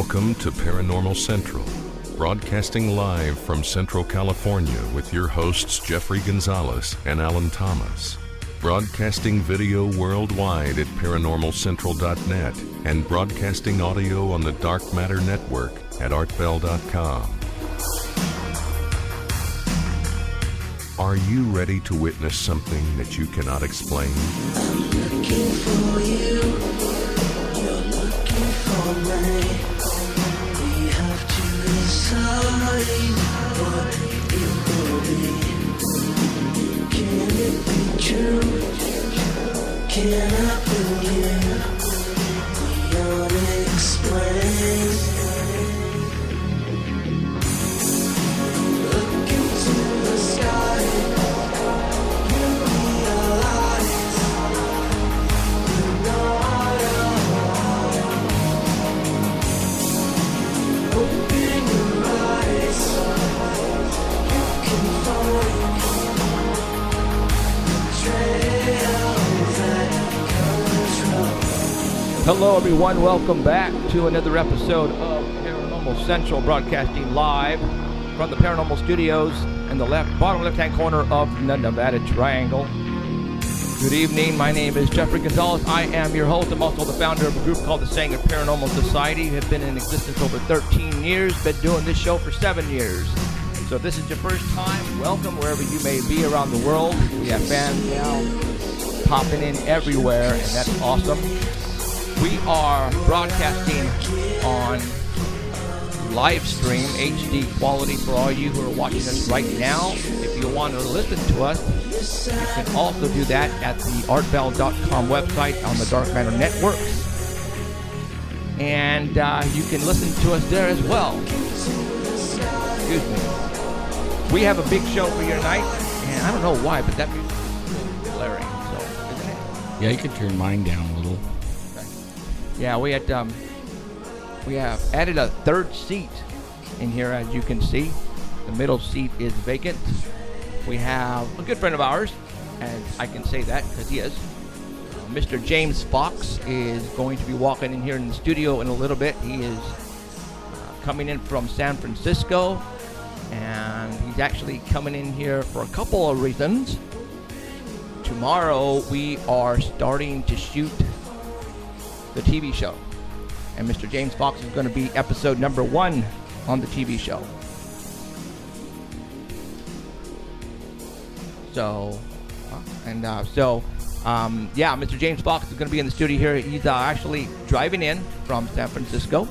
Welcome to Paranormal Central, broadcasting live from Central California with your hosts Jeffrey Gonzalez and Alan Thomas. Broadcasting video worldwide at paranormalcentral.net and broadcasting audio on the Dark Matter Network at artbell.com. Are you ready to witness something that you cannot explain? I'm looking for you, you're looking for me. We have to decide what it will be. Can it be true? Can I believe the unexplained? Look into the sky, you realize you're not alone. Open your eyes, you can find the trails that control. Hello everyone, welcome back to another episode of Paranormal Central, broadcasting live from the Paranormal Studios in the bottom left-hand corner of the Nevada Triangle. Good evening, my name is Jeffrey Gonzalez. I am your host. I'm also the founder of a group called the Saying of Paranormal Society. We have been in existence over 13 years, been doing this show for 7 years. So if this is your first time, welcome wherever you may be around the world. We have fans now popping in everywhere, and that's awesome. We are broadcasting on live stream, HD quality for all you who are watching us right now. If you want to listen to us, you can also do that at the artbell.com website on the Dark Matter Network. And you can listen to us there as well. Excuse me. We have a big show for you tonight, and I don't know why, but that music is blaring, so isn't it? Yeah, you could turn mine down a little. Yeah, we have added a third seat in here, as you can see. The middle seat is vacant. We have a good friend of ours, and I can say that because he is. Mr. James Fox is going to be walking in here in the studio in a little bit. He is coming in from San Francisco, and he's actually coming in here for a couple of reasons. Tomorrow we are starting to shoot the TV show, and Mr. James Fox is going to be episode number 1 on the TV show. So, Mr. James Fox is going to be in the studio here. He's actually driving in from San Francisco,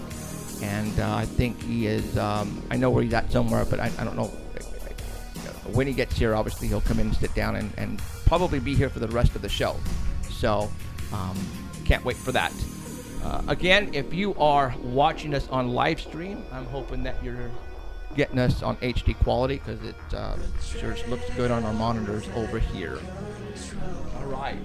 and I think he is, I know where he's at somewhere, but I don't know. When he gets here, obviously he'll come in and sit down and probably be here for the rest of the show. So, can't wait for that. Again, if you are watching us on live stream, I'm hoping that you're getting us on HD quality, because it sure looks good on our monitors over here. All right.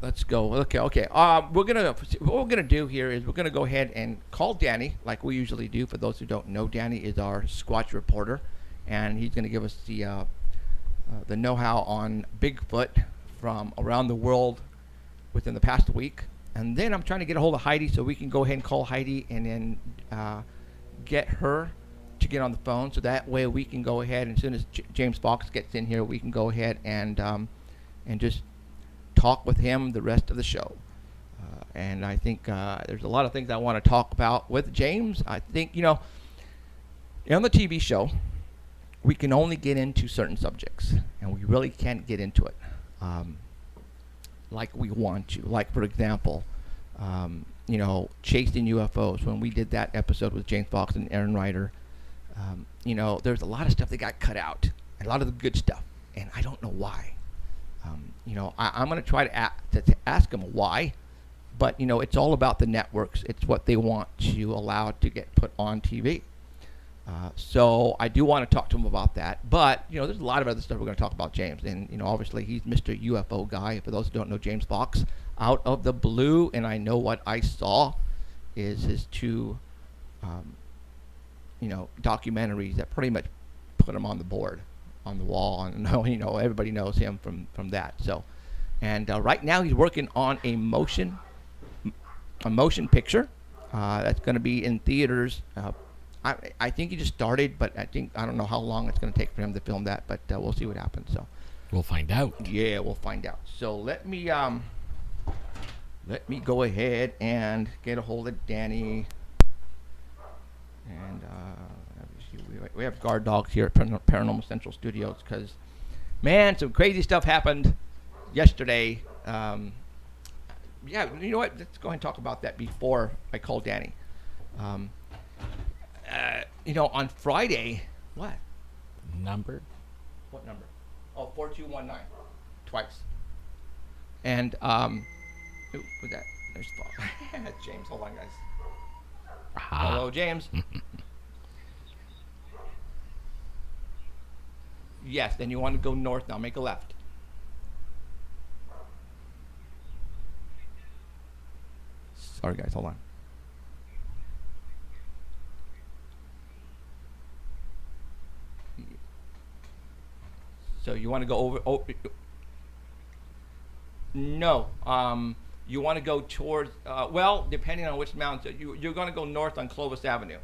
Let's go. Okay. What we're gonna do here is we're gonna go ahead and call Danny, like we usually do. For those who don't know, Danny is our Squatch reporter, and he's gonna give us the know-how on Bigfoot from around the world within the past week. And then I'm trying to get a hold of Heidi, so we can go ahead and call Heidi and then get her to get on the phone, so that way we can go ahead, and as soon as James Fox gets in here, we can go ahead and just talk with him the rest of the show. And I think there's a lot of things I want to talk about with James. I think, on the TV show, we can only get into certain subjects, and we really can't get into it like we want to. Like, for example, chasing UFOs. When we did that episode with James Fox and Aaron Ryder, there's a lot of stuff that got cut out, and a lot of the good stuff, and I don't know why. I'm going to try to ask them why, but it's all about the networks. It's what they want to allow to get put on TV. So I do want to talk to him about that. But, there's a lot of other stuff we're going to talk about James. And, obviously he's Mr. UFO guy. For those who don't know James Fox, out of the blue, and I know what I saw, is his 2, documentaries that pretty much put him on the board, on the wall. And, everybody knows him from that. So, and right now he's working on a motion picture. That's going to be in theaters. I think he just started, but I don't know how long it's going to take for him to film that, but we'll see what happens. So We'll find out. yeah, we'll find out. So let me go ahead and get a hold of Danny. And we have guard dogs here at Paranormal Central Studios because, man, some crazy stuff happened yesterday. Yeah, you know what? Let's go ahead and talk about that before I call Danny. On Friday, what? Number? What number? Oh, 4219. Twice. And, who was that? There's James. Hold on, guys. Aha. Hello, James. Yes, then you want to go north now. Make a left. Sorry, guys. Hold on. So you want to go over... No. You want to go towards... well, depending on which mountain. You're going to go north on Clovis Avenue.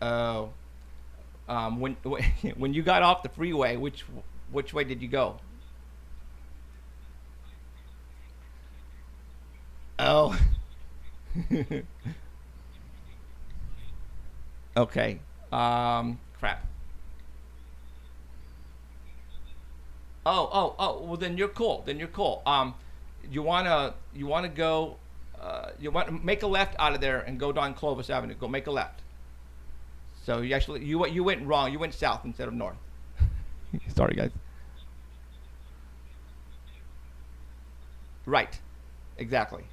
Oh. When you got off the freeway, which way did you go? Oh. Okay. Crap. Oh. Well, then you're cool. You wanna go. You want to make a left out of there and go down Clovis Avenue. Go make a left. So you went wrong. You went south instead of north. Sorry, guys. Right. Exactly.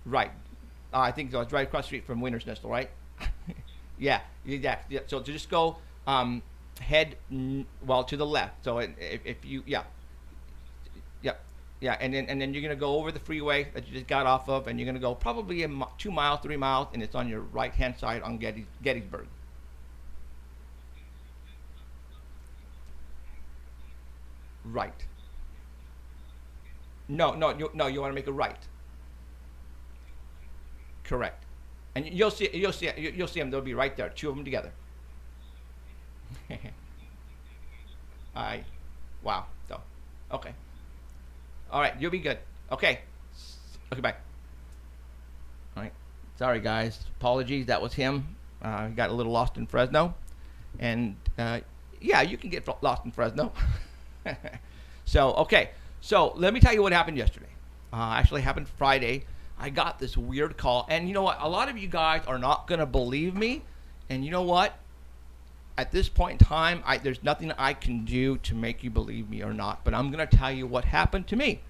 Right. I think so. It's right across the street from Winter's Nest, right? Yeah. So just go head to the left. So if you and then you're gonna go over the freeway that you just got off of, and you're gonna go probably 2 miles, 3 miles, and it's on your right hand side on Gettysburg. Right. No. You want to make a right. Correct. And you'll see them. They'll be right there. 2 of them together. Wow. So, okay. All right. You'll be good. Okay. Okay. Bye. All right. Sorry, guys. Apologies. That was him. Got a little lost in Fresno, and yeah, you can get lost in Fresno. So okay. So let me tell you what happened yesterday. Actually happened Friday. I got this weird call, and you know what? A lot of you guys are not gonna believe me, and you know what? At this point in time, there's nothing I can do to make you believe me or not. But I'm gonna tell you what happened to me,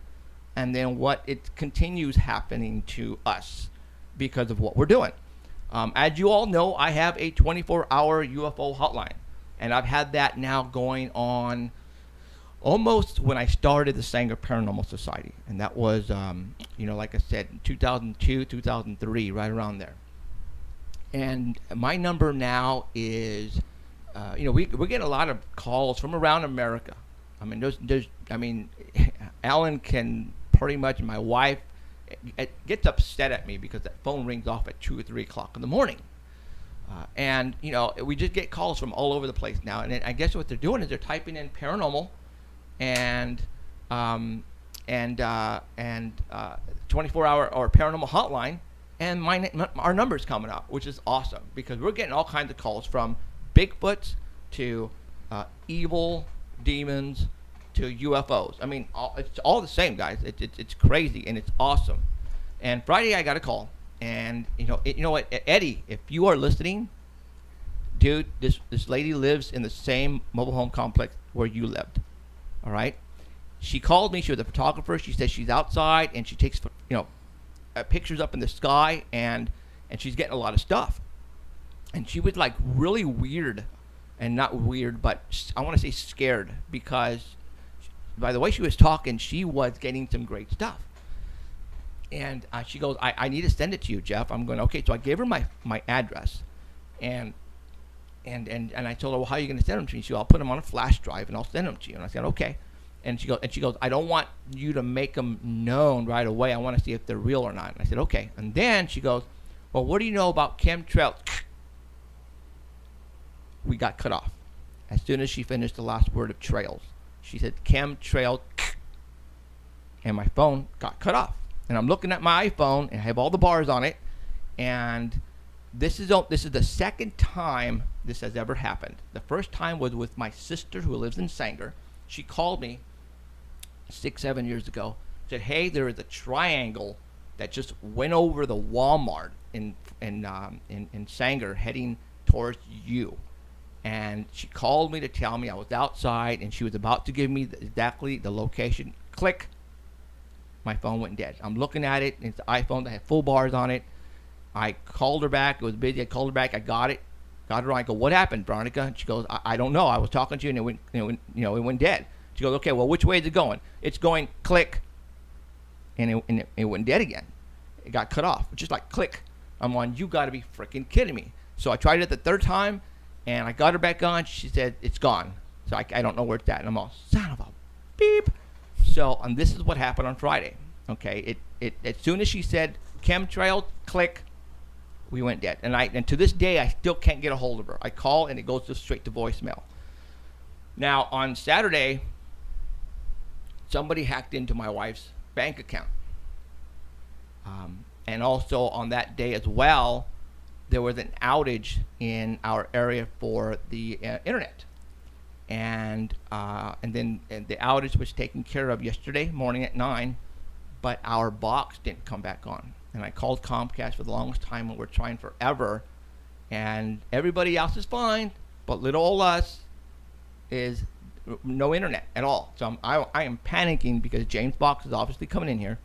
and then what it continues happening to us because of what we're doing. As you all know, I have a 24-hour UFO hotline, and I've had that now going on almost when I started the Sanger Paranormal Society, and that was, like I said, 2002, 2003, right around there. And my number now is, we're getting a lot of calls from around America. I mean, Alan can pretty much, my wife it gets upset at me because that phone rings off at 2 or 3 o'clock in the morning. And we just get calls from all over the place now. And I guess what they're doing is they're typing in paranormal and 24-hour or paranormal hotline, and our number's coming up, which is awesome because we're getting all kinds of calls from Bigfoots to evil demons to UFOs. I mean, it's all the same, guys. It's crazy and it's awesome. And Friday I got a call, and you know what, Eddie, if you are listening, dude, this lady lives in the same mobile home complex where you lived. All right. She called me. She was a photographer. She says she's outside and she takes, pictures up in the sky, and she's getting a lot of stuff. And she was like really weird, and not weird, but I want to say scared, because by the way she was talking, she was getting some great stuff. And she goes, I need to send it to you, Jeff. I'm going, okay. So I gave her my address, and I told her, well, how are you going to send them to me? She said, I'll put them on a flash drive and I'll send them to you. And I said, okay. And she goes, I don't want you to make them known right away. I want to see if they're real or not. And I said, okay. And then she goes, well, what do you know about chemtrails? We got cut off. As soon as she finished the last word of trails, she said, chemtrail, and my phone got cut off. And I'm looking at my iPhone, and I have all the bars on it, and this is the second time this has ever happened. The first time was with my sister who lives in Sanger. She called me 6-7 years ago, said, hey, there is a triangle that just went over the Walmart in Sanger heading towards you. And she called me to tell me I was outside, and she was about to give me exactly the location. Click. My phone went dead. I'm looking at it, and it's the iPhone that had full bars on it. I called her back. It was busy. I called her back. I got it. Got her on. I go, what happened, Veronica? And she goes, I don't know. I was talking to you, and it went dead. She goes, okay, well, which way is it going? It's going click, and it went dead again. It got cut off. Just like click. I'm on, you got to be freaking kidding me. So I tried it the third time, and I got her back on. She said, it's gone. So I don't know where it's at. And I'm all, son of a beep. So, and this is what happened on Friday. Okay, it as soon as she said chemtrail, click, we went dead. And to this day, I still can't get a hold of her. I call, and it goes straight to voicemail. Now, on Saturday, somebody hacked into my wife's bank account. And also on that day as well, there was an outage in our area for the internet. And then the outage was taken care of yesterday morning at 9, but our box didn't come back on. And I called Comcast for the longest time, and we're trying forever. And everybody else is fine, but little old us is no internet at all. So I am panicking because James' box is obviously coming in here.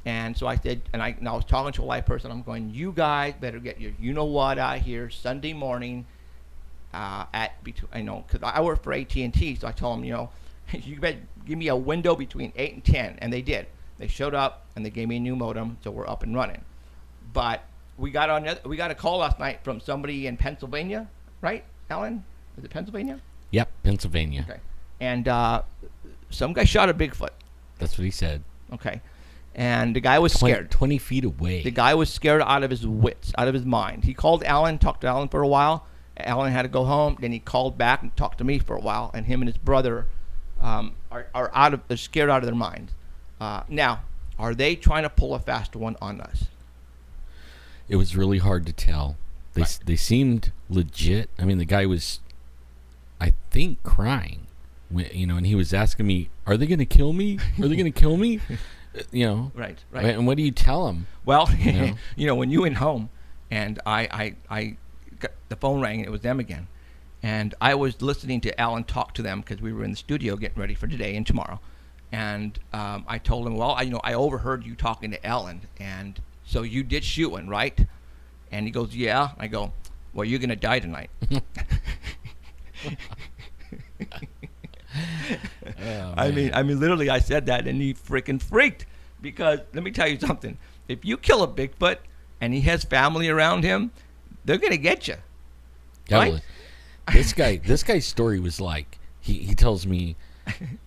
And so I said, and I was talking to a live person. I'm going, you guys better get your you-know-what out here Sunday morning because I work for AT&T. So I told them, you better give me a window between 8 and 10. And they did. They showed up, and they gave me a new modem, so we're up and running. But we got a call last night from somebody in Pennsylvania, right, Alan? Is it Pennsylvania? Yep, Pennsylvania. Okay. And some guy shot a Bigfoot. That's what he said. Okay. And the guy was scared. 20 feet away. The guy was scared out of his wits, out of his mind. He called Alan, talked to Alan for a while. Alan had to go home. Then he called back and talked to me for a while. And him and his brother are scared out of their minds. Now, are they trying to pull a fast one on us? It was really hard to tell. They seemed legit. I mean, the guy was, I think, crying. And he was asking me, "Are they going to kill me? Are they going to kill me?" Right. And what do you tell him? Well, when you went home, and I got the phone rang, and it was them again, and I was listening to Alan talk to them because we were in the studio getting ready for today and tomorrow, and I told him, well, I overheard you talking to Alan, and so you did shoot one, right? And he goes, yeah. I go, well, you're gonna die tonight. Oh, I mean, literally, I said that, and he freaking freaked because let me tell you something. If you kill a Bigfoot and he has family around him, they're gonna get you. Right? This guy's story was like he tells me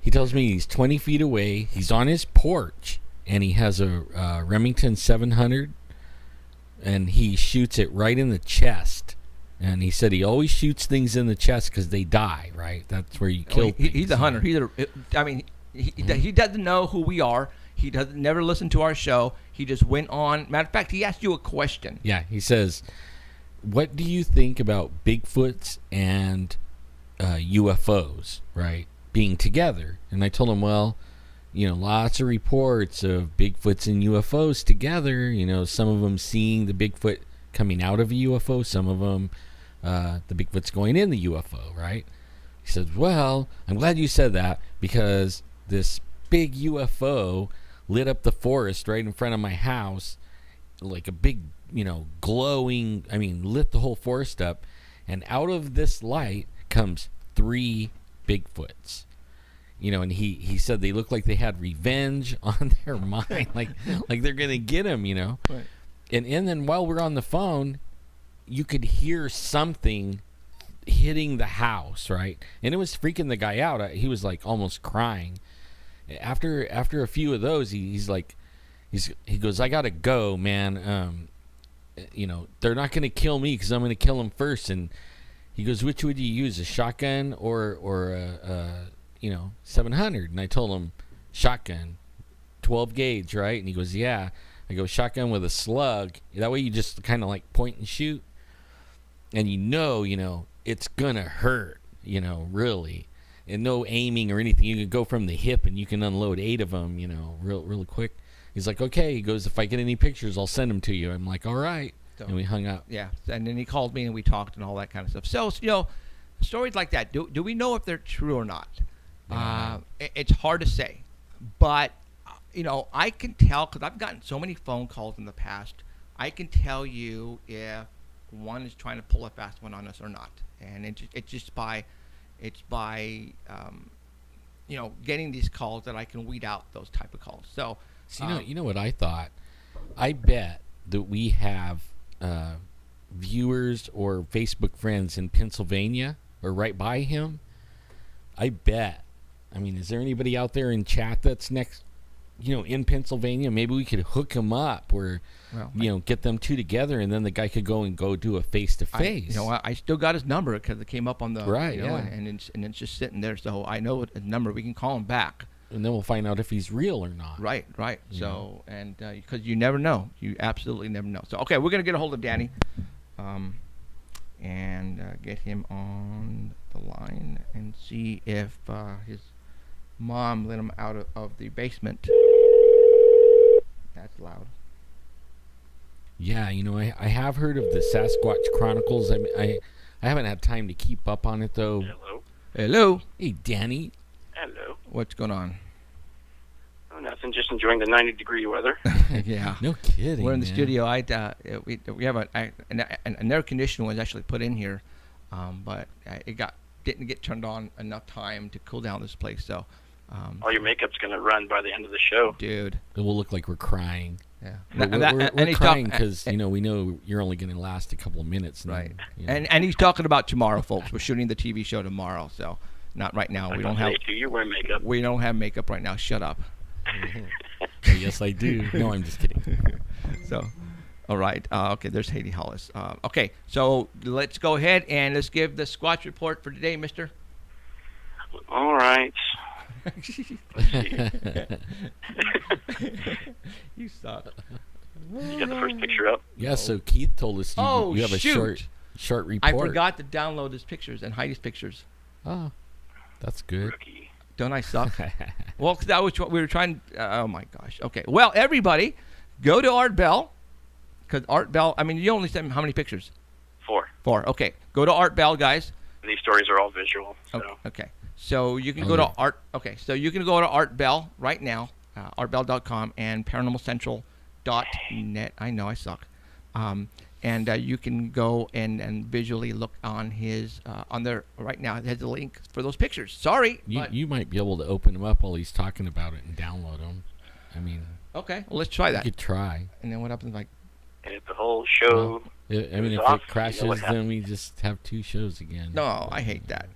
he's 20 feet away. He's on his porch, and he has a Remington 700, and he shoots it right in the chest. And he said he always shoots things in the chest because they die, right? That's where you kill things. He's a hunter. He doesn't know who we are. He doesn't never listen to our show. He just went on. Matter of fact, he asked you a question. Yeah, he says, what do you think about Bigfoots and UFOs, right, being together? And I told him, well, lots of reports of Bigfoots and UFOs together. Some of them seeing the Bigfoot coming out of a UFO, some of them the Bigfoot's going in the UFO, right? He says, well, I'm glad you said that because this big UFO lit up the forest right in front of my house like a big, glowing, lit the whole forest up, and out of this light comes 3 Bigfoots. And he said they looked like they had revenge on their mind, like they're gonna get him, Right. And then while we're on the phone, you could hear something hitting the house, right? And it was freaking the guy out. He was like almost crying. after a few of those, he goes, I gotta go, man. They're not gonna kill me because I'm gonna kill them first. And he goes, which would you use, a shotgun or a 700? And I told him shotgun, 12 gauge, right? And he goes, yeah. I go, shotgun with a slug. That way you just kind of like point and shoot, and it's gonna hurt, really. And no aiming or anything. You can go from the hip and you can unload 8 of them, really quick. He's like, okay. He goes, if I get any pictures, I'll send them to you. I'm like, all right. So, and we hung up. Yeah. And then he called me and we talked and all that kind of stuff. So, stories like that, do we know if they're true or not? It's hard to say. But, I can tell, because I've gotten so many phone calls in the past, I can tell you if one is trying to pull a fast one on us or not. And it's just by getting these calls that I can weed out those type of calls. So, you know what I thought? I bet that we have viewers or Facebook friends in Pennsylvania or right by him. I bet. I mean, is there anybody out there in chat that's next, in Pennsylvania? Maybe we could hook him up or, get them two together, and then the guy could go do a face-to-face. I still got his number because it came up on the right, and it's just sitting there. So I know his number. We can call him back, and then we'll find out if he's real or not. Right. So and because you never know, you absolutely never know. So okay, we're gonna get a hold of Danny, and get him on the line and see if his mom let him out of the basement. That's loud. Yeah, I have heard of the Sasquatch Chronicles. I haven't had time to keep up on it, though. Hello. Hey, Danny. Hello. What's going on? Oh, nothing. Just enjoying the 90-degree weather. Yeah. No kidding. We're in the man. studio. We have an air conditioner was actually put in here, but it didn't get turned on enough time to cool down this place. So. All your makeup's going to run by the end of the show. Dude. It will look like we're crying. Yeah. We're crying because, we know you're only going to last a couple of minutes. Right. Then, And he's talking about tomorrow, folks. We're shooting the TV show tomorrow, so not right now. We don't have. You wear makeup. We don't have makeup right now. Shut up. Yes, I do. No, I'm just kidding. So, all right. Okay, there's Haiti Hollis. Okay, so let's go ahead and let's give the Squatch report for today, mister. All right. You suck. You got the first picture up? Yeah, so Keith told us you have a short report. I forgot to download his pictures and Heidi's pictures. Oh, that's good. Rookie. Don't I suck? Well, that was what we were trying. Oh my gosh. Okay. Well, everybody, go to Art Bell, because Art Bell. I mean, you only sent how many pictures? 4. 4. Okay. Go to Art Bell, guys. And these stories are all visual. So. Okay. So you can go to Art. Okay. So you can go to Art Bell right now, artbell.com and paranormalcentral.net. I know I suck. And you can go and visually look on his on there right now. It has a link for those pictures. Sorry, you might be able to open them up while he's talking about it and download them. I mean, okay, well, let's try that. You could try. And then what happens? Like, and if the whole show, I mean, if off, it crashes, then we just have 2 shows again. No, I hate that.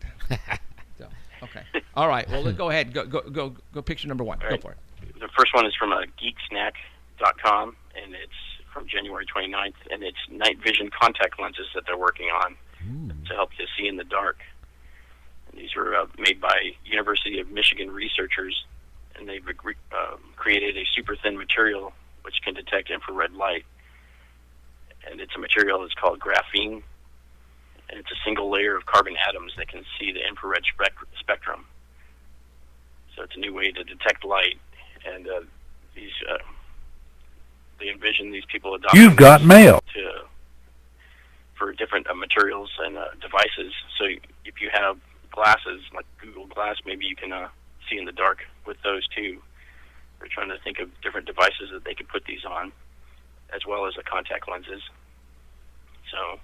So, okay, all right. Well, let's go ahead. Go. Picture number 1. Right. Go for it. The first one is from geeksnack.com, and it's from January 29th, and it's night vision contact lenses that they're working on to help you see in the dark. And these were made by University of Michigan researchers, and they've created a super thin material which can detect infrared light. And it's a material that's called graphene, and it's a single layer of carbon atoms that can see the infrared spectrum. So it's a new way to detect light, and these they envision these people adopting. You've got mail. For different materials and devices. So if you have glasses, like Google Glass, maybe you can see in the dark with those too. They're trying to think of different devices that they could put these on, as well as the contact lenses. So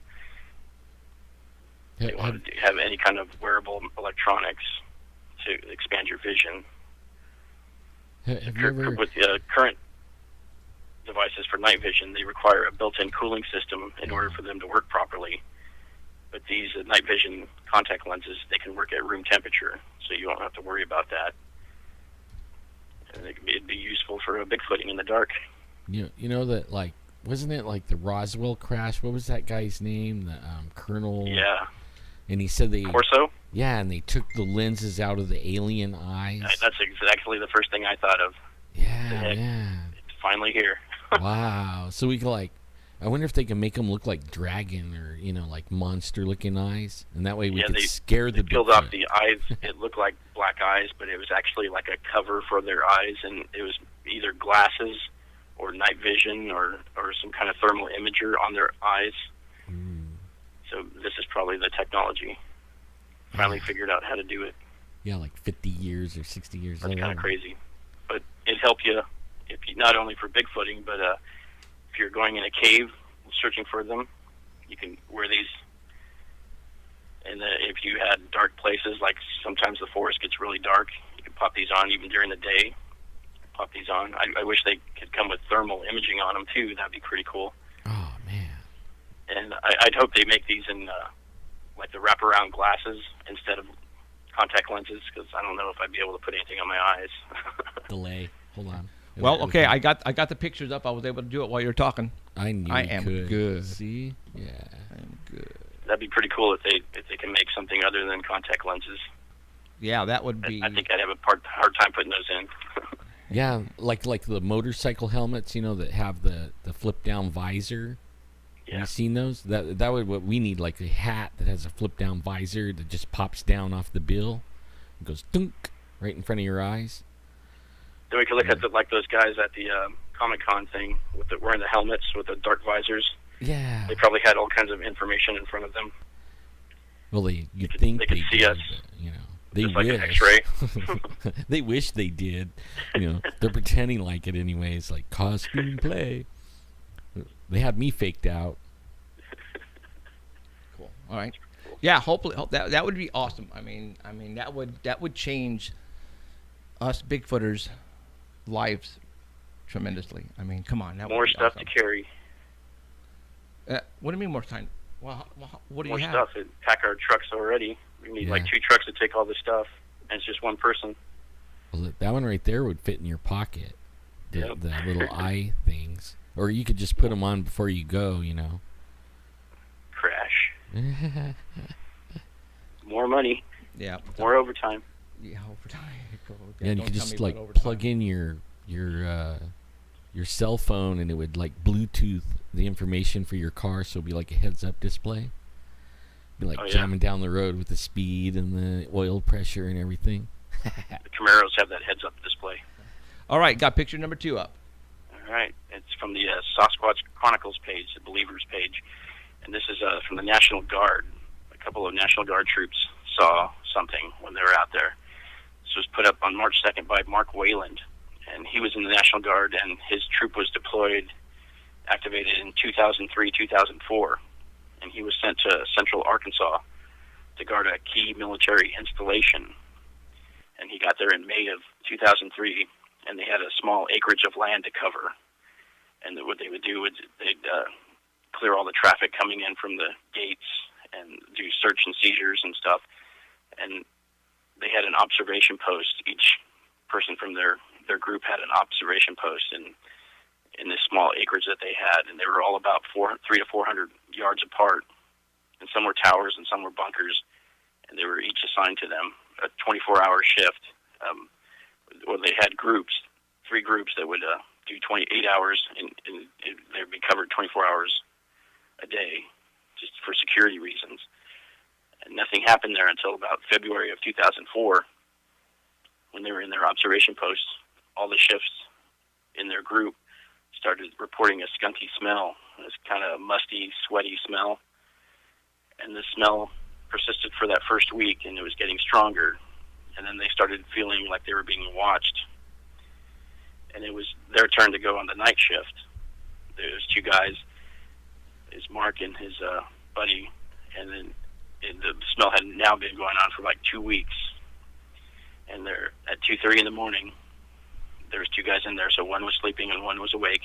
they want to have any kind of wearable electronics to expand your vision. Have you ever... With the current devices for night vision, they require a built-in cooling system in order for them to work properly. But these night vision contact lenses, they can work at room temperature, so you don't have to worry about that. And it'd be useful for a Bigfooting in the dark. You know that, like, wasn't it like the Roswell crash? What was that guy's name? The Colonel. Yeah. And he said Corso? Yeah, and they took the lenses out of the alien eyes. That's exactly the first thing I thought of. Yeah, yeah. It's finally here. Wow. So we could, like, I wonder if they can make them look like dragon or, like monster-looking eyes. And that way we could scare the They peeled off the eyes. It looked like black eyes, but it was actually like a cover for their eyes, and it was either glasses or night vision or some kind of thermal imager on their eyes. So this is probably the technology. Finally figured out how to do it. Yeah, like 50 years or 60 years later. That's kind of crazy. But it'd help you, not only for Bigfooting, but if you're going in a cave searching for them, you can wear these. And if you had dark places, like sometimes the forest gets really dark, you can pop these on even during the day. Pop these on. I wish they could come with thermal imaging on them too. That'd be pretty cool. Oh man! And I'd hope they make these in like the wraparound glasses instead of contact lenses, because I don't know if I'd be able to put anything on my eyes. Delay. Hold on. Well, okay, I got the pictures up. I was able to do it while you were talking. I knew I you am could. good. See? Yeah. I am good. That'd be pretty cool if they can make something other than contact lenses. Yeah, that would be. I think I'd have a hard time putting those in. Yeah, like the motorcycle helmets, that have the flip down visor. Yeah. Have you seen those? That would what we need, like a hat that has a flip down visor that just pops down off the bill. It goes dunk right in front of your eyes. Then we could look at like those guys at the Comic-Con thing with wearing the helmets with the dark visors. Yeah. They probably had all kinds of information in front of them. Well, you'd think they could see did, us. But, they Just wish. like an X-ray. They wish they did. They're pretending like it anyways, like costume play. They had me faked out. Cool. All right. Yeah, hopefully that would be awesome. I mean that would change us Bigfooters' lives tremendously. I mean, come on, that More would be stuff awesome. to carry. What do you mean more time? Well, what do More you have? stuff. It'd pack our trucks already. We need like 2 trucks to take all this stuff, and it's just one person. Well, that one right there would fit in your pocket. The little eye things. Or you could just put them on before you go, Crash. More money. Yeah. More overtime. Yeah, overtime. Yeah, and you could just like plug in your cell phone, and it would like Bluetooth the information for your car, so it'd be like a heads-up display. Be like jamming down the road with the speed and the oil pressure and everything. The Camaros have that heads-up display. All right, got picture number 2 up. All right. It's from the Sasquatch Chronicles page, the Believers page. And this is from the National Guard. A couple of National Guard troops saw something when they were out there. This was put up on March 2nd by Mark Wayland. And he was in the National Guard, and his troop was deployed, activated in 2003, 2004. And he was sent to Central Arkansas to guard a key military installation. And he got there in May of 2003, and they had a small acreage of land to cover. And what they would do is they'd clear all the traffic coming in from the gates and do search and seizures and stuff. And they had an observation post. Each person from their group had an observation post in this small acreage that they had, and they were all about 300 to 400 yards apart. And some were towers and some were bunkers, and they were each assigned to them a 24-hour shift. Or they had groups, 3 groups that would do 28 hours, and they'd be covered 24 hours a day, just for security reasons. And nothing happened there until about February of 2004, when they were in their observation posts. All the shifts in their group started reporting a skunky smell, this kind of musty, sweaty smell. And the smell persisted for that first week, and it was getting stronger. And then they started feeling like they were being watched. And it was their turn to go on the night shift. There was 2 guys, it's Mark and his buddy, and then the smell had now been going on for like 2 weeks. And they're at 2:30 in the morning. There was 2 guys in there, so one was sleeping and one was awake.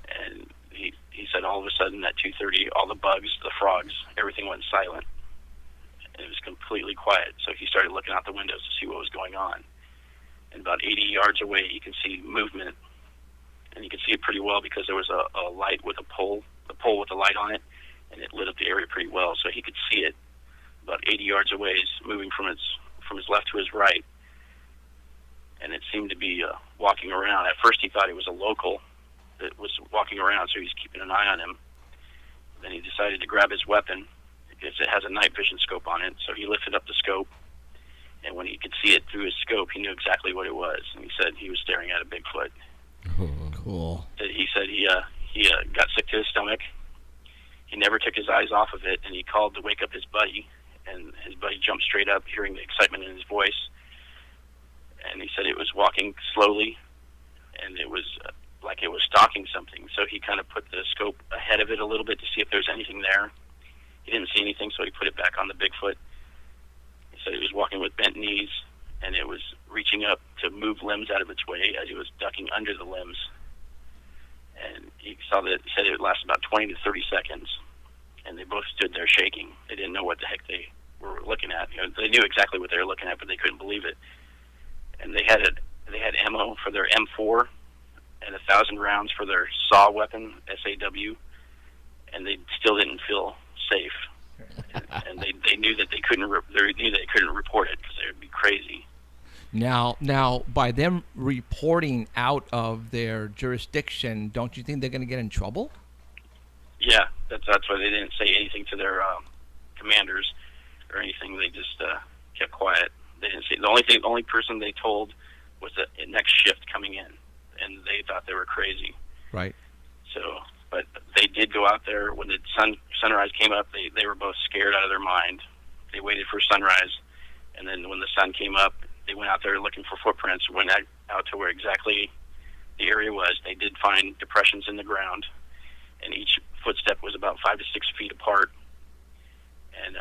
And he said all of a sudden at 2:30, all the bugs, the frogs, everything went silent. And it was completely quiet. So he started looking out the windows to see what was going on. and about 80 yards away you can see movement, and you can see it pretty well because there was a light with a pole with a light on it, and it lit up the area pretty well, so he could see it about 80 yards away, moving from his left to his right, and it seemed to be walking around. At first he thought it was a local that was walking around, so he's keeping an eye on him. Then he decided to grab his weapon because it has a night vision scope on it, so he lifted up the scope, and when he could see it through his scope, he knew exactly what it was, and he said he was staring at a Bigfoot. Cool. He said he got sick to his stomach. He never took his eyes off of it, and he called to wake up his buddy, and his buddy jumped straight up, hearing the excitement in his voice, and he said it was walking slowly, and it was like it was stalking something, so he kind of put the scope ahead of it a little bit to see if there's anything there. He didn't see anything, so he put it back on the Bigfoot. He said it was walking with bent knees, and it was reaching up to move limbs out of its way as he was ducking under the limbs. And he said it would last about 20 to 30 seconds, and they both stood there shaking. They didn't know what the heck they were looking at. They knew exactly what they were looking at, but they couldn't believe it. And they had ammo for their M4 and 1,000 rounds for their SAW weapon, SAW, and they still didn't feel safe. And they knew that they couldn't report it because they would be crazy. Now, by them reporting out of their jurisdiction, don't you think they're going to get in trouble? Yeah, that's why they didn't say anything to their commanders or anything. They just kept quiet. They didn't say. The only person they told was the next shift coming in, and they thought they were crazy. Right. So, but they did go out there when the sunrise came up. They were both scared out of their mind. They waited for sunrise, and then when the sun came up, they went out there looking for footprints. Went out to where exactly the area was. They did find depressions in the ground, and each footstep was about 5 to 6 feet apart. And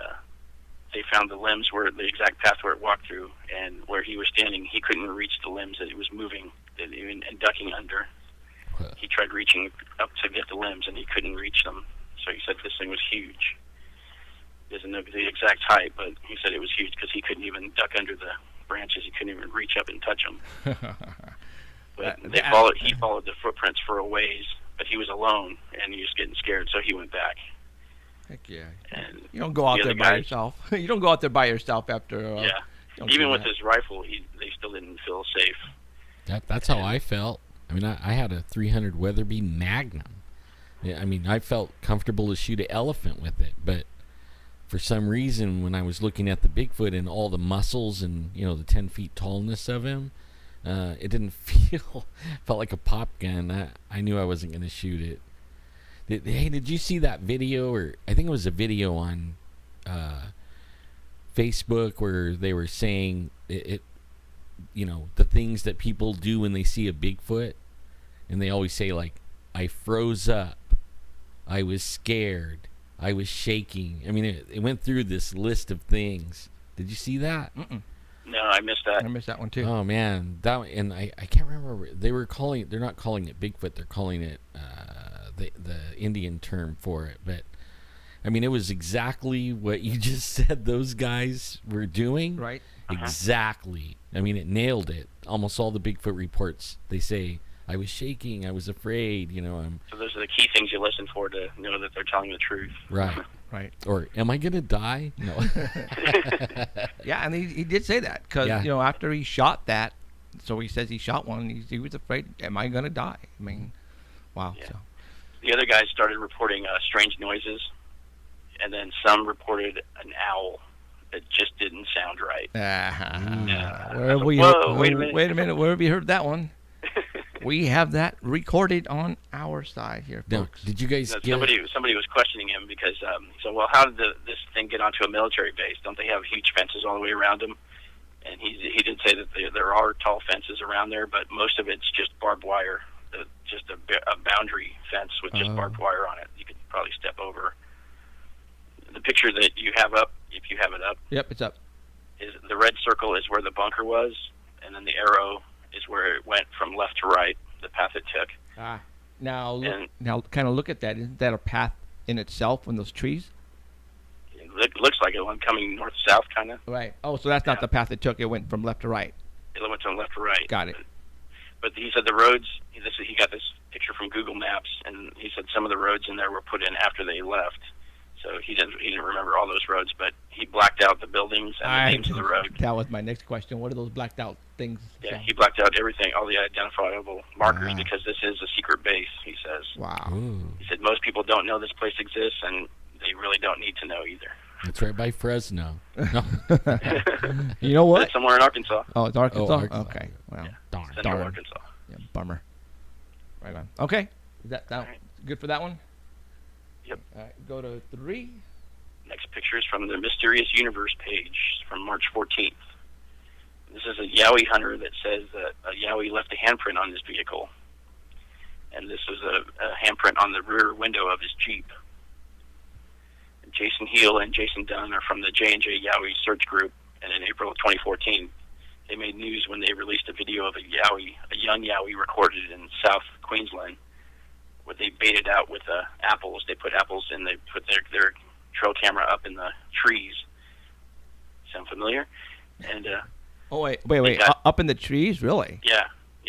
they found the limbs where the exact path where it walked through, and where he was standing, he couldn't reach the limbs that it was moving and ducking under. He tried reaching up to get the limbs, and he couldn't reach them. So he said this thing was huge. He doesn't know the exact height, but he said it was huge because he couldn't even duck under the branches. He couldn't even reach up and touch them. But he followed the footprints for a ways, but he was alone, and he was getting scared, so he went back. Heck yeah. And you don't go out there by yourself. You don't go out there by yourself after... Even with his rifle, they still didn't feel safe. That's how I felt. I mean, I had a 300 Weatherby Magnum. Yeah, I mean, I felt comfortable to shoot an elephant with it, but for some reason, when I was looking at the Bigfoot and all the muscles and, the 10 feet tallness of him, it didn't felt like a pop gun. I knew I wasn't going to shoot it. Did you see that video? Or I think it was a video on Facebook where they were saying the things that people do when they see a Bigfoot, and they always say, like, I froze up, I was scared, I was shaking. I mean, it went through this list of things. Did you see that? Mm-mm. No, I missed that. I missed that one too. Oh man, and I can't remember. They're not calling it Bigfoot. They're calling it the Indian term for it. But I mean, it was exactly what you just said those guys were doing. Right. Exactly. I mean, it nailed it. Almost all the Bigfoot reports, they say, I was shaking, I was afraid, So those are the key things you listen for to know that they're telling the truth. Right. Right. Or, am I going to die? No. Yeah, and he did say that because, after he shot that, so he says he shot one, he was afraid, am I going to die? I mean, wow. Yeah. So. The other guys started reporting strange noises, and then some reported an owl that just didn't sound right. Wait a minute. Where have you heard that one? We have that recorded on our side here, folks. Now, did you guys somebody was questioning him because he said, well, how did this thing get onto a military base? Don't they have huge fences all the way around them? And he did say that there are tall fences around there, but most of it's just barbed wire, just a boundary fence with just barbed wire on it. You could probably step over. The picture that you have up, if you have it up. Yep, it's up. Is the red circle is where the bunker was, and then the arrow is where it went from left to right, the path it took. Now kind of look at that. Isn't that a path in itself in those trees? It looks like it went coming north-south, kind of. Right. Oh, so that's not the path it took. It went from left to right. They went to the left or right. Got it. But he said the roads. He got this picture from Google Maps, and he said some of the roads in there were put in after they left. So he didn't remember all those roads, but he blacked out the buildings and the names of the road. That was my next question. What are those blacked out things? Yeah, he blacked out everything, all the identifiable markers, because this is a secret base, he says. Wow. Ooh. He said most people don't know this place exists, and they really don't need to know either. It's right by Fresno. No. You know what? It's somewhere in Arkansas. Oh, it's Arkansas? Oh, Arkansas. Okay. Well, Darn. Central Arkansas. yeah, bummer. Right on. Okay. Is that All right. good for that one? Yep. All right, go to 3. Next picture is from the Mysterious Universe page from March 14th. This is a Yowie hunter that says that a Yowie left a handprint on his vehicle. And this was a handprint on the rear window of his Jeep. And Jason Heel and Jason Dunn are from the J&J Yowie search group. And in April of 2014, they made news when they released a video of a young Yowie recorded in South Queensland, where they baited out with apples. They put apples in, they put their trail camera up in the trees. Sound familiar? And Oh, wait. got- Up in the trees? Really? yeah,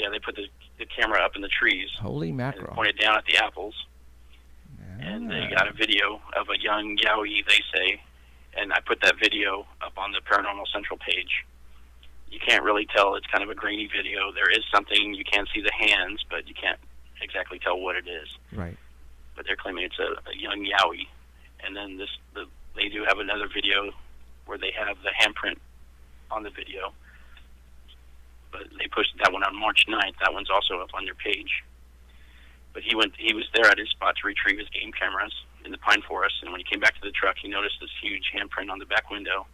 they put the camera up in the trees Holy and mackerel. pointed down at the apples. And they got a video of a young Yowie, they say, and I put that video up on the Paranormal Central page. You can't really tell. It's kind of a grainy video. There is something. You can see the hands, but you can't exactly tell what it is. Right. But they're claiming it's a young Yowie. And then they do have another video where they have the handprint on the video. But they posted that one on March 9th. That one's also up on their page. But he was there at his spot to retrieve his game cameras in the pine forest. And when he came back to the truck, he noticed this huge handprint on the back window.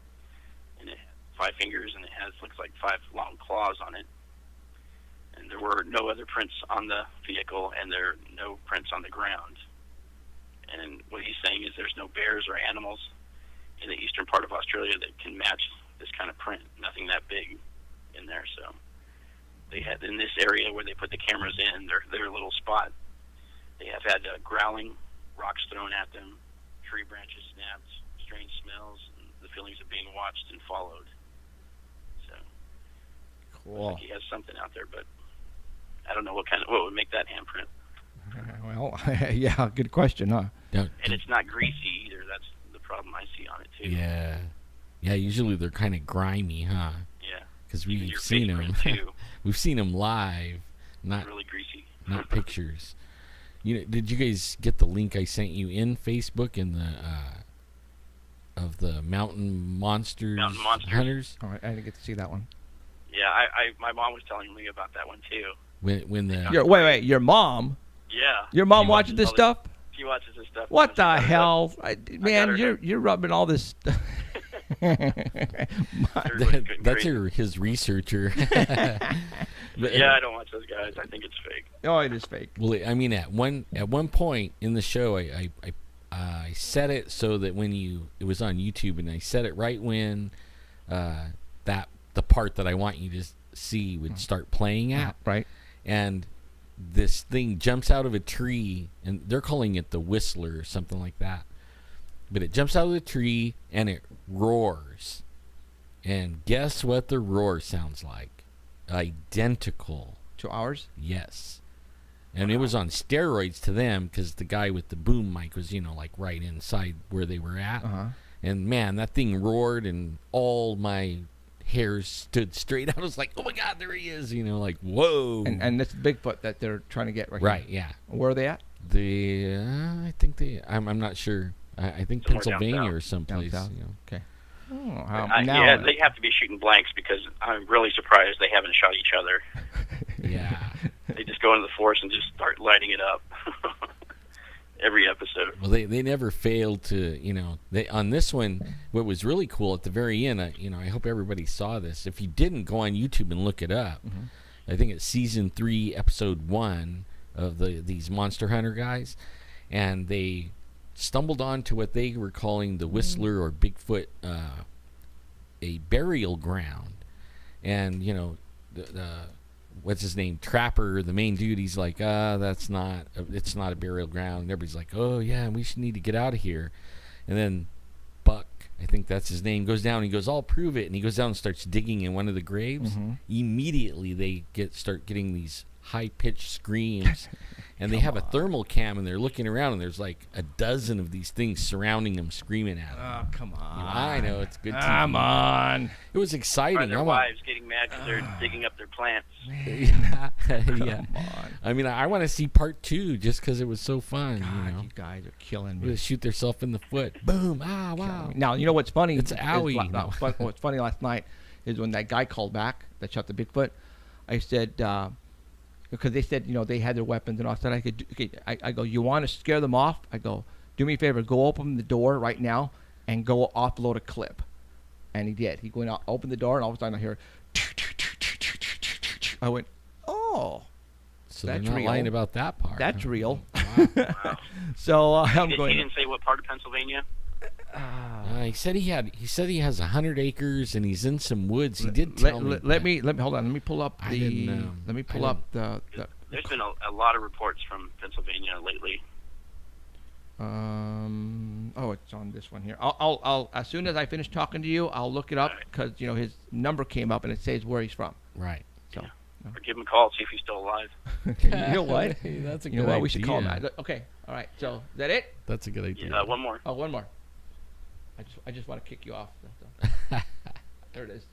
And it had 5 fingers, and it looks like 5 long claws on it. And there were no other prints on the vehicle, and there are no prints on the ground. And what he's saying is there's no bears or animals in the eastern part of Australia that can match this kind of print. Nothing that big in there. So they had, in this area where they put the cameras in, their little spot, they have had growling, rocks thrown at them, tree branches snapped, strange smells, and the feelings of being watched and followed. So Cool. looks like he has something out there, but I don't know what would make that handprint. Well, yeah, good question, huh? Now, And it's not greasy either. That's the problem I see on it too. yeah. Yeah, usually they're kind of grimy, huh? Yeah. Because Even we've your seen them. fingerprint, too. We've seen them live, not Really greasy. not pictures. Did you guys get the link I sent you in Facebook in the of the mountain monsters hunters? All right, I didn't get to see that one. Yeah, my mom was telling me about that one too. When the Wait, your mom? Yeah. Your mom She watches this all stuff? She watches this stuff. What the She hell? Man, her you're rubbing all this stuff. Everybody's getting that's crazy. his researcher. But, Yeah, I don't watch those guys. I think it's fake. Oh, it is fake. Well, I mean, at one point in the show, I set it so that when it was on YouTube, and I set it right when the part that I want you to see would start playing at, Right. and this thing jumps out of a tree, and they're calling it the Whistler or something like that. But it jumps out of the tree and it roars. And guess what the roar sounds like? Identical. 2 hours? Yes. And it was on steroids to them because the guy with the boom mic was, like right inside where they were at. Uh-huh. And man, that thing roared and all my hairs stood straight. I was like, oh my God, there he is. Like, whoa. And this Bigfoot that they're trying to get right right, here. yeah. Where are they at? I think I'm not sure. I think Somewhere down Pennsylvania south. or someplace. Down south. Okay. Oh, Yeah, they have to be shooting blanks because I'm really surprised they haven't shot each other. Yeah. They just go into the forest and just start lighting it up. Every episode. Well, they never failed to, on this one, what was really cool at the very end, I hope everybody saw this. If you didn't, go on YouTube and look it up. Mm-hmm. I think it's season 3, episode 1 of these Monster Hunter guys, and they stumbled onto what they were calling the Whistler or Bigfoot, a burial ground, and the what's his name, Trapper, the main dude, he's like, it's not a burial ground, and everybody's like, oh yeah, we should need to get out of here. And then Buck I think that's his name, goes down. He goes, I'll prove it. And he goes down and starts digging in one of the graves. Immediately, they start getting these high-pitched screams. And they have a thermal cam, and they're looking around, and there's like a dozen of these things surrounding them, screaming at them. Oh, come on. I know, it's good TV. Come on. It was exciting. Or their wives getting mad because they're digging up their plants. Yeah. Come on. I mean, I want to see part 2 just because it was so fun. God, you know, you guys are killing me. they shoot themselves in the foot. Boom! Ah! Wow! Now, you know what's funny? It's is owie. no, what's funny last night is when that guy called back that shot the Bigfoot. I said, because they said, they had their weapons and all. I said, I go, you want to scare them off? I go, do me a favor, go open the door right now and go offload a clip. And he did. He went out, opened the door, and all of a sudden I hear, I went, oh. So That's they're not real. lying about that part. That's real. Wow. So I'm He going. didn't say what part of Pennsylvania. He said he has 100 acres and he's in some woods. He did tell me. Let me hold on. Let me pull up I the. didn't, Let me I pull up the. There's been a lot of reports from Pennsylvania lately. Oh, it's on this one here. I'll as soon as I finish talking to you, I'll look it up because his number came up and it says where he's from. Right. So Or give him a call, see if he's still alive. you know what? Hey, that's a You good know what? idea. We should call him. Okay. All right. So is that it? That's a good idea. Yeah, one more. Oh, one more. I just want to kick you off. There it is.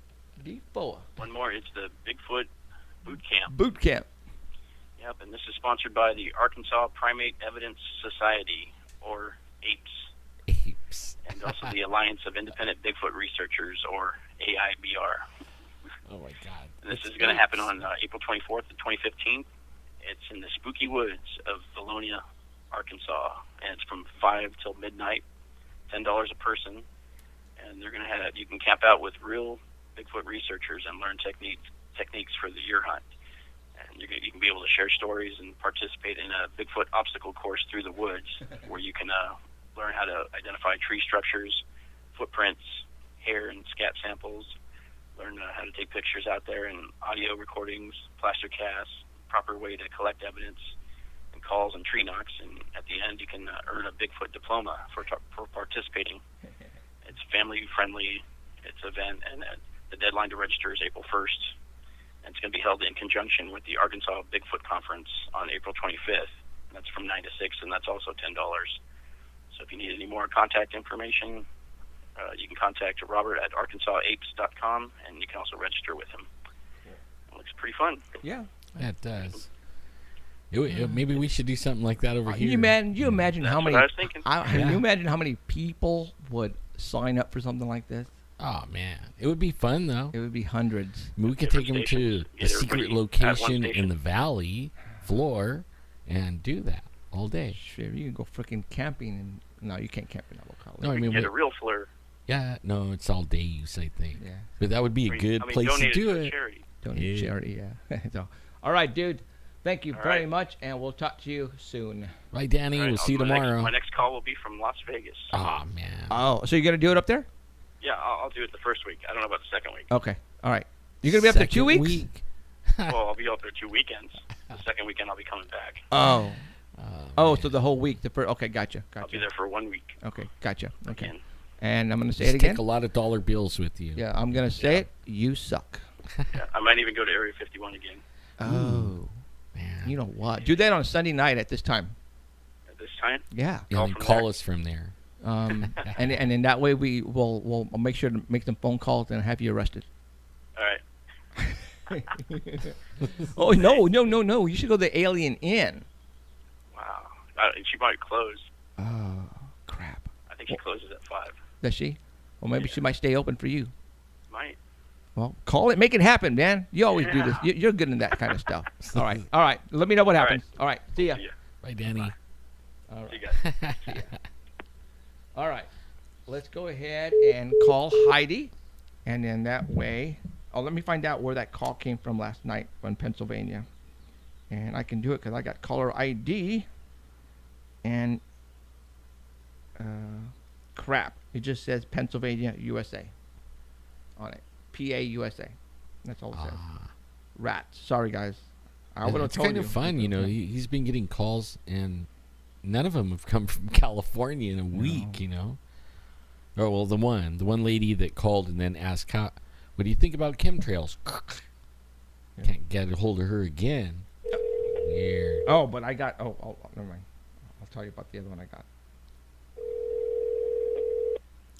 D4 One more. It's the Bigfoot Boot Camp. Boot Camp. Yep, and this is sponsored by the Arkansas Primate Evidence Society, or APES, Apes. and also the Alliance of Independent Bigfoot Researchers, or AIBR. Oh my God. And this is going to happen on April 24th of 2015. It's in the spooky woods of Valonia, Arkansas, and it's from 5 till midnight, $10 a person, and they're going to have, you can camp out with real Bigfoot researchers and learn techniques for the year hunt. And you can be able to share stories and participate in a Bigfoot obstacle course through the woods, where you can learn how to identify tree structures, footprints, hair and scat samples, learn how to take pictures out there, and audio recordings, plaster casts, proper way to collect evidence, and calls and tree knocks. And at the end, you can earn a Bigfoot diploma for participating. It's family-friendly. It's an event, and the deadline to register is April 1st. And it's going to be held in conjunction with the Arkansas Bigfoot Conference on April 25th. And that's from 9 to 6, and that's also $10. So if you need any more contact information, you can contact Robert at arkansasapes.com, and you can also register with him. It looks pretty fun. Yeah. That does. Maybe we should do something like that over here. You imagine how That's many? what I was thinking. Can you imagine how many people would sign up for something like this? Oh man, it would be fun though. It would be hundreds. I mean, we could take them to Different a stations. secret Get everybody at one location in station. the valley floor and do that all day. Sure, you can go freaking camping and no, you can't camp in that locale. No, I mean, Get a real flare. yeah, no, it's all day use, I think. Yeah. But that would be a good place to donate do to it. charity. Donate Yeah. charity, yeah. So, all right, dude. Thank you All very right. much, and we'll talk to you soon. Right, Danny? All right, We'll see you my tomorrow. my next call will be from Las Vegas. Oh man. Oh, so you're gonna do it up there? Yeah, I'll do it the first week. I don't know about the second week. Okay. All right. You're gonna be up there 2 Second weeks? week. Well, I'll be up there 2 weekends. The second weekend, I'll be coming back. Oh. Oh, man. so the whole week. The first. Okay, gotcha. I'll be Gotcha. there for 1 week. Okay, gotcha. Okay. Again. And I'm gonna say Just it again. take a lot of dollar bills with you. Yeah, I'm gonna say it. You suck. Yeah, I might even go to Area 51 again Oh. Man. You know what? Do that on a Sunday night at this time. at this time. Yeah. Yeah, Call and from call there. us from there. And in that way we'll make sure to make some phone calls and have you arrested. All right. Oh no! You should go to the Alien Inn. Wow. She might close. Oh crap! I think she closes at 5. Does she? Well, maybe she might stay open for you. Might. Well, call it, make it happen, man. You always do this. Yeah. You're good in that kind of stuff. All right. Let me know what All right. happens. All right, see ya. See ya. Bye, Danny. All See right. you guys. All right. Let's go ahead and call Heidi, and then that way, let me find out where that call came from last night from Pennsylvania, and I can do it because I got caller ID. And crap, it just says Pennsylvania, USA, on it. PA USA. That's all it says. Rats. Sorry, guys. I would have It's told kind you. of fun, you know. He's been getting calls, and none of them have come from California in a week, you know. Oh, well, the one lady that called and then asked, what do you think about chemtrails? Can't get a hold of her again. Weird. Oh, but I got. Oh, never mind. I'll tell you about the other one I got.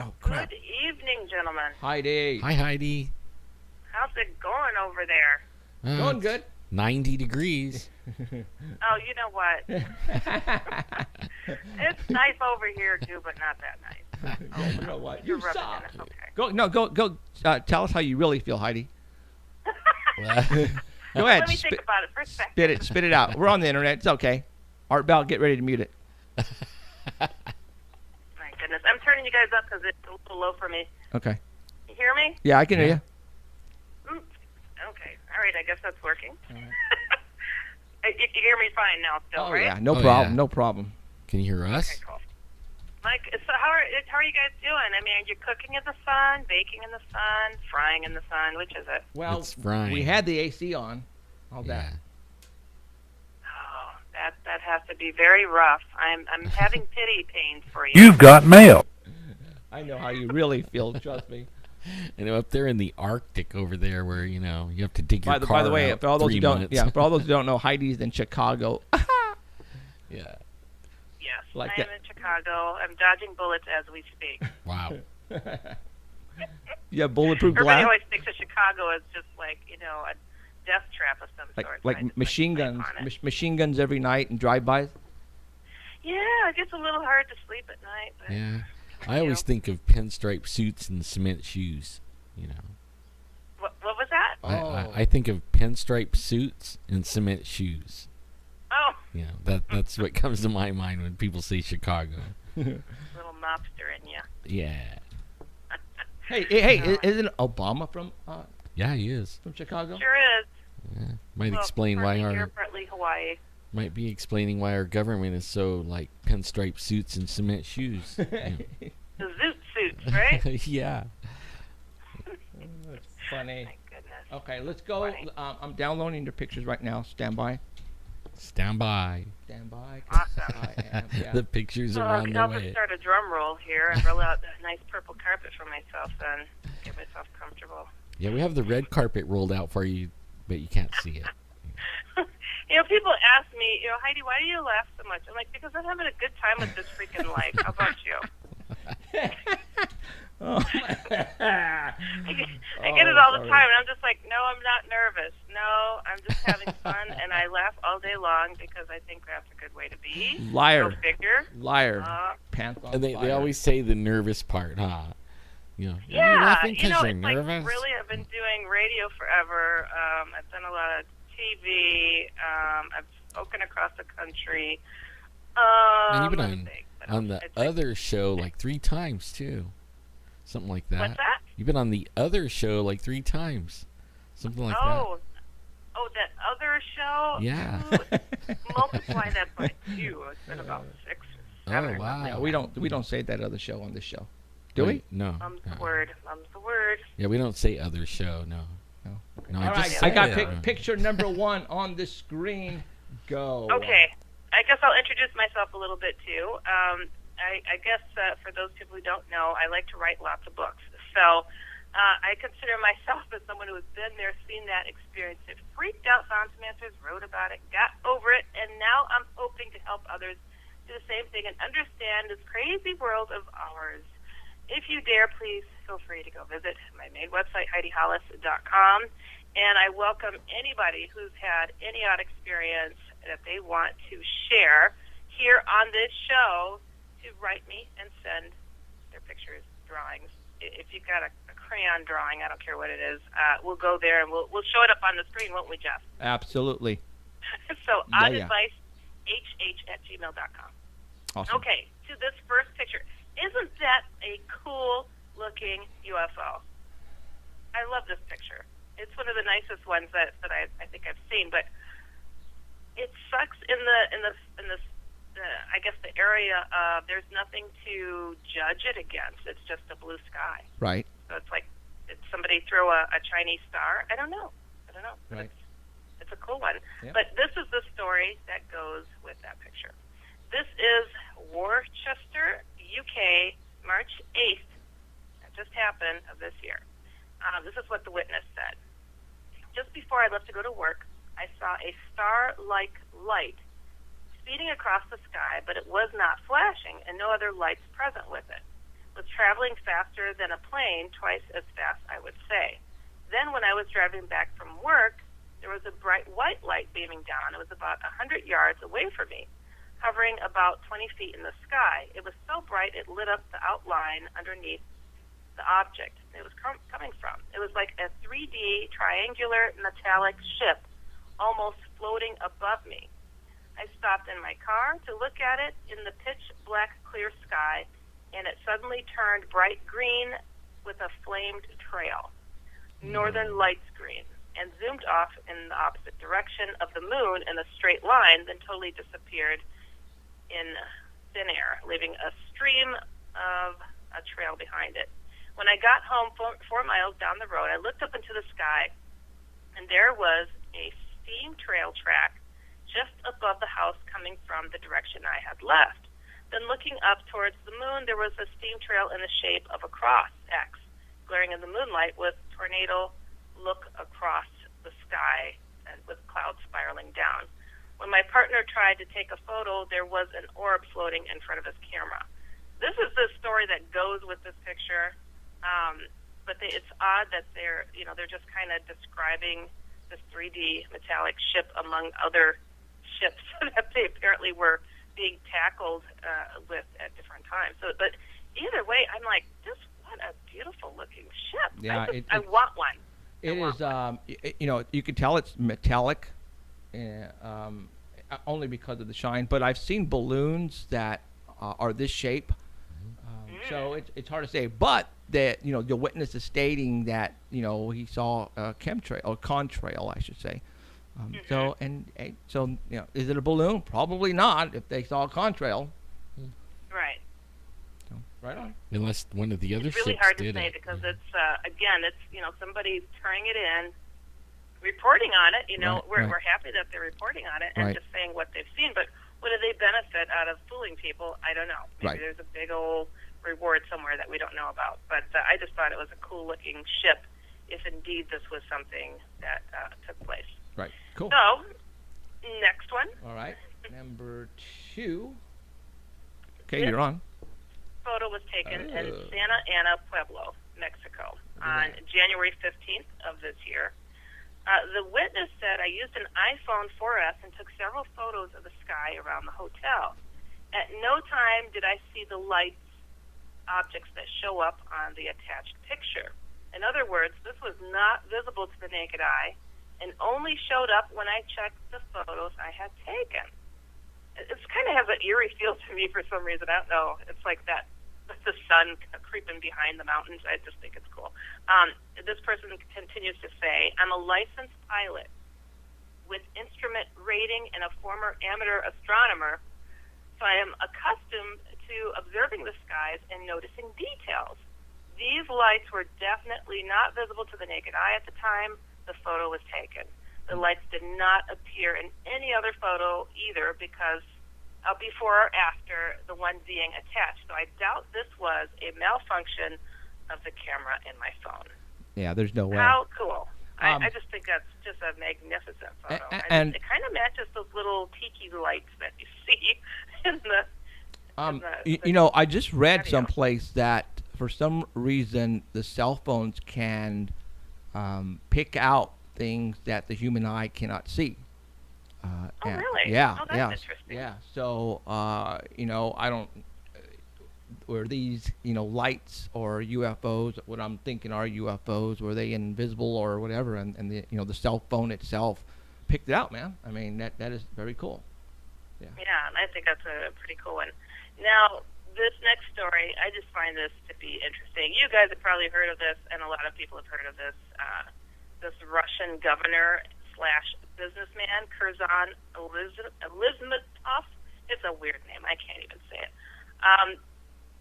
Oh, crap. Good evening, gentlemen. Heidi. Hi, Heidi. How's it going over there? Going good. 90 degrees. Oh, you know what? It's nice over here, too, but not that nice. You know what? You're You rubbing suck. it. Okay. Go. Tell us how you really feel, Heidi. Go ahead. Let me think about it for a second. Spit it out. We're on the internet. It's okay. Art Bell, get ready to mute it. My goodness. I'm turning you guys up because it's a little low for me. Okay. You hear me? Yeah, I can hear you. Okay. All right. I guess that's working. You hear me fine now still, right? Yeah, no Oh, problem. yeah. No problem. Can you hear us? Okay, cool. Mike, so how are you guys doing? I mean, are you cooking in the sun, baking in the sun, frying in the sun? Which is it? Well, It's frying. we had the AC on. All that. Oh, that has to be very rough. I'm having pity pains for you. You've got mail. I know how you really feel. Trust me. And up there in the Arctic over there where, you have to dig your car By the way, out for all those who 3 don't, months. for all those who don't know, Heidi's in Chicago. Yeah. Yes, Like I am that. in Chicago. I'm dodging bullets as we speak. Wow. You have bulletproof Everybody glass, always thinks of Chicago as just like, a death trap of some sort. So I like just machine sleep guns, on it. machine guns every night and drive-bys. Yeah, it gets a little hard to sleep at night. But Yeah. I always think of pinstripe suits and cement shoes, What was that? I think of pinstripe suits and cement shoes. Oh, That's what comes to my mind when people say Chicago. little mobster in you. Yeah. Hey, isn't Obama from Yeah, he is. Chicago? Sure is. Yeah. Might Well, explain why partly here, our partly Hawaii. might be explaining why our government is so like pinstripe suits and cement shoes. The zoot suits, right? Yeah. That's funny. My goodness. Okay, let's go. Funny. I'm downloading your pictures right now. Stand by. Stand by. Stand by. Awesome. The pictures So are on the I'll way. just start a drum roll here and roll out a nice purple carpet for myself and get myself comfortable. Yeah, we have the red carpet rolled out for you, but you can't see it. People ask me, Heidi, why do you laugh so much? I'm like, because I'm having a good time with this freaking life. How about you? Oh. I get it all the time, and I'm just like, no, I'm not nervous. No, I'm just having fun, and I laugh all day long because I think that's a good way to be. Liar. Go figure. Liar. Uh, Pants on And they fire. always say the nervous part, huh? You're Yeah, laughing 'cause you're it's like nervous. really, I've been doing radio forever. I've done a lot of TV. I've spoken across the country. And you've been let me on, think. What on else? the It's like- other show like 3 times, too. Something like that. What's that? You've been on the other show like 3 times. Something like Oh, that other show? Yeah. Ooh, multiply that by 2. It's been about 6 or that. 7 Oh, or wow. Yeah, we don't say that other show on this show. Do Wait, we? No. Mum's Uh-uh. the word. Mum's the word. Yeah, we don't say other show, no. No. Okay. No, All I just right, I got said it. picture number 1 on the screen. Go. Okay. I guess I'll introduce myself a little bit, too. I guess for those people who don't know, I like to write lots of books. So I consider myself as someone who has been there, seen that, experienced it, freaked out, found some answers, wrote about it, got over it, and now I'm hoping to help others do the same thing and understand this crazy world of ours. If you dare, please feel free to go visit my main website, HeidiHollis.com, and I welcome anybody who's had any odd experience that they want to share here on this show to write me and send their pictures, drawings. If you've got a crayon drawing, I don't care what it is, we'll go there and we'll show it up on the screen, won't we, Jeff? Absolutely. So, Yeah. oddadvicehh@gmail.com. Awesome. Okay, to this first picture. Isn't that a cool-looking UFO? I love this picture. It's one of the nicest ones that I think I've seen, but it sucks in this I guess the area of there's nothing to judge it against. It's just a blue sky. Right. So it's like, did somebody throw a Chinese star? I don't know. But Right. it's a cool one. Yeah. But this is the story that goes with that picture. This is Worcester, UK, March 8th, just happened of this year. This is what the witness said. Just before I left to go to work, I saw a star-like light speeding across the sky, but it was not flashing and no other lights present with it. It was traveling faster than a plane, twice as fast, I would say. Then when I was driving back from work, there was a bright white light beaming down. It was about 100 yards away from me, hovering about 20 feet in the sky. It was so bright it lit up the outline underneath the object it was coming from. It was like a 3D triangular metallic ship almost floating above me. I stopped in my car to look at it in the pitch black clear sky, and it suddenly turned bright green with a flamed trail, northern lights green, and zoomed off in the opposite direction of the moon in a straight line, then totally disappeared in thin air, leaving a stream of a trail behind it. When I got home 4 miles down the road, I looked up into the sky, and there was a steam trail track just above the house coming from the direction I had left. Then looking up towards the moon, there was a steam trail in the shape of a cross X, glaring in the moonlight with tornado look across the sky and with clouds spiraling down. When my partner tried to take a photo, there was an orb floating in front of his camera. This is the story that goes with this picture, but it's odd that they're just kind of describing this 3D metallic ship among other ships that they apparently were being tackled with at different times. So, but either way, I'm like, what a beautiful looking ship. Yeah, I want one. It is, you can tell it's metallic, only because of the shine. But I've seen balloons that are this shape, so it's hard to say. But that the witness is stating that he saw a chemtrail or contrail, I should say. So is it a balloon? Probably not. If they saw a contrail, right. So, right on. Unless one of the other It's really ships hard to did say it. because it's somebody's turning it in, reporting on it. We're happy that they're reporting on it and just saying what they've seen. But what do they benefit out of fooling people? I don't know. Maybe there's a big old reward somewhere that we don't know about. But I just thought it was a cool looking ship, if indeed this was something that took place. Right. Cool. So, next one. All right. Number 2. Okay, you're on. Photo was taken in Santa Ana, Pueblo, Mexico, on January 15th of this year. The witness said, I used an iPhone 4S and took several photos of the sky around the hotel. At no time did I see the lights, objects that show up on the attached picture. In other words, this was not visible to the naked eye and only showed up when I checked the photos I had taken. It kind of has an eerie feel to me for some reason. I don't know. It's like that, the sun creeping behind the mountains. I just think it's cool. This person continues to say, I'm a licensed pilot with instrument rating and a former amateur astronomer, so I am accustomed to observing the skies and noticing details. These lights were definitely not visible to the naked eye at the time the photo was taken. The lights did not appear in any other photo either because before or after the one being attached. So I doubt this was a malfunction of the camera in my phone. Yeah, there's no way. How cool. I just think that's just a magnificent photo. And it kind of matches those little tiki lights that you see in the... I just read patio. someplace that for some reason the cell phones can pick out things that the human eye cannot see. Really? Yeah. Oh, that's interesting. Yeah. So, I don't. Were these, lights or UFOs? What I'm thinking are UFOs. Were they invisible or whatever? And the the cell phone itself picked it out, man. I mean that is very cool. Yeah. Yeah, and I think that's a pretty cool one. Now, this next story, I just find this to be interesting. You guys have probably heard of this, and a lot of people have heard of this. This Russian governor / businessman, Curzon Elizmatov. It's a weird name. I can't even say it.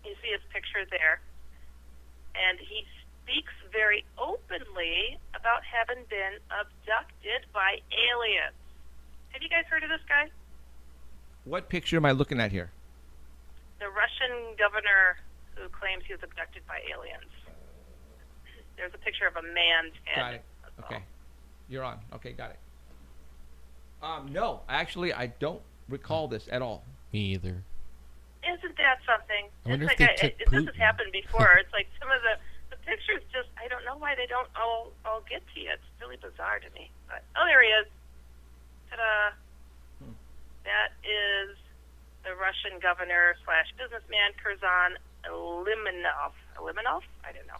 You see his picture there, and he speaks very openly about having been abducted by aliens. Have you guys heard of this guy? What picture am I looking at here? The Russian governor who claims he was abducted by aliens. there's a picture of a man's head. Got it. Okay. You're on. Okay, got it. No, actually, I don't recall this at all. Me either. Isn't that something? I wonder it's if like they took this has Putin. happened before. It's like some of the pictures just, I don't know why they don't all get to you. It's really bizarre to me. But, oh, there he is. Ta-da. That is the Russian governor / businessman Kurzan Limonov. Limonov? I don't know.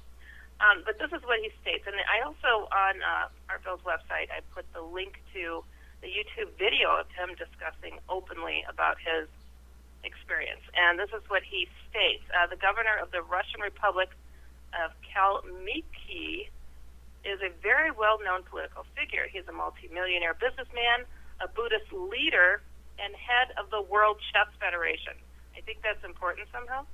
But this is what he states. And I also, on our Bill's website, I put the link to the YouTube video of him discussing openly about his experience. And this is what he states. The governor of the Russian Republic of Kalmyki is a very well-known political figure. He's a multimillionaire businessman, a Buddhist leader, and head of the World Chess Federation. I think that's important somehow.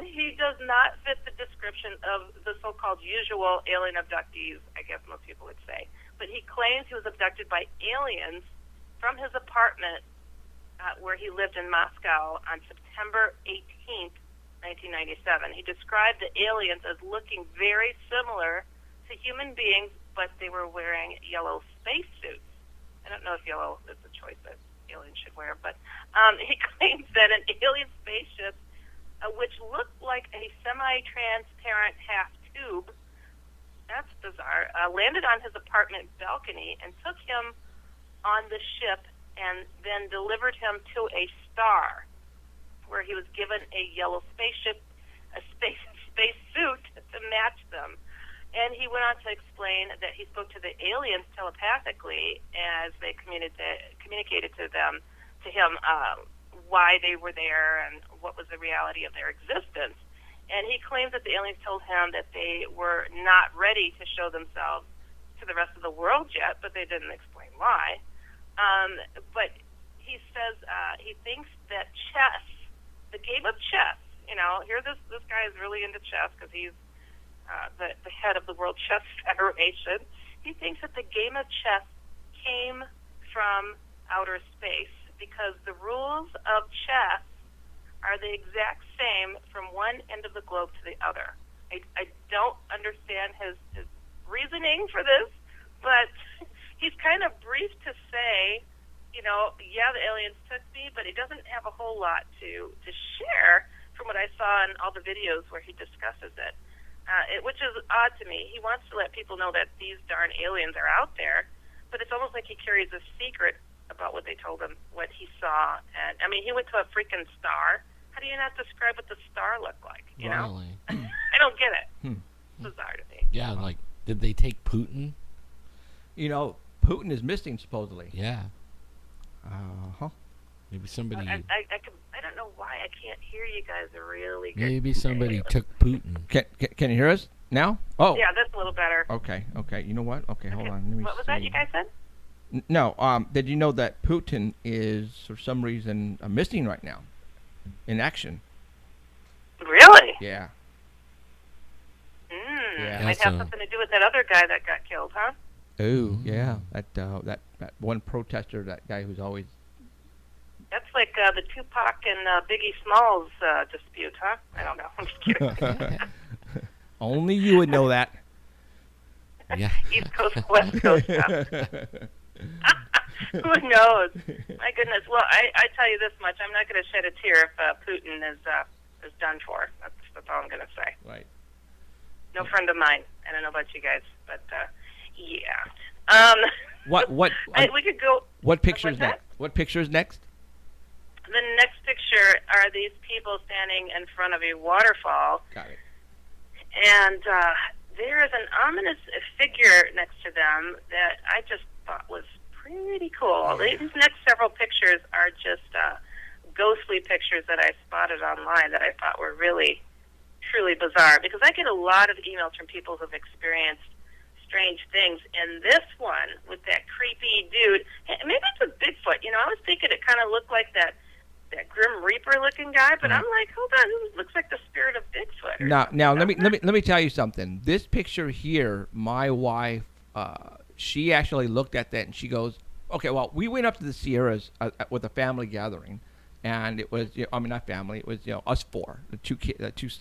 He does not fit the description of the so-called usual alien abductees, I guess most people would say. But he claims he was abducted by aliens from his apartment where he lived in Moscow on September 18th, 1997. He described the aliens as looking very similar to human beings, but they were wearing yellow spacesuits. I don't know if yellow is the choice that aliens should wear, but he claims that an alien spaceship, which looked like a semi-transparent half tube, that's bizarre, landed on his apartment balcony and took him on the ship and then delivered him to a star where he was given a yellow spaceship, a space suit to match them. And he went on to explain that he spoke to the aliens telepathically as they communicated to him why they were there and what was the reality of their existence. And he claims that the aliens told him that they were not ready to show themselves to the rest of the world yet, but they didn't explain why. But he says he thinks that chess, the game of chess, here this guy is really into chess because he's the head of the World Chess Federation. He thinks that the game of chess came from outer space because the rules of chess are the exact same from one end of the globe to the other. I don't understand his reasoning for this, but he's kind of brief to say, yeah, the aliens took me, but he doesn't have a whole lot to share from what I saw in all the videos where he discusses it. Which is odd to me. He wants to let people know that these darn aliens are out there, but it's almost like he carries a secret about what they told him, what he saw. And I mean, he went to a freaking star. How do you not describe what the star looked like? You know? I don't get it. It's bizarre to me. Yeah, like, did they take Putin? Putin is missing supposedly. Yeah. Uh-huh. Maybe somebody. I don't know why I can't hear you guys really good. Maybe somebody took Putin. Can you hear us now? Oh. Yeah, that's a little better. Okay. You know what? Okay, hold on. Let me What was see. that you guys said? No. Did you know that Putin is, for some reason, missing right now in action? Really? Yeah. Yeah. Might have something to do with that other guy that got killed, huh? Oh, yeah. That one protester, that guy who's always... That's like the Tupac and Biggie Smalls dispute, huh? I don't know. I'm just kidding. Only you would know that. Yeah. East Coast, West Coast stuff. Who knows? My goodness. Well, I tell you this much: I'm not going to shed a tear if Putin is done for. That's all I'm going to say. Right. No friend of mine. I don't know about you guys, but yeah. What? We could go. What picture is what's next? What picture is next? The next picture are these people standing in front of a waterfall. Got it. And there is an ominous figure next to them that I just thought was pretty cool. These next several pictures are just ghostly pictures that I spotted online that I thought were really, truly bizarre. Because I get a lot of emails from people who've experienced strange things. And this one, with that creepy dude, maybe it's a Bigfoot. I was thinking it kind of looked like that Grim Reaper looking guy, but I'm like, hold on, this looks like the spirit of Bigfoot. Now let me tell you something. This picture here, my wife, she actually looked at that and she goes, okay, well, we went up to the Sierras with a family gathering, and it was, not family, it was us four,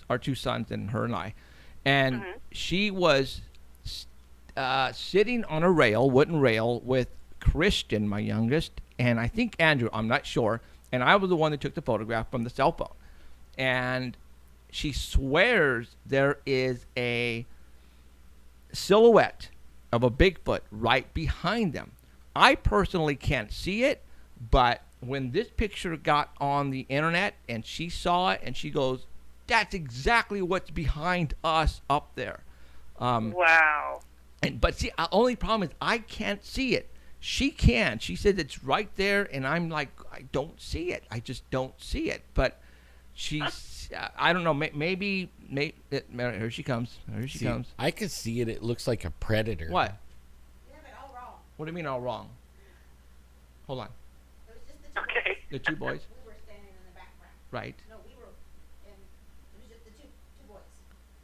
our two sons and her and I, and she was sitting on a rail, wooden rail, with Christian, my youngest, and I think Andrew, I'm not sure, and I was the one that took the photograph from the cell phone. And she swears there is a silhouette of a Bigfoot right behind them. I personally can't see it, but when this picture got on the internet and she saw it and she goes, that's exactly what's behind us up there. Wow. But see, the only problem is I can't see it. She can. She said it's right there, and I'm like, I don't see it. I just don't see it. But she's, I don't know, maybe here she comes. Here she comes. I could see it. It looks like a predator. What? You have it all wrong. What do you mean all wrong? Hold on. It was just the two Okay. boys. The two boys? We were standing in the background. Right. No, we were in, it was just the two boys.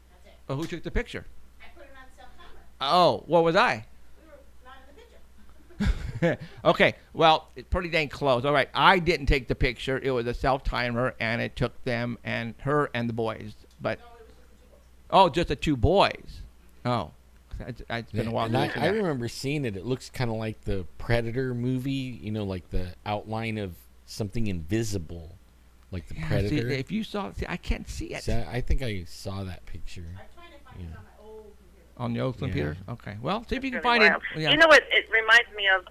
That's it. Well, who took the picture? I put it on self-timer. Oh, what was I? We were not in the picture. Okay, well, it's pretty dang close. All right, I didn't take the picture. It was a self-timer, and it took them and her and the boys. But No, it was just the two boys. just the two boys. Oh, it's been a while. And since I that. remember seeing it. It looks kind of like the Predator movie, you know, like the outline of something invisible, like the Yeah, Predator. see, if you saw, I can't see it. So I think I saw that picture. I'm trying to find it on my old computer. On the old Yeah. computer? Okay. Well, see if you can Really find wild. it. Yeah. You know what it reminds me of?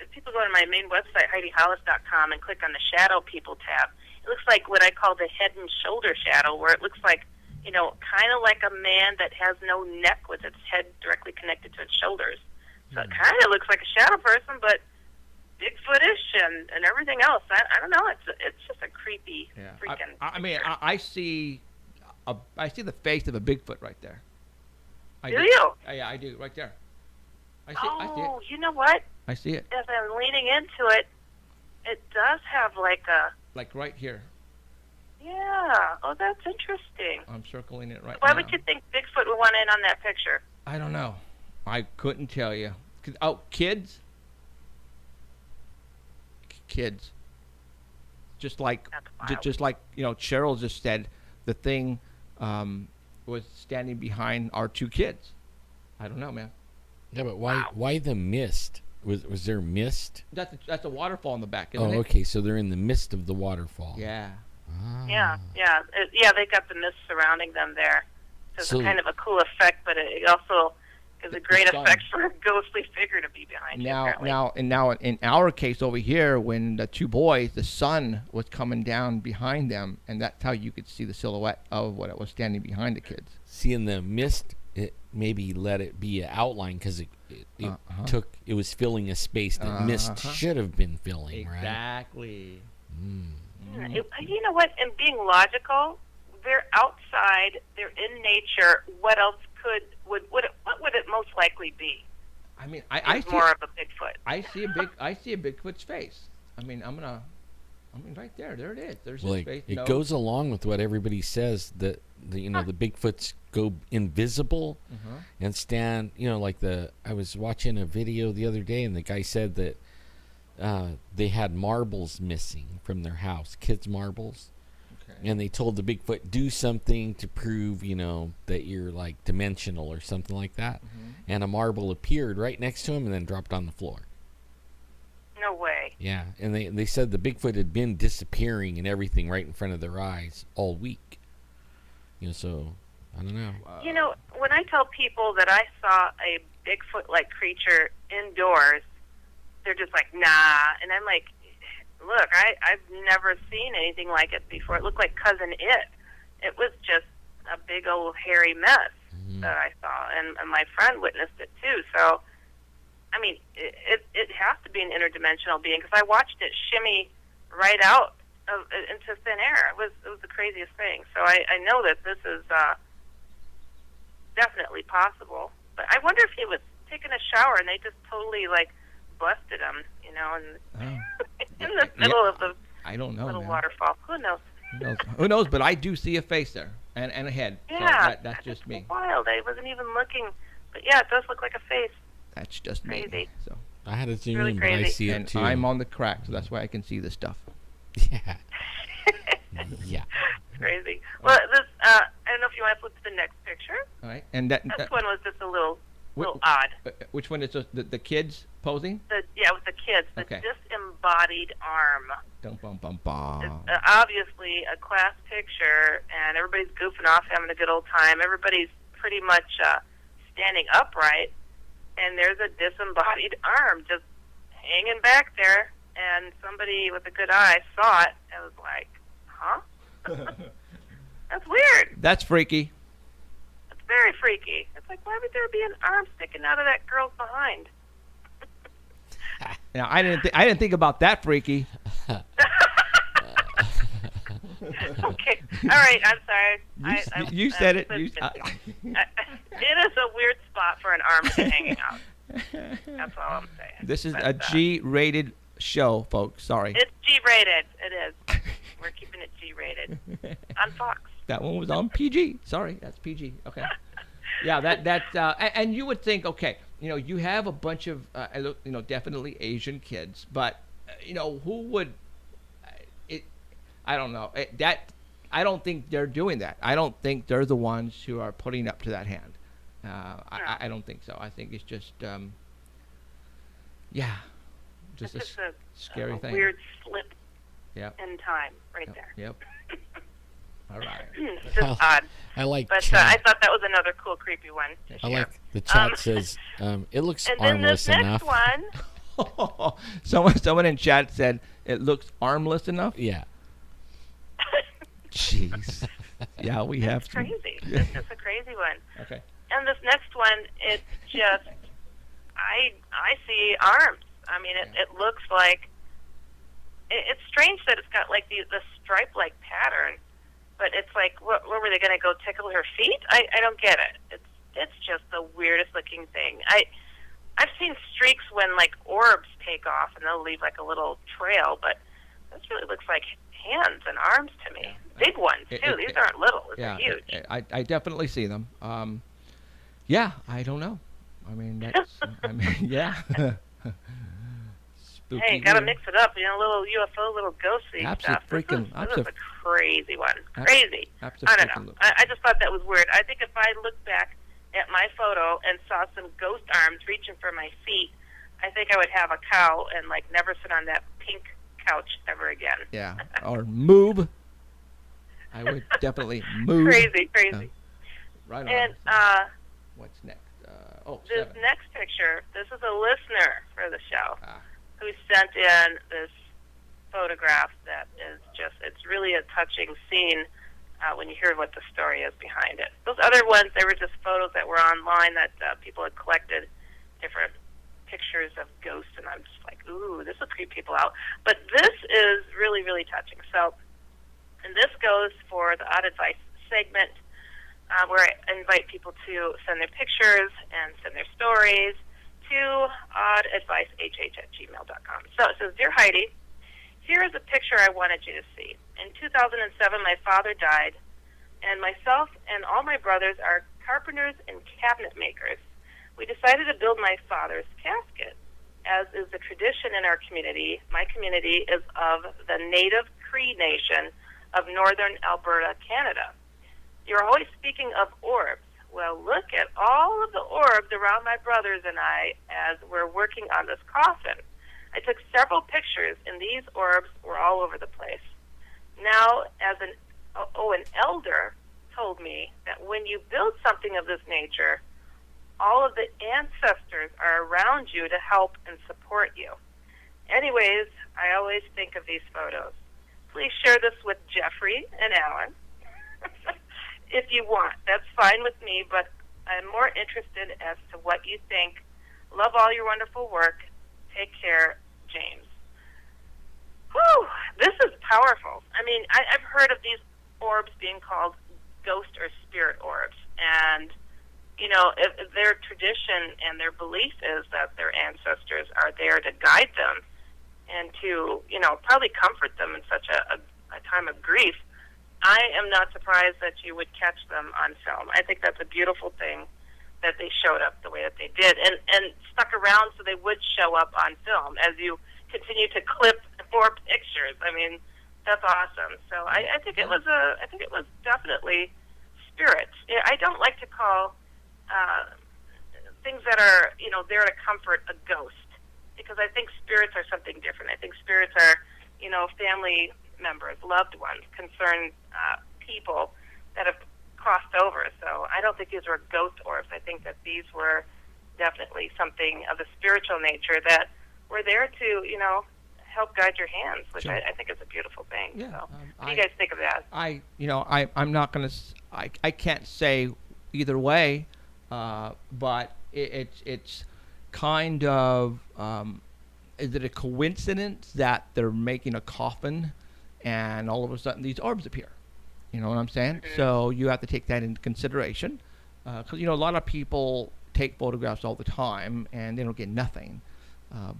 If people go to my main website, HeidiHollis.com, and click on the Shadow People tab, it looks like what I call the head and shoulder shadow, where it looks like, you know, kind of like a man that has no neck with its head directly connected to its shoulders. So it kind of looks like a shadow person, but Bigfootish and everything else. I don't know. It's just a creepy Yeah. freaking. I mean, I see the face of a Bigfoot right there. I Do you? Yeah, I do. Right there. I see Oh, it. you know what? I see it. As I'm leaning into it, it does have like a. Like right here. Yeah. Oh, that's interesting. I'm circling it right Why now. would you think Bigfoot would want in on that picture? I don't know. I couldn't tell you. Oh, kids? Kids. Just like, That's wild. just like, you know, Cheryl just said, the thing was standing behind our two kids. I don't know, man. Yeah, but why the mist? Was there mist? That's a waterfall in the back, isn't Oh, it? okay. So they're in the midst of the waterfall. Yeah. Ah. Yeah. They got the mist surrounding them there. So it's So- kind of a cool effect, but it also is a great sun. effect for a ghostly figure to be behind you. Apparently. Now, in our case over here, when the two boys, the sun was coming down behind them, and that's how you could see the silhouette of what was standing behind the kids. See, in the mist, it maybe let it be an outline because it it was filling a space that mist should have been filling, right? Exactly. You know what? And being logical, they're outside, they're in nature. What else what would it most likely be? I mean, I It's see more of a Bigfoot. I see a Bigfoot's face. I mean, right there. There it is. There's Well, his face. it No. goes along with what everybody says that the Bigfoots go invisible and stand. You know, like I was watching a video the other day, and the guy said that they had marbles missing from their house, kids' marbles. Okay. And they told the Bigfoot, do something to prove, you know, that you're like dimensional or something like that. And a marble appeared right next to him and then dropped on the floor. No way. Yeah, and they said the Bigfoot had been disappearing and everything right in front of their eyes all week. You know, so I don't know. You know, when I tell people that I saw a Bigfoot-like creature indoors, they're just like, nah. And I'm like, look, I've never seen anything like it before. It looked like Cousin It. It was just a big old hairy mess that I saw, and my friend witnessed it too. So, I mean, it has to be an interdimensional being because I watched it shimmy right out into thin air. It was the craziest thing. So I know that this is definitely possible. But I wonder if he was taking a shower and they just totally like busted him, you know, and in the middle of the I don't know, little man. waterfall. Who knows? Who knows? But I do see a face there and a head. Yeah, So that's just me. Wild. I wasn't even looking, but yeah, it does look like a face. That's just me. Crazy. So, I had to zoom Really in, but I crazy. see it and too. I'm on the crack, so that's why I can see this stuff. Yeah. Yeah. Crazy. Well, this I don't know if you want to flip to the next picture. All right. And that This one was just a little Wh- odd. which one is the kids posing? Yeah, with the kids, the Okay. disembodied arm. Dum bum bum bum. It's obviously a class picture, and everybody's goofing off, having a good old time. Everybody's pretty much standing upright, and there's a disembodied arm just hanging back there, and somebody with a good eye saw it and was like, huh? That's weird. That's freaky. It's very freaky. It's like, why would there be an arm sticking out of that girl's behind? Now I didn't think about that freaky. Okay. All right. I'm sorry. You said it. It is a weird spot for an arm to be hanging out. That's all I'm saying. This is But, a G-rated show, folks. Sorry. It's G-rated. It is. We're keeping it G-rated on Fox. That one was on PG. Sorry, that's PG. Okay. Yeah, and you would think, okay, you have a bunch of, definitely Asian kids, but, who would, I don't know. I don't think they're doing that. I don't think they're the ones who are putting up to that hand. I don't think so. I think it's just, just It's just a scary a thing. weird slip Yep. in time right there. Yep. All right. It's just odd. I like But chat. I thought that was another cool, creepy one to I share. like the chat says it looks And then this armless next enough. one, Someone in chat said it looks armless enough. Yeah. Jeez. Yeah, we have it's some- crazy. It's just a crazy one. Okay. And this next one, it's just, I see arms. I mean, it looks like, it's strange that it's got like the stripe-like pattern, but it's like, what were they going to go tickle her feet? I don't get it. It's just the weirdest looking thing. I've seen streaks when like orbs take off and they'll leave like a little trail, but this really looks like hands and arms to me. Big ones too. These aren't little. They're huge. I definitely see them. Yeah, I don't know. I mean, that's. Yeah. Spooky. Hey, gotta weird. mix it up. A little UFO, little ghosty stuff. This is a crazy one. Crazy. I don't know. I just thought that was weird. I think if I looked back at my photo and saw some ghost arms reaching for my feet, I think I would have a cow and like never sit on that pink couch ever again. Yeah. Or move. I would definitely move. Crazy. Right on. And what's next? this 7. next picture, this is a listener for the show Ah. who sent in this photograph that is just, it's really a touching scene when you hear what the story is behind it. Those other ones, they were just photos that were online that people had collected, different pictures of ghosts, and I'm just like, ooh, this will creep people out. But this is really, really touching. So, and this goes for the Odd Advice segment, where I invite people to send their pictures and send their stories to oddadvicehh@gmail.com. So it says, Dear Heidi, here is a picture I wanted you to see. In 2007, my father died, and myself and all my brothers are carpenters and cabinet makers. We decided to build my father's casket. As is the tradition in our community, my community is of the native Cree Nation of northern Alberta, Canada. You're always speaking of orbs. Well, look at all of the orbs around my brothers and I as we're working on this coffin. I took several pictures, and these orbs were all over the place. Now, as an elder told me that when you build something of this nature, all of the ancestors are around you to help and support you. Anyways, I always think of these photos. Please share this with Jeffrey and Alan. If you want, that's fine with me, but I'm more interested as to what you think. Love all your wonderful work. Take care, James. Whew, this is powerful. I mean, I've heard of these orbs being called ghost or spirit orbs, and you know, if their tradition and their belief is that their ancestors are there to guide them and to, you know, probably comfort them in such a time of grief, I am not surprised that you would catch them on film. I think that's a beautiful thing that they showed up the way that they did and stuck around so they would show up on film as you continue to clip more pictures. I mean, that's awesome. So I think it was definitely spirits. I don't like to call things that are, there to comfort a ghost, because I think spirits are something different. I think spirits are, family members, loved ones, concerned people that have crossed over. So I don't think these were ghost orbs. I think that these were definitely something of a spiritual nature that were there to, help guide your hands, which Sure. I think is a beautiful thing. Yeah, So what do you guys think of that? I'm not gonna. I can't say either way, but it's kind of. Is it a coincidence that they're making a coffin, and all of a sudden these orbs appear? You know what I'm saying? Mhm. So you have to take that into consideration, because a lot of people take photographs all the time and they don't get nothing.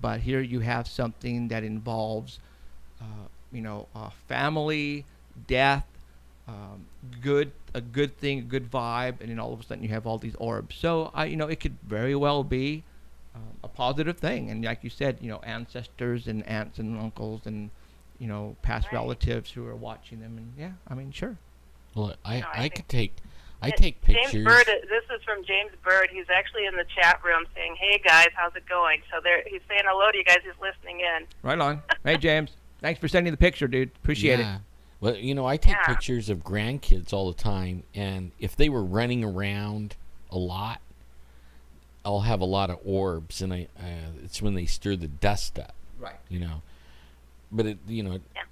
But here you have something that involves, family, death, a good thing, a good vibe, and then all of a sudden you have all these orbs. So it could very well be a positive thing. And like you said, ancestors and aunts and uncles and past Right. relatives who are watching them. And yeah, I mean, sure. Well, I I think- could take And pictures. James Bird, this is from James Bird. He's actually in the chat room saying, "Hey guys, how's it going?" So he's saying hello to you guys. He's listening in. Right on. Hey, James. Thanks for sending the picture, dude. Appreciate it. Yeah. Well, I take Yeah. pictures of grandkids all the time, and if they were running around a lot, I'll have a lot of orbs, and it's when they stir the dust up, Right. But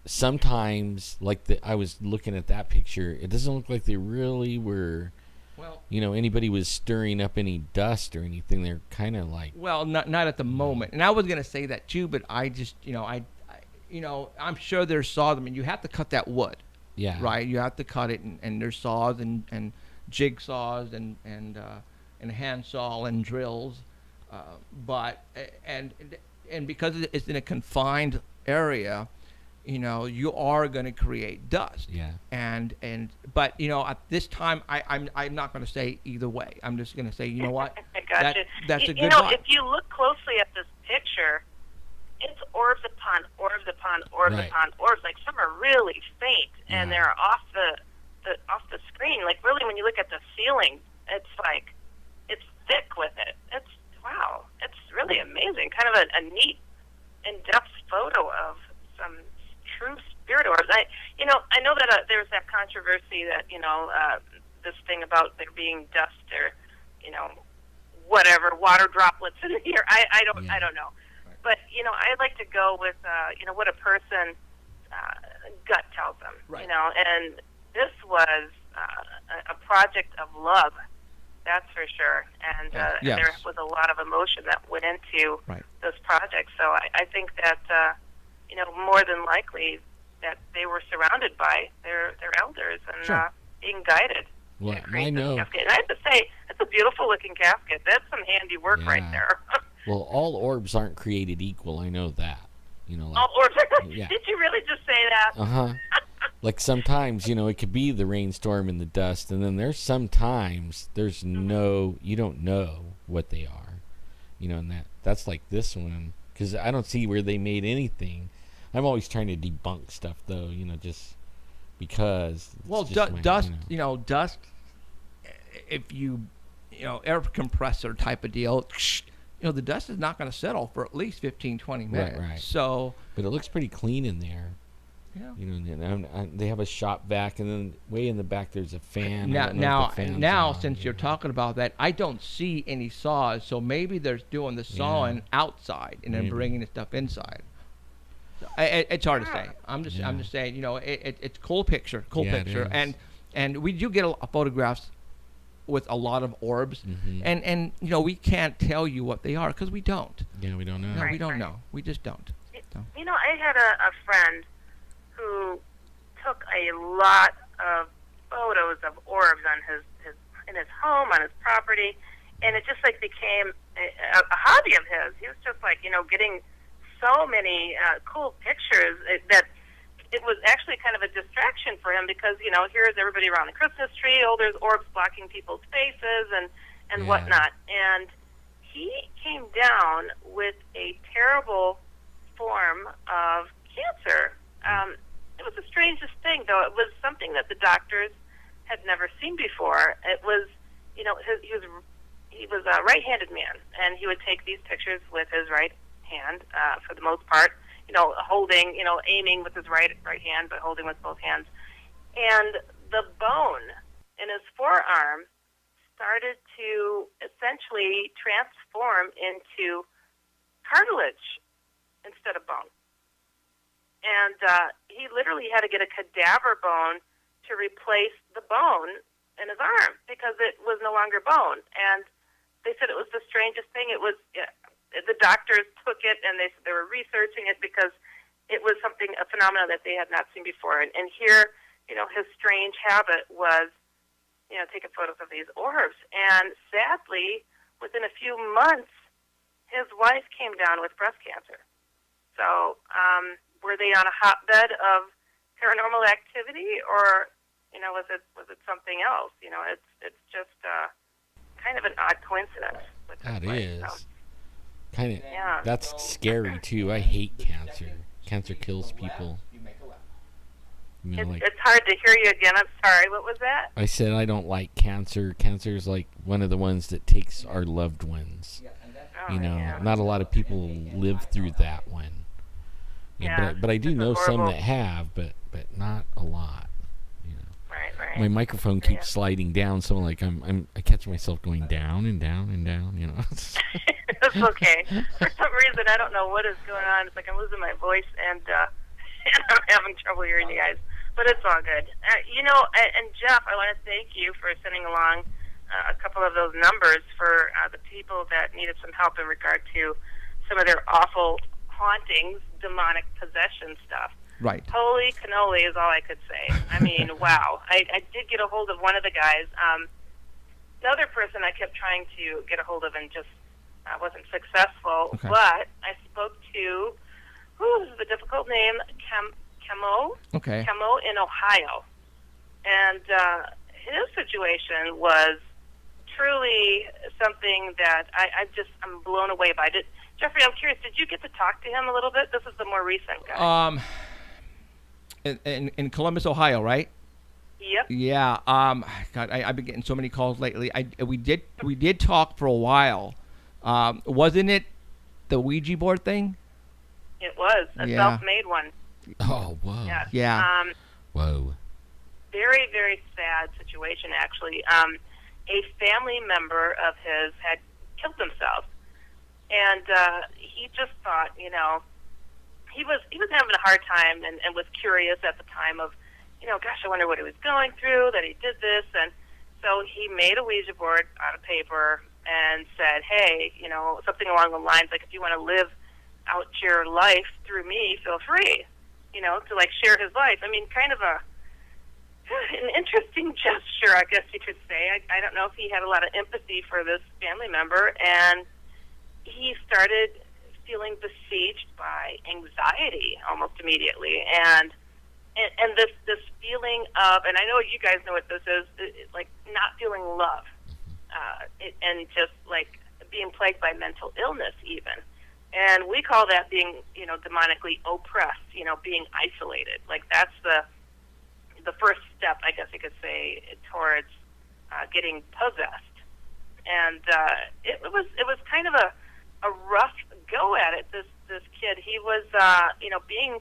sometimes, I was looking at that picture, it doesn't look like they really were, Well, anybody was stirring up any dust or anything. They're kind of like, Well, not at the moment. And I was gonna say that too, but I just, I'm sure there's saws. I mean, you have to cut that wood, yeah, right? You have to cut it, and there's saws and jigsaws and a handsaw and drills, but because it's in a confined area, you are going to create dust. yeah. But at this time, I'm not going to say either way. I'm just going to say, you know what? I got you. That's a You good know, vibe. if you look closely at this picture, it's orbs upon orbs upon orbs Right. upon orbs. Like some are really faint and Yeah. they're off the screen. Like really, when you look at the ceiling, it's like it's thick with it. It's wow. It's really amazing. Kind of a neat, in-depth photo of some true spirit orbs. I know that there's that controversy that this thing about there being dust or whatever water droplets in the air. I don't know. But I like to go with what a person gut tells them. Right. And this was a project of love, that's for sure. And Yes. there was a lot of emotion that went into Right. those projects. So I think that more than likely that they were surrounded by their elders and Sure. being guided. Well, to create I this know. casket. And I have to say, it's a beautiful looking casket. That's some handy work right Yeah. there. Well, all orbs aren't created equal. I know that. Yeah. Did you really just say that? Like sometimes, it could be the rainstorm and the dust, and then there's sometimes you don't know what they are, and that's like this one, because I don't see where they made anything. I'm always trying to debunk stuff though, just because. It's Well, just my- dust, dust. If you, air compressor type of deal, the dust is not going to settle for at least 15, 20 minutes. Right. So, But it looks pretty clean in there. yeah. And they have a shop vac, and then way in the back there's a fan. I don't know Now, if the fan's now, on. since you're talking about that, I don't see any saws. So maybe they're doing the sawing outside and then Maybe. bringing the stuff inside. It's hard to say. I'm just saying. It's cool picture, Yeah, it picture, is. and we do get photographs with a lot of orbs, Mhm. and we can't tell you what they are because we don't. Yeah, we don't know. No, we Right, don't right. know. We just don't. So. I had a friend who took a lot of photos of orbs on in his home, on his property, and it just like became a hobby of his. He was just like, getting so many cool pictures that it was actually kind of a distraction for him because, here's everybody around the Christmas tree, there's orbs blocking people's faces and Yeah. whatnot. And he came down with a terrible form of cancer. It was the strangest thing, though. It was something that the doctors had never seen before. It was, he was a right-handed man, and he would take these pictures with his right hand for the most part, holding, aiming with his right hand, but holding with both hands. And the bone in his forearm started to essentially transform into cartilage instead of bone. And he literally had to get a cadaver bone to replace the bone in his arm because it was no longer bone. And they said it was the strangest thing. It was the doctors took it and they were researching it because it was a phenomenon that they had not seen before. And here, his strange habit was, taking photos of these orbs. And sadly, within a few months, his wife came down with breast cancer. So, were they on a hotbed of paranormal activity, or was it something else? It's just kind of an odd coincidence. That is kind of that's scary too. I hate cancer. Cancer kills people. It's hard to hear you again. I'm sorry. What was that? I said I don't like cancer. Cancer is like one of the ones that takes our loved ones. Not a lot of people live through that one. But I do know some that have, but not a lot. Right. My microphone keeps sliding down, so like I catch myself going down and down and down. It's okay. For some reason, I don't know what is going on. It's like I'm losing my voice, and I'm having trouble hearing you guys. But it's all good. And Jeff, I want to thank you for sending along a couple of those numbers for the people that needed some help in regard to some of their awful hauntings, demonic possession stuff. Right. Holy cannoli is all I could say. I mean, wow. I did get a hold of one of the guys. The other person I kept trying to get a hold of and just wasn't successful. Okay. But I spoke to, this is a difficult name, Chemo. Okay. Chemo in Ohio. And his situation was truly something that I'm blown away by. Jeffrey, I'm curious, did you get to talk to him a little bit? This is the more recent guy. In Columbus, Ohio, right? Yep. Yeah. God, I've been getting so many calls lately. We did talk for a while. Wasn't it the Ouija board thing? It was a self-made one. Oh, wow. Yes. Yeah. Whoa. Very, very sad situation, actually. A family member of his had killed himself, and he just thought, he was having a hard time and was curious at the time of, gosh, I wonder what he was going through, that he did this. And so he made a Ouija board out of paper and said, hey, something along the lines like, if you want to live out your life through me, feel free, to like share his life. I mean, kind of an interesting gesture, I guess you could say. I don't know if he had a lot of empathy for this family member, and he started feeling besieged by anxiety almost immediately, and this feeling of, and I know you guys know what this is, like not feeling love, and just like being plagued by mental illness even. And we call that being, demonically oppressed, being isolated. Like that's the first step, I guess you could say, towards getting possessed. And it was kind of a rough go at it. This kid, he was being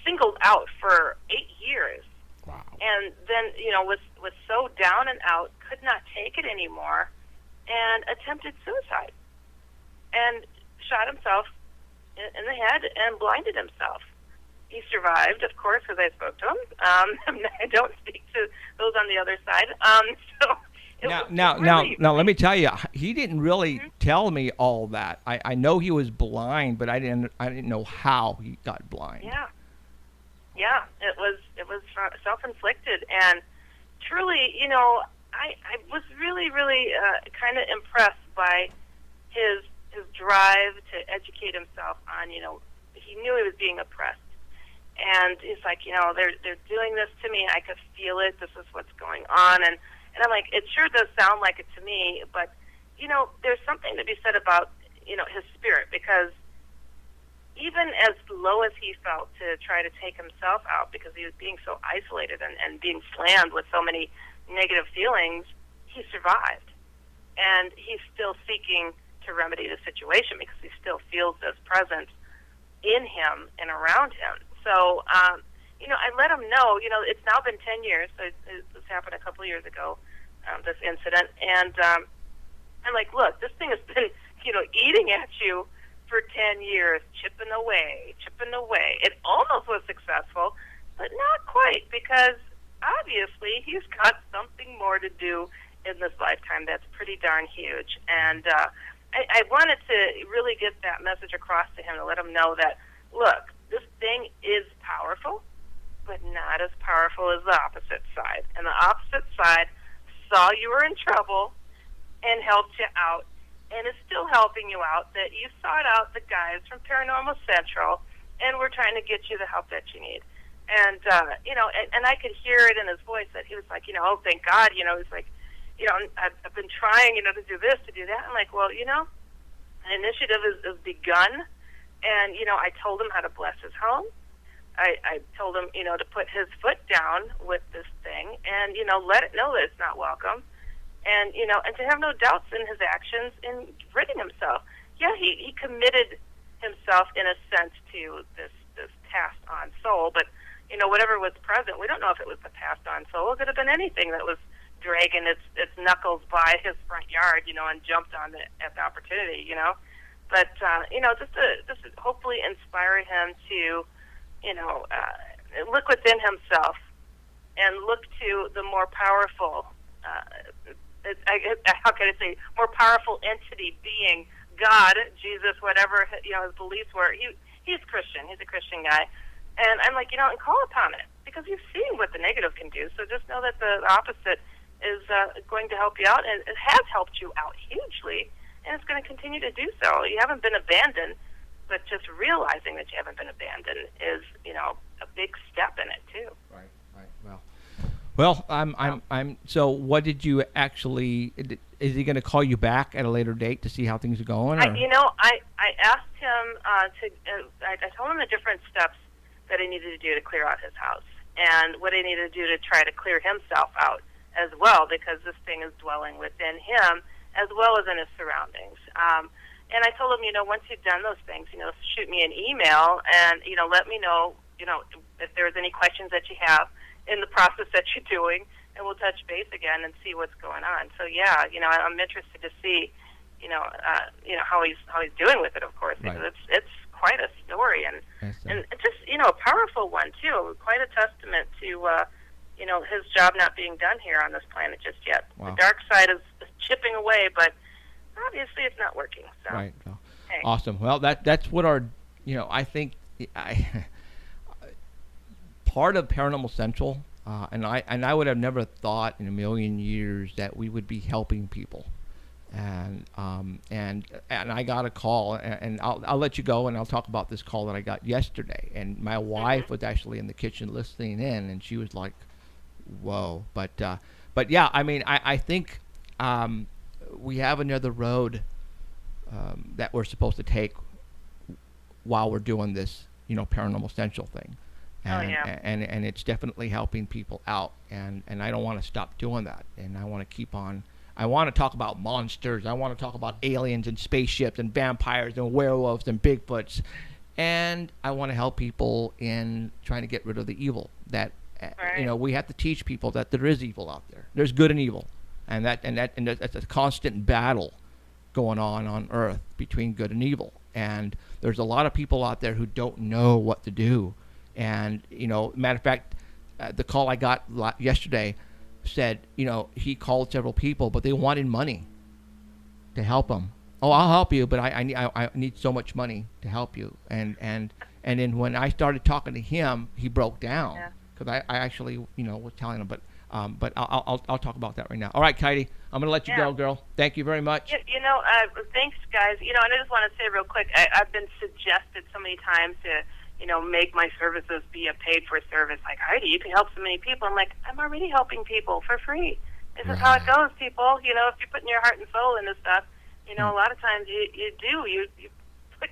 singled out for 8 years. Wow. And then was so down and out, could not take it anymore, and attempted suicide, and shot himself in the head and blinded himself. He survived, of course, because I spoke to him. I don't speak to those on the other side. Now, let me tell you, he didn't really tell me all that. I know he was blind, but I didn't know how he got blind. Yeah, it was self-inflicted, and truly, I was really, really kind of impressed by his drive to educate himself on, he knew he was being oppressed. And he's like, they're doing this to me. I could feel it. This is what's going on. And I'm like, it sure does sound like it to me. But, there's something to be said about, his spirit. Because, even as low as he felt to try to take himself out because he was being so isolated and being slammed with so many negative feelings, he survived. And he's still seeking to remedy the situation because he still feels this presence in him and around him. So, I let him know, it's now been 10 years. So this happened a couple of years ago, this incident. And I'm like, look, this thing has been, eating at you for 10 years, chipping away. It almost was successful, but not quite, because obviously he's got something more to do in this lifetime that's pretty darn huge. And I wanted to really get that message across to him, to let him know that, look, this thing is powerful, but not as powerful as the opposite side. And the opposite side saw you were in trouble and helped you out, and is still helping you out, that you sought out the guys from Paranormal Central, and we're trying to get you the help that you need. And, and I could hear it in his voice that he was like, oh, thank God, he's like, I've been trying, to do this, to do that. I'm like, well, an initiative is begun, and, I told him how to bless his home. I told him, to put his foot down with this thing and, let it know that it's not welcome. And, and to have no doubts in his actions in ridding himself. Yeah, he committed himself in a sense to this passed on soul, but, whatever was present, we don't know if it was the passed on soul. It could have been anything that was dragging its knuckles by his front yard, and jumped on it at the opportunity, But, just to hopefully inspire him to, look within himself and look to the more powerful, how can I say, more powerful entity, being God, Jesus, whatever, his beliefs were. He's Christian. He's a Christian guy. And I'm like, and call upon it, because you've seen what the negative can do. So just know that the opposite is going to help you out, and it has helped you out hugely, and it's going to continue to do so. You haven't been abandoned, but just realizing that you haven't been abandoned is, a big step in it too. Right. Well, I'm. So, what did you actually? Is he going to call you back at a later date to see how things are going? Or? I asked him I told him the different steps that he needed to do to clear out his house, and what he needed to do to try to clear himself out as well, because this thing is dwelling within him as well as in his surroundings. And I told him, once you've done those things, shoot me an email and, let me know, if there's any questions that you have in the process that you're doing, and we'll touch base again and see what's going on. So yeah, I'm interested to see, how he's doing with it, of course, because it's quite a story, and it's just, a powerful one too. Quite a testament to, his job not being done here on this planet just yet. Wow. The dark side is chipping away, but obviously it's not working. So. Right. Hey. Awesome. Well, that's what our, I think, part of Paranormal Central, and I would have never thought in a million years that we would be helping people, and I got a call, and I'll let you go, and I'll talk about this call that I got yesterday, and my wife was actually in the kitchen listening in, and she was like, whoa, but yeah, I think we have another road that we're supposed to take while we're doing this, Paranormal Central thing. And, and it's definitely helping people out, and I don't want to stop doing that, and I want to keep on. I want to talk about monsters. I want to talk about aliens and spaceships and vampires and werewolves and Bigfoots, and I want to help people in trying to get rid of the evil. That we have to teach people that there is evil out there. There's good and evil, and that's a constant battle going on Earth between good and evil. And there's a lot of people out there who don't know what to do. And, matter of fact, the call I got yesterday said, he called several people, but they wanted money to help him. Oh, I'll help you, but I need so much money to help you. And then when I started talking to him, he broke down, because I actually, was telling him, but I'll talk about that right now. All right, Katie, I'm going to let you go, girl. Thank you very much. Thanks, guys. And I just want to say real quick, I've been suggested so many times to, make my services be a paid-for service. Like, Heidi, you can help so many people. I'm like, I'm already helping people for free. This is how it goes, people. If you're putting your heart and soul into stuff, a lot of times you put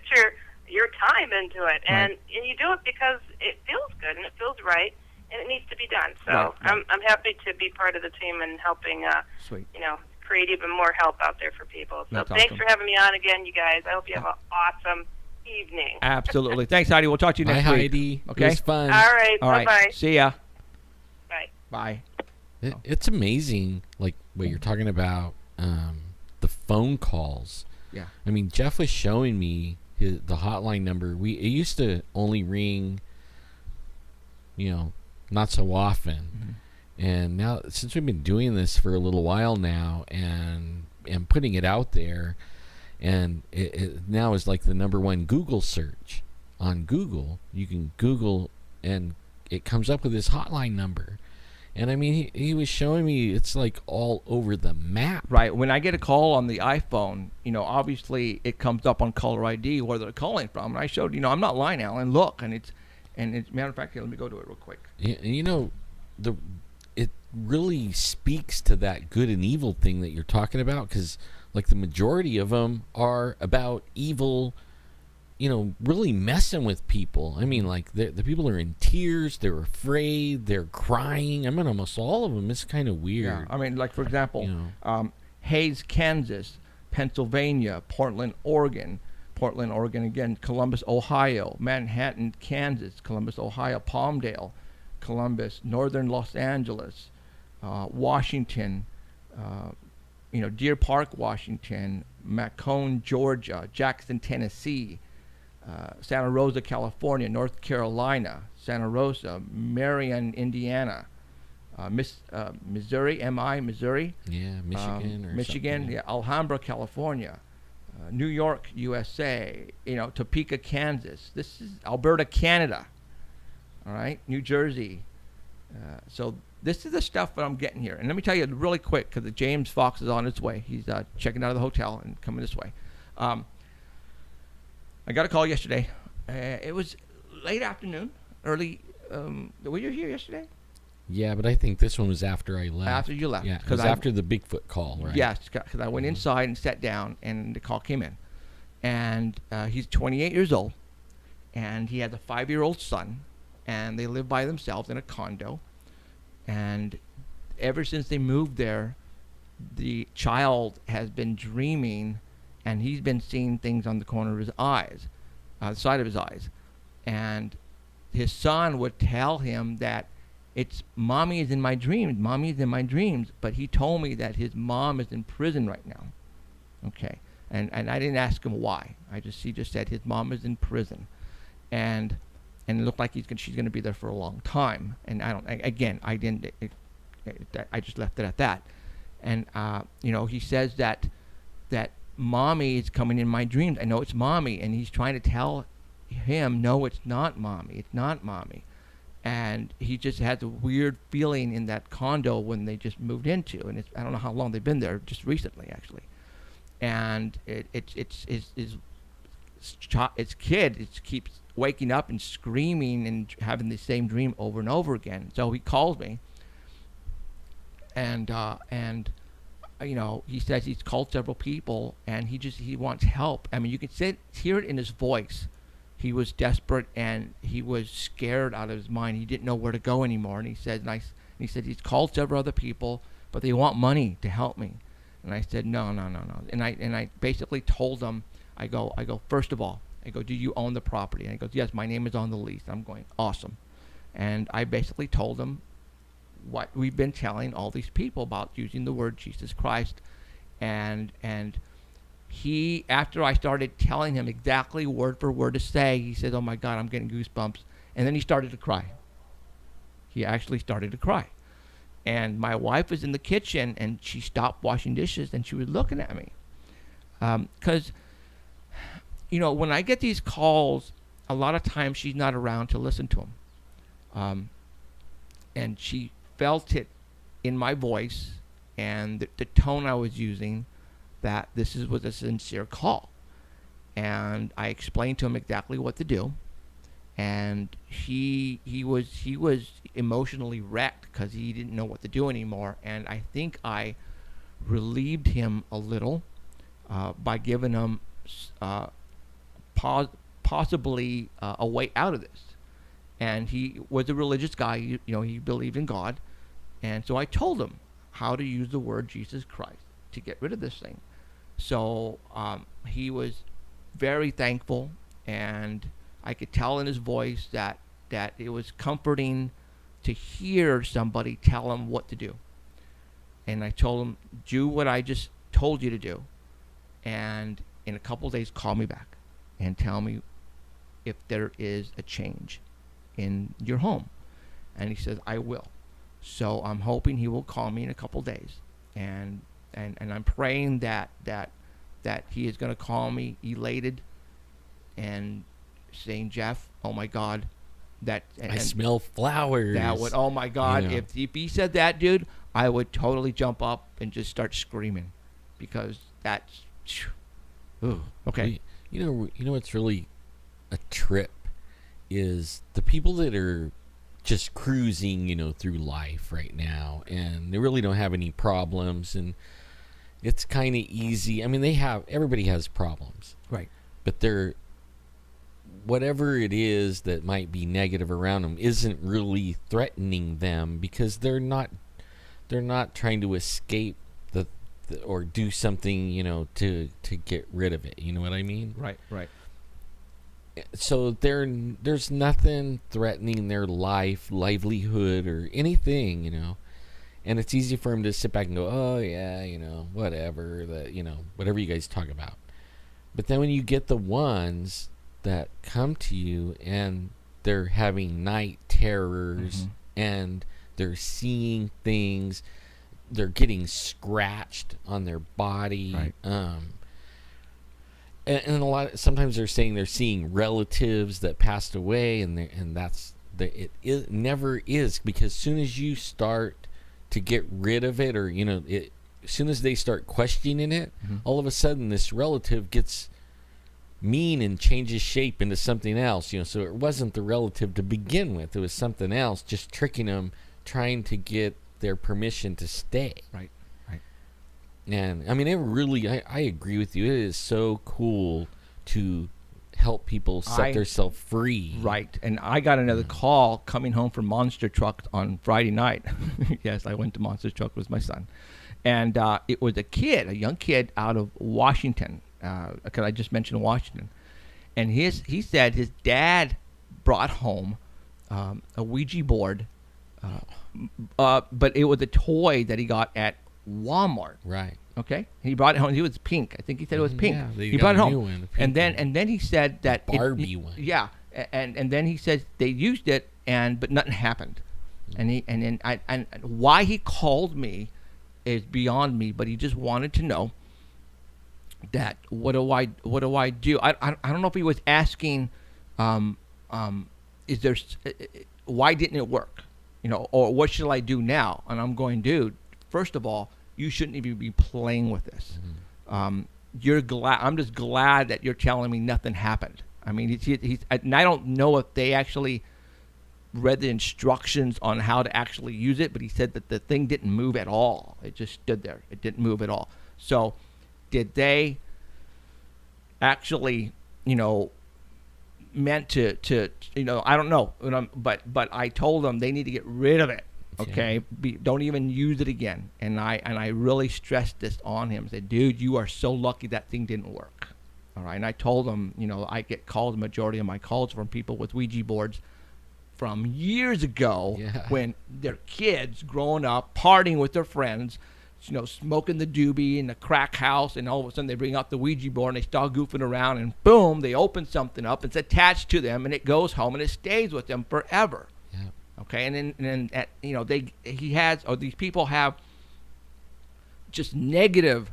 your time into it, and you do it because it feels good and it feels right, and it needs to be done. So I'm happy to be part of the team and helping, Sweet. create even more help out there for people. So That's thanks awesome. for having me on again, you guys. I hope you have an awesome evening. Absolutely. Thanks, Heidi. We'll talk to you Bye, next week. Heidi. Okay? It was fun. All right. All right. Bye-bye. See ya. Bye. Bye. It's amazing, like what you're talking about, the phone calls. Yeah. I mean, Jeff was showing me the hotline number. It used to only ring, not so often. And now, since we've been doing this for a little while now and putting it out there, and it now is like the #1 Google search on Google. You can Google and it comes up with this hotline number. And I mean, he was showing me it's like all over the map. Right. When I get a call on the iPhone, obviously it comes up on caller ID where they're calling from. And I showed, I'm not lying, Alan. Look, and it's matter of fact, here, let me go to it real quick. It really speaks to that good and evil thing that you're talking about, because like the majority of them are about evil, really messing with people. I mean, like the people are in tears, they're afraid, they're crying. I mean, almost all of them. It's kind of weird. Yeah. I mean, like for example, Hayes, Kansas, Pennsylvania, Portland, Oregon again, Columbus, Ohio, Manhattan, Kansas, Columbus, Ohio, Palmdale, Columbus, Northern Los Angeles, Washington, Deer Park, Washington, Macomb, Georgia, Jackson, Tennessee, Santa Rosa, California, North Carolina, Santa Rosa, Marion, Indiana, Missouri, Missouri. Yeah, Michigan Michigan, something. yeah, Alhambra, California, New York, USA, Topeka, Kansas. This is Alberta, Canada. All right, New Jersey. So this is the stuff that I'm getting here. And let me tell you really quick, because James Fox is on his way. He's checking out of the hotel and coming this way. I got a call yesterday. It was late afternoon, early. Were you here yesterday? Yeah, but I think this one was after I left. After you left. Yeah, it was after the Bigfoot call, right? Yes, because I went inside and sat down, and the call came in. And he's 28 years old, and he has a 5-year-old son, and they live by themselves in a condo. And ever since they moved there, the child has been dreaming, and he's been seeing things on the corner of his eyes, the side of his eyes. And his son would tell him that it's mommy is in my dreams, mommy is in my dreams. But he told me that his mom is in prison right now. Okay. And I didn't ask him why. He just said his mom is in prison. And it looked like she's going to be there for a long time. And I just left it at that. And, he says that mommy is coming in my dreams. I know it's mommy. And he's trying to tell him, no, it's not mommy. It's not mommy. And he just has a weird feeling in that condo when they just moved into. And I don't know how long they've been there, just recently, actually. And his kid keeps waking up and screaming and having the same dream over and over again. So he calls me, and he says he's called several people, and he wants help. I mean, you can hear it in his voice. He was desperate, and he was scared out of his mind. He didn't know where to go anymore. And he said he's called several other people, but they want money to help me. And I said, no. And I basically told him, I go, first of all, do you own the property? And he goes, yes, my name is on the lease. I'm going, awesome. And I basically told him what we've been telling all these people about using the word Jesus Christ. And he, after I started telling him exactly word for word to say, he said, oh my God, I'm getting goosebumps. And then he started to cry. He actually started to cry. And my wife was in the kitchen, and she stopped washing dishes, and she was looking at me. Because, when I get these calls, a lot of times she's not around to listen to them. And she felt it in my voice and the tone I was using that this was a sincere call. And I explained to him exactly what to do. And he was emotionally wrecked because he didn't know what to do anymore. And I think I relieved him a little by giving him possibly a way out of this. And he was a religious guy. He believed in God. And so I told him how to use the word Jesus Christ to get rid of this thing. So he was very thankful, and I could tell in his voice that it was comforting to hear somebody tell him what to do. And I told him, do what I just told you to do, and in a couple of days call me back and tell me if there is a change in your home. And he says, I will. So I'm hoping he will call me in a couple of days, and I'm praying that he is going to call me elated and saying, Jeff, oh my God, I smell flowers. That would, oh my God, if he said that, dude, I would totally jump up and just start screaming, because that's, ooh, okay. You know what's really a trip is the people that are just cruising, through life right now, and they really don't have any problems, and it's kind of easy. I mean, everybody has problems, right? But whatever it is that might be negative around them isn't really threatening them, because they're not trying to escape or do something, to get rid of it. You know what I mean? Right. So there's nothing threatening their livelihood, or anything, and it's easy for them to sit back and go, oh yeah, whatever, whatever you guys talk about. But then when you get the ones that come to you and they're having night terrors, and they're seeing things, they're getting scratched on their body, right. And sometimes they're saying they're seeing relatives that passed away, and it never is, because as soon as you start to get rid of it, or as soon as they start questioning it, all of a sudden this relative gets mean and changes shape into something else. So it wasn't the relative to begin with; it was something else, just tricking them, trying to get their permission to stay. Right. And I mean, it really, I agree with you. It is so cool to help people set themselves free. Right. And I got another call coming home from Monster Truck on Friday night. Yes, I went to Monster Truck with my son. And it was a young kid out of Washington. Because I just mentioned Washington. And he said his dad brought home a Ouija board. But it was a toy that he got at Walmart. Right. Okay. He brought it home. It was pink. I think he said it was pink. Yeah, he brought it home. One, and then he said that Barbie one. Yeah. And then he said they used it, but nothing happened. And why he called me is beyond me, but he just wanted to know that what do I do? I don't know if he was asking is there why didn't it work? Or what should I do now? And I'm going, dude, first of all, you shouldn't even be playing with this. You're glad. I'm just glad that you're telling me nothing happened. I mean, he's and I don't know if they actually read the instructions on how to actually use it, but he said that the thing didn't move at all. It just stood there. It didn't move at all. So did they actually, meant to I don't know, but I told them they need to get rid of it. Okay, don't even use it again. And I really stressed this on him. I said, dude, you are so lucky that thing didn't work. All right, and I told him, I get calls. The majority of my calls from people with Ouija boards from years ago, when they're kids growing up, partying with their friends, smoking the doobie in the crack house, and all of a sudden they bring out the Ouija board and they start goofing around, and boom, they open something up. It's attached to them, and it goes home and it stays with them forever. Yeah. Okay, and then these people have just negative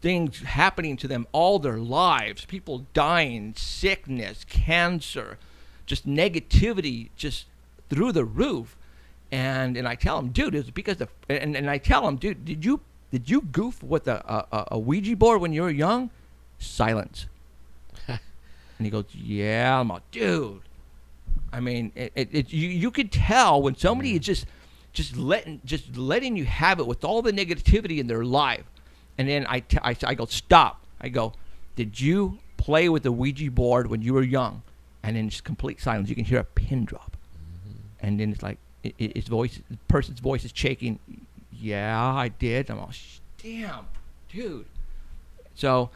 things happening to them all their lives. People dying, sickness, cancer, just negativity, just through the roof. And I tell him, dude, it's because and I tell him, dude, did you goof with a Ouija board when you were young? Silence. And he goes, yeah. I'm like, dude. I mean, you could tell when somebody is just letting you have it with all the negativity in their life. And then I go, stop. I go, did you play with the Ouija board when you were young, and then just complete silence. You can hear a pin drop, and then it's like his voice, the person's voice is shaking. Yeah, I did. I'm all, damn, dude. So,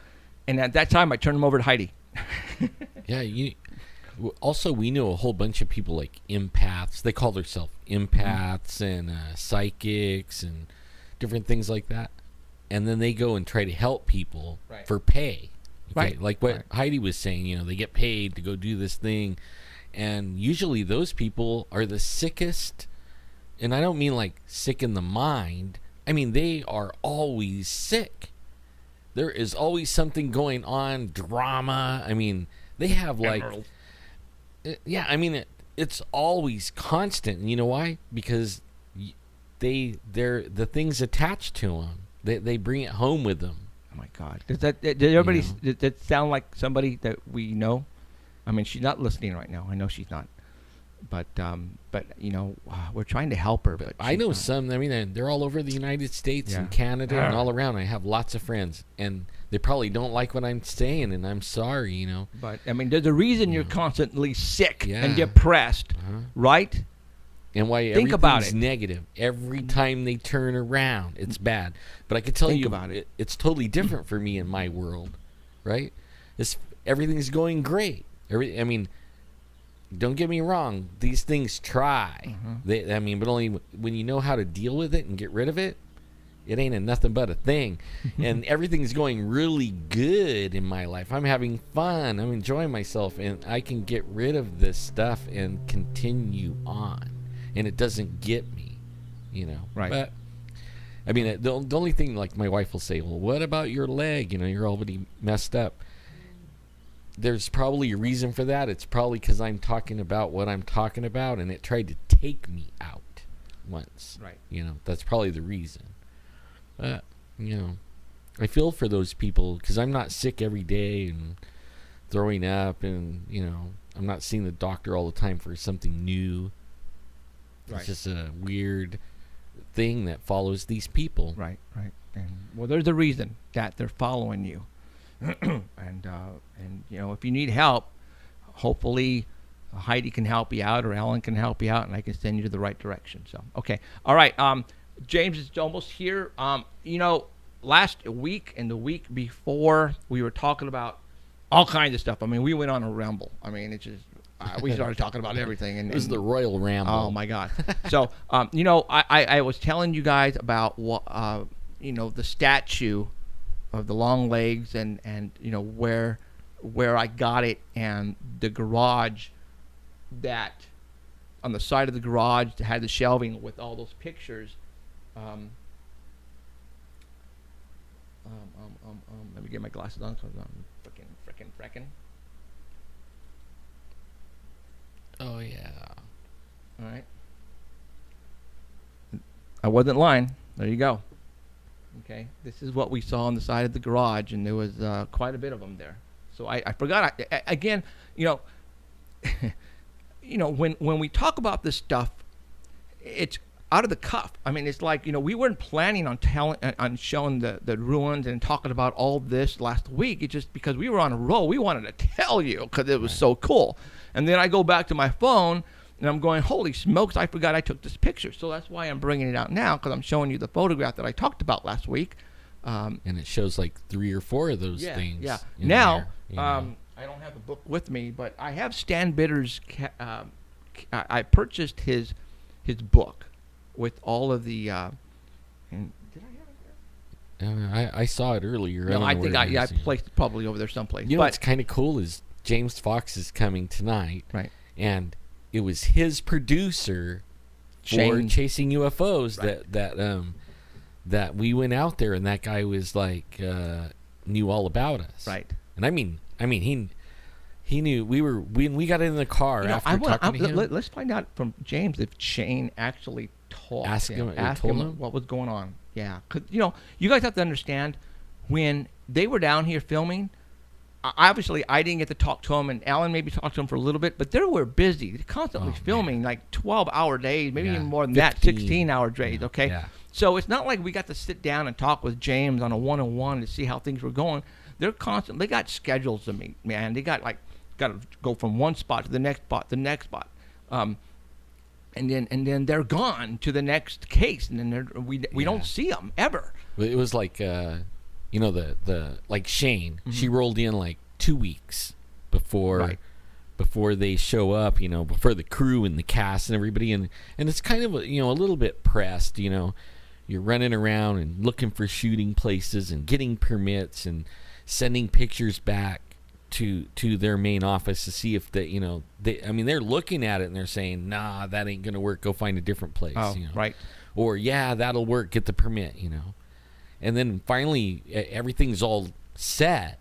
and at that time, I turned him over to Heidi. Yeah, also, we know a whole bunch of people like empaths. They call themselves empaths and psychics and different things like that. And then they go and try to help people for pay. Okay? Right. Like what Heidi was saying, you know, they get paid to go do this thing. And usually those people are the sickest. And I don't mean like sick in the mind. I mean, they are always sick. There is always something going on, drama. I mean, they have like... Yeah, I mean, it's always constant. And you know why? Because they're the things attached to them. They bring it home with them. Oh my God! Does everybody? Does that sound like somebody that we know? I mean, she's not listening right now. I know she's not. But you know, we're trying to help her. But I know not. some. I mean, they're all over the United States and Canada and all around. I have lots of friends, and they probably don't like what I'm saying, and I'm sorry, you know. But I mean, there's a reason you're constantly sick and depressed, right? And why Think about it. Negative every time they turn around, it's bad. But I can tell you about it. It's totally different for me in my world, right? Everything's going great. I mean, don't get me wrong. These things try. But only when you know how to deal with it and get rid of it, it ain't nothing but a thing. And everything's going really good in my life. I'm having fun. I'm enjoying myself, and I can get rid of this stuff and continue on. And it doesn't get me, you know. Right. But I mean, the only thing, like, my wife will say, well, what about your leg? You know, you're already messed up. There's probably a reason for that. It's probably because I'm talking about what I'm talking about, and it tried to take me out once. Right. You know, that's probably the reason. But, you know, I feel for those people because I'm not sick every day and throwing up, and, you know, I'm not seeing the doctor all the time for something new. It's just a weird thing that follows these people. Right. And well, there's a reason that they're following you. and you know, if you need help, hopefully Heidi can help you out, or Alan can help you out, and I can send you to the right direction. So, okay. All right. James is almost here. You know, last week and the week before, we were talking about all kinds of stuff. I mean, we went on a ramble. I mean, it's just... we started talking about everything. And it was the Royal Ramble. Oh, my God. So, you know, I was telling you guys about, you know, the statue of the long legs and you know, where I got it, and the garage that, on the side of the garage, that had the shelving with all those pictures. Let me get my glasses on because I'm frickin'. Oh, yeah. All right. I wasn't lying. There you go. Okay. This is what we saw on the side of the garage, and there was quite a bit of them there. So I forgot. Again, you know, you know, when we talk about this stuff, it's out of the cuff. I mean, it's like, you know, we weren't planning on showing the ruins and talking about all this last week. It's just because we were on a roll. We wanted to tell you because it was so cool. And then I go back to my phone, and I'm going, holy smokes, I forgot I took this picture. So that's why I'm bringing it out now, because I'm showing you the photograph that I talked about last week. And it shows like 3 or 4 of those things. Yeah. Now, I don't have the book with me, but I have Stan Bitter's. I purchased his book with all of the. And did I have it there? I saw it earlier. No, I think I placed it probably over there someplace. You know what's kind of cool is James Fox is coming tonight, right? And it was his producer for Chasing UFOs that we went out there, and that guy was like knew all about us, right? And I mean he knew when we got in the car after talking to him. Let's find out from James if Shane actually asked him what was going on. Yeah, because you know, you guys have to understand, when they were down here filming, obviously I didn't get to talk to him, and Alan maybe talked to him for a little bit, but they were busy. They're constantly filming, like 12-hour days, maybe even more than 15, that, 16-hour days, okay? Yeah. So it's not like we got to sit down and talk with James on a one-on-one to see how things were going. they're constant. They got schedules to meet, man. They got to go from one spot to the next spot, and then they're gone to the next case, and then we don't see them ever. It was like the like Shane. She rolled in like 2 weeks before they show up, before the crew and the cast and everybody, and it's kind of a little bit pressed. You're running around and looking for shooting places and getting permits and sending pictures back to their main office to see if they're looking at it and they're saying, nah, that ain't gonna work, go find a different place. Right. Or yeah, that'll work, get the permit. And then finally everything's all set,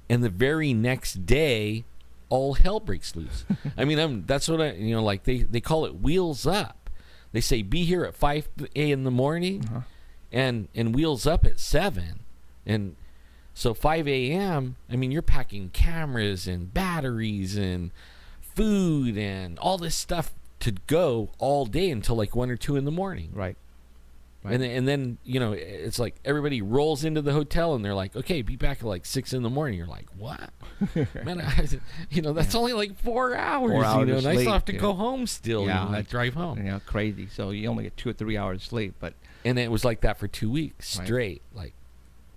and the very next day all hell breaks loose. That's what like they call it wheels up. They say be here at 5 a.m. in the morning, and wheels up at 7, and so 5 a.m. You're packing cameras and batteries and food and all this stuff to go all day until like 1 or 2 in the morning. Right. And then it's like everybody rolls into the hotel and they're like, okay, be back at like 6 in the morning. You're like, what? Man, that's only like 4 hours. 4 hours and I still have to sleep, go home still. Like drive home. Crazy. So you only get 2 or 3 hours sleep, but and it was like that for 2 weeks straight, like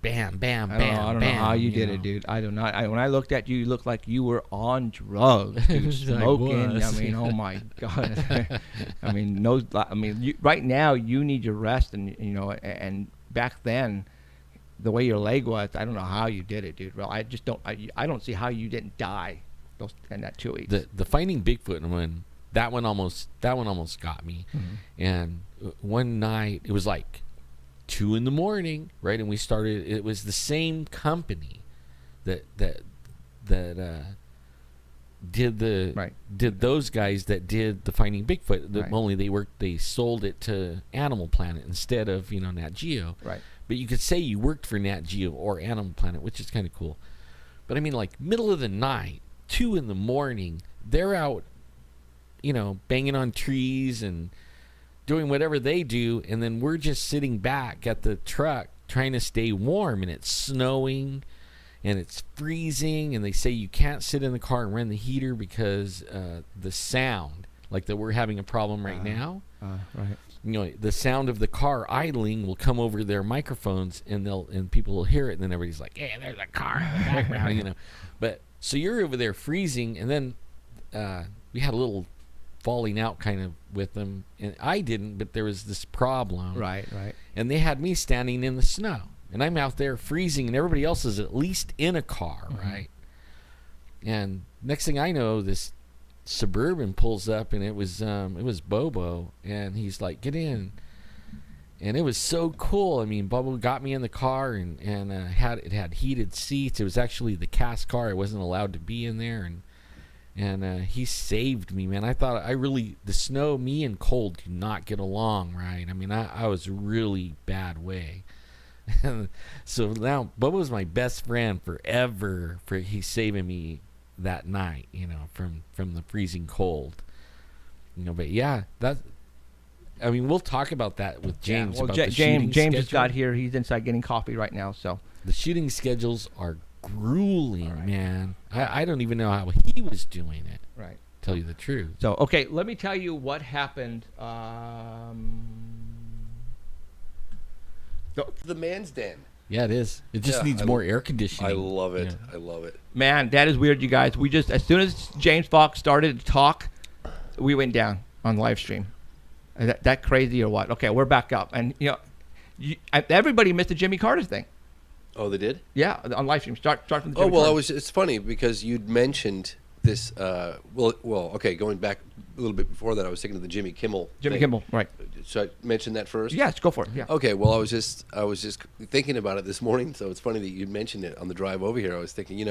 bam, bam, bam. I don't know how you did it, dude. I do not. When I looked at you, you looked like you were on drugs, dude, smoking. Oh my god. Right now you need your rest, and back then, the way your leg was, I don't know how you did it, dude. Well, I just don't. I don't see how you didn't die in that 2 weeks. The Finding Bigfoot one, that one almost got me, and one night it was like 2 in the morning, right? And we started. It was the same company that did those guys that did the Finding Bigfoot. Only they sold it to Animal Planet instead of Nat Geo. Right. But you could say you worked for Nat Geo or Animal Planet, which is kind of cool. But like middle of the night, 2 in the morning, they're out, banging on trees and doing whatever they do, and then we're just sitting back at the truck trying to stay warm, and it's snowing and it's freezing, and they say you can't sit in the car and run the heater because the sound, like that we're having a problem right now. Right. The sound of the car idling will come over their microphones, and people will hear it, and then everybody's like, "Hey, there's a car in the background," But so you're over there freezing, and then we had a little falling out kind of with them, and I didn't, but there was this problem. Right. And they had me standing in the snow, and I'm out there freezing, and everybody else is at least in a car, right? And next thing I know, this Suburban pulls up, and it was Bobo, and he's like, "Get in." And it was so cool. Bobo got me in the car, and it had heated seats. It was actually the cast car. I wasn't allowed to be in there, and he saved me, man. I thought the snow, me and cold do not get along, right? I was really bad way. So now Bobo's my best friend forever. He's saving me that night, from the freezing cold. But yeah, we'll talk about that with James. Well, about the James schedule. just got here. He's inside getting coffee right now. So the shooting schedules are grueling, man. I don't even know how he was doing it. Right. Tell you the truth. So okay, let me tell you what happened. The man's den. Yeah, it is. It just needs more air conditioning. I love it. Yeah. I love it. Man, that is weird, you guys. As soon as James Fox started to talk, we went down on live stream. That crazy or what? Okay, we're back up, and everybody missed the Jimmy Carter thing. Oh, they did? Yeah, on live stream. Start from the Jimmy Carter. It's funny because you'd mentioned this. Okay, going back a little bit before that, I was thinking of the Jimmy Kimmel. Jimmy Kimmel, right? Should I mention that first? Yes, go for it. Yeah. Okay. Well, I was just thinking about it this morning, so it's funny that you mentioned it on the drive over here. I was thinking,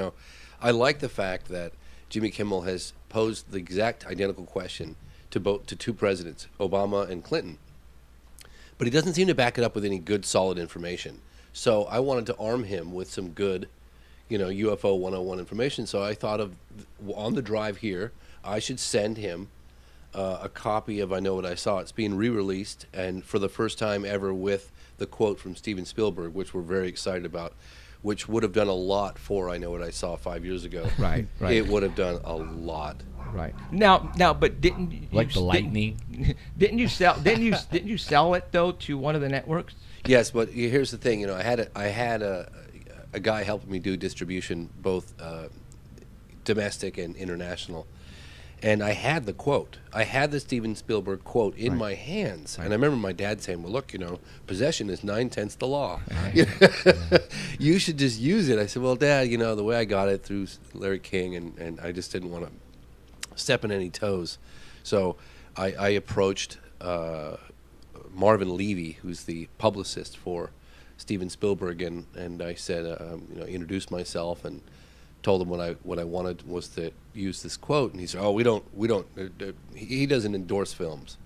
I like the fact that Jimmy Kimmel has posed the exact identical question to 2 presidents, Obama and Clinton, but he doesn't seem to back it up with any good, solid information. So I wanted to arm him with some good, UFO 101 information. So I thought on the drive here, I should send him a copy of I Know What I Saw. It's being re-released, and for the first time ever with the quote from Steven Spielberg, which we're very excited about. which would have done a lot for I Know What I Saw 5 years ago. Right, right. It would have done a lot. Right. Now, but didn't you Like the lightning. Didn't you sell? Didn't you sell it though to one of the networks? Yes, but here's the thing. You know, I had a guy helping me do distribution, both domestic and international, and I had the quote. I had the Steven Spielberg quote in my hands, and I remember my dad saying, "Well, look, you know, possession is 9/10 the law. You should just use it." I said, "Well, Dad, you know, the way I got it through Larry King, and I just didn't want to step on any toes." So I approached Marvin Levy, who's the publicist for Steven Spielberg, and I said, you know, introduced myself and told him what I wanted was to use this quote, and he said, "Oh, we don't." He doesn't endorse films.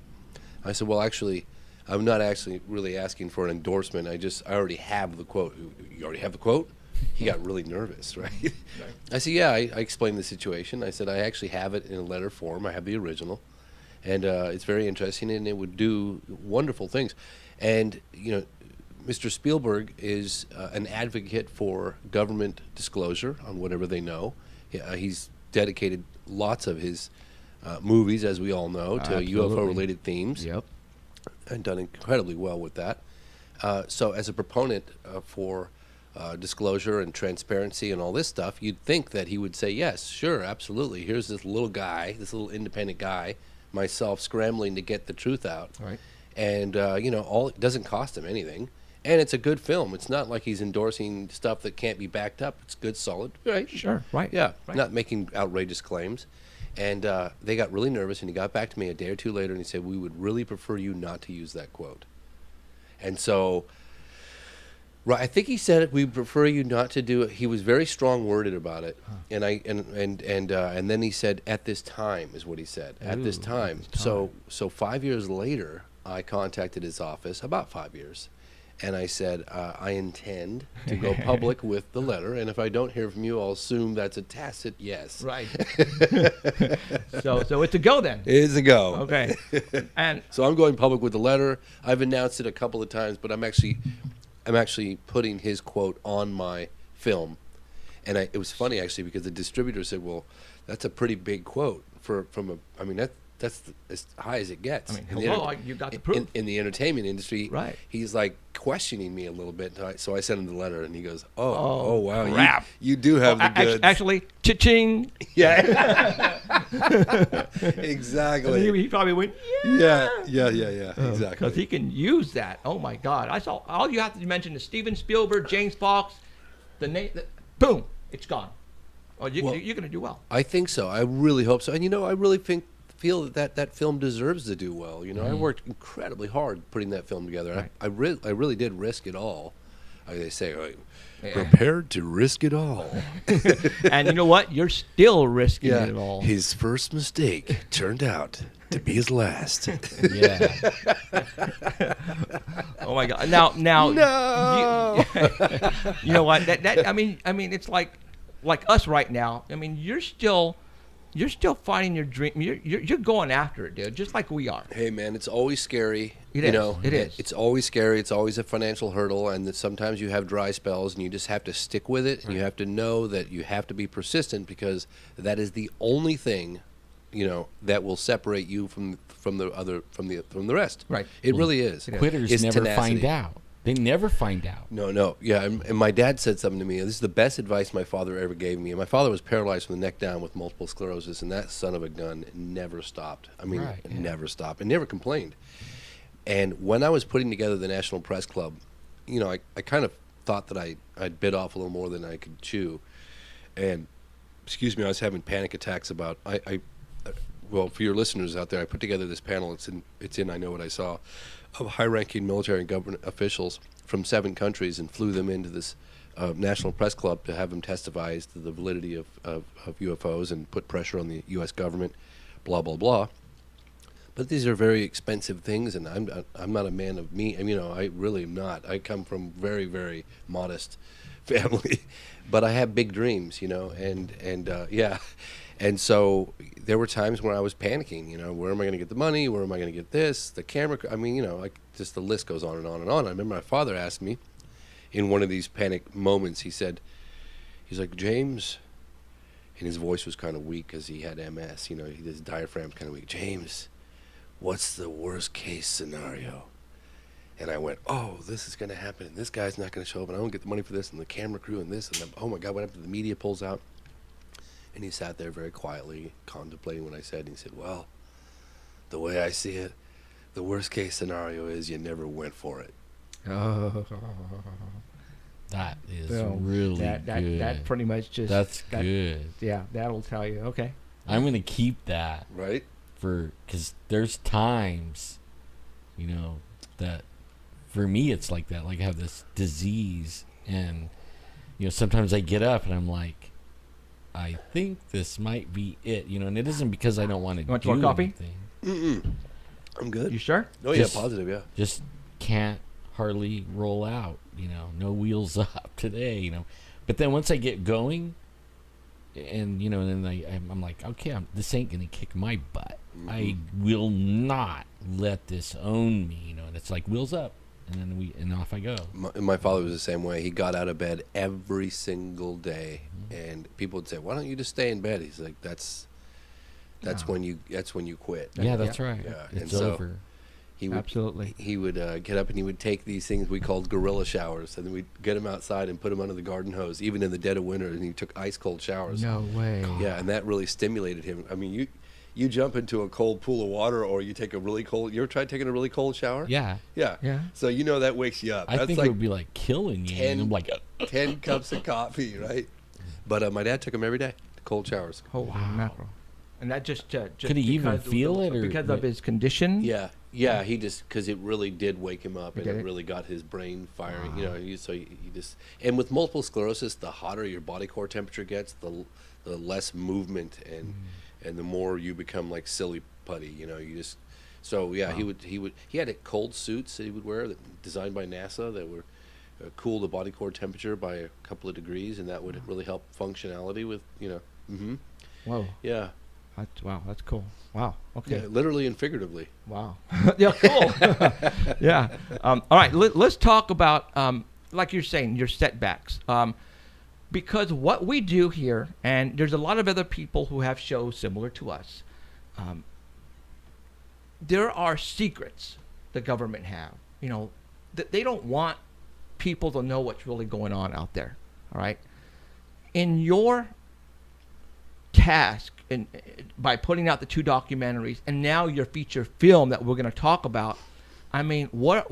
I said, "Well, actually, I'm not actually really asking for an endorsement. I already have the quote." "You already have the quote?" He got really nervous, right? I said, "Yeah." I explained the situation. I said, "I actually have it in a letter form. I have the original, and it's very interesting, and it would do wonderful things." And you know, Mr. Spielberg is an advocate for government disclosure on whatever they know. He's dedicated lots of his movies, as we all know, to UFO-related themes. Yep. And done incredibly well with that. So as a proponent for disclosure and transparency and all this stuff, you'd think that he would say, yes, sure, absolutely. Here's this little guy, this little independent guy, myself scrambling to get the truth out. Right. And, you know, it doesn't cost him anything. And it's a good film. It's not like he's endorsing stuff that can't be backed up. It's good, solid. Right. Sure. Right. Yeah. Right. Not making outrageous claims. And they got really nervous, and he got back to me a day or two later, and he said, "We would really prefer you not to use that quote." And so, right, I think he said, "We prefer you not to do it." He was very strong-worded about it, and and then he said, "At this time," is what he said. At this time. So 5 years later, I contacted his office, about 5 years. And I said, I intend to go public with the letter, and if I don't hear from you, I'll assume that's a tacit yes. Right. So it's a go then. It's a go. Okay. And so I'm going public with the letter. I've announced it a couple of times, but I'm actually putting his quote on my film. And it was funny actually because the distributor said, "Well, that's a pretty big quote that's as high as it gets." I mean, hello, you got the proof. In the entertainment industry, right? He's like questioning me a little bit. So I sent him the letter, and he goes, "Oh wow, crap. You do have the goods." Actually, cha-ching. Yeah. Exactly. And he probably went, yeah. Exactly. Because he can use that. Oh my God! I saw all you have to mention is Steven Spielberg, James Fox, the name. Boom, it's gone. Oh, you're going to do well. I think so. I really hope so. And you know, I really feel that film deserves to do well. You know, I worked incredibly hard putting that film together. Right. I really did risk it all. Like they say, prepared to risk it all. And you know what? You're still risking it all. His first mistake turned out to be his last. Yeah. Oh my God! Now, No. You know what? I mean, it's like us right now. I mean, you're still fighting your dream. You're going after it, dude. Just like we are. Hey, man, it's always scary. It is. It's always scary. It's always a financial hurdle, and that sometimes you have dry spells, and you just have to stick with it. And you have to know that you have to be persistent because that is the only thing, you know, that will separate you from the rest. Right. It really is. Quitters It's never tenacity. find out. They never find out. No. Yeah, and my dad said something to me. This is the best advice my father ever gave me. And my father was paralyzed from the neck down with multiple sclerosis, and that son of a gun never stopped. I mean, never stopped and never complained. And when I was putting together the National Press Club, you know, I kind of thought that I'd bit off a little more than I could chew. And, excuse me, I was having panic attacks about, well, for your listeners out there, I put together this panel. It's in I Know What I Saw, of high-ranking military and government officials from 7 countries, and flew them into this National Press Club to have them testify as to the validity of UFOs and put pressure on the U.S. government, blah, blah, blah. But these are very expensive things, and I'm not a man of me. I mean, you know, I really am not. I come from very, very modest family, but I have big dreams, you know, and yeah. And so there were times where I was panicking, you know, where am I going to get the money? Where am I going to get this? The camera? I mean, you know, like just the list goes on and on and on. I remember my father asked me in one of these panic moments, he's like, James, and his voice was kind of weak because he had MS. His diaphragm's kind of weak. James, what's the worst case scenario? And I went, oh, this is going to happen. This guy's not going to show up, and I don't get the money for this, and the camera crew, and this, and then, oh my God, what happened? The media pulls out. And he sat there very quietly, contemplating what I said, and he said, well, the way I see it, the worst case scenario is you never went for it. Oh. That is Well, really that good. pretty much just That's that- good. Yeah, that'll tell you. Okay. I'm gonna keep that Right? because there's times, that for me it's like that. Like I have this disease, and sometimes I get up and I'm like, I think this might be it. And it isn't because I don't want to You want do more coffee? anything. I'm good. You sure? Oh, yeah, Just- positive, yeah. Just can't hardly roll out. No wheels up today. But then once I get going, and and then I'm like, okay, this ain't gonna kick my butt. I will not let this own me. And it's like wheels up, and then off I go. My father was the same way. He got out of bed every single day, and people would say, "Why don't you just stay in bed?" He's like, "That's when you quit." Yeah, that's right. Yeah, It's and so over. He would, Absolutely. He would get up and he would take these things we called gorilla showers, and then we'd get him outside and put him under the garden hose, even in the dead of winter, and he took ice cold showers. No way. Yeah, and that really stimulated him. I mean, you jump into a cold pool of water, or you take a really cold. You ever tried taking a really cold shower? Yeah. Yeah. Yeah. So that wakes you up. I That's think like it would be like killing you. 10 and I'm like, 10 cups of coffee, right? But my dad took them every day, cold showers. Holy mackerel. And that just Could he even because of feel the- it, or because what? of his condition? Yeah, he just, because it really did wake him up, and Get it it? really got his brain firing. He just, and with multiple sclerosis, the hotter your body core temperature gets, the less movement, and the more you become like silly putty. You just, so yeah, he had cold suits that he would wear, designed by NASA, that were cool the body core temperature by a couple of degrees, and that would really help functionality with Whoa. yeah. Wow, that's cool. Wow. Okay. Yeah, literally and figuratively. Wow. Yeah, cool. Yeah. All right, let's talk about, like you're saying, your setbacks. Because what we do here, and there's a lot of other people who have shows similar to us, there are secrets the government have. That they don't want people to know what's really going on out there. All right. In your task, by putting out the 2 documentaries and now your feature film that we're going to talk about, what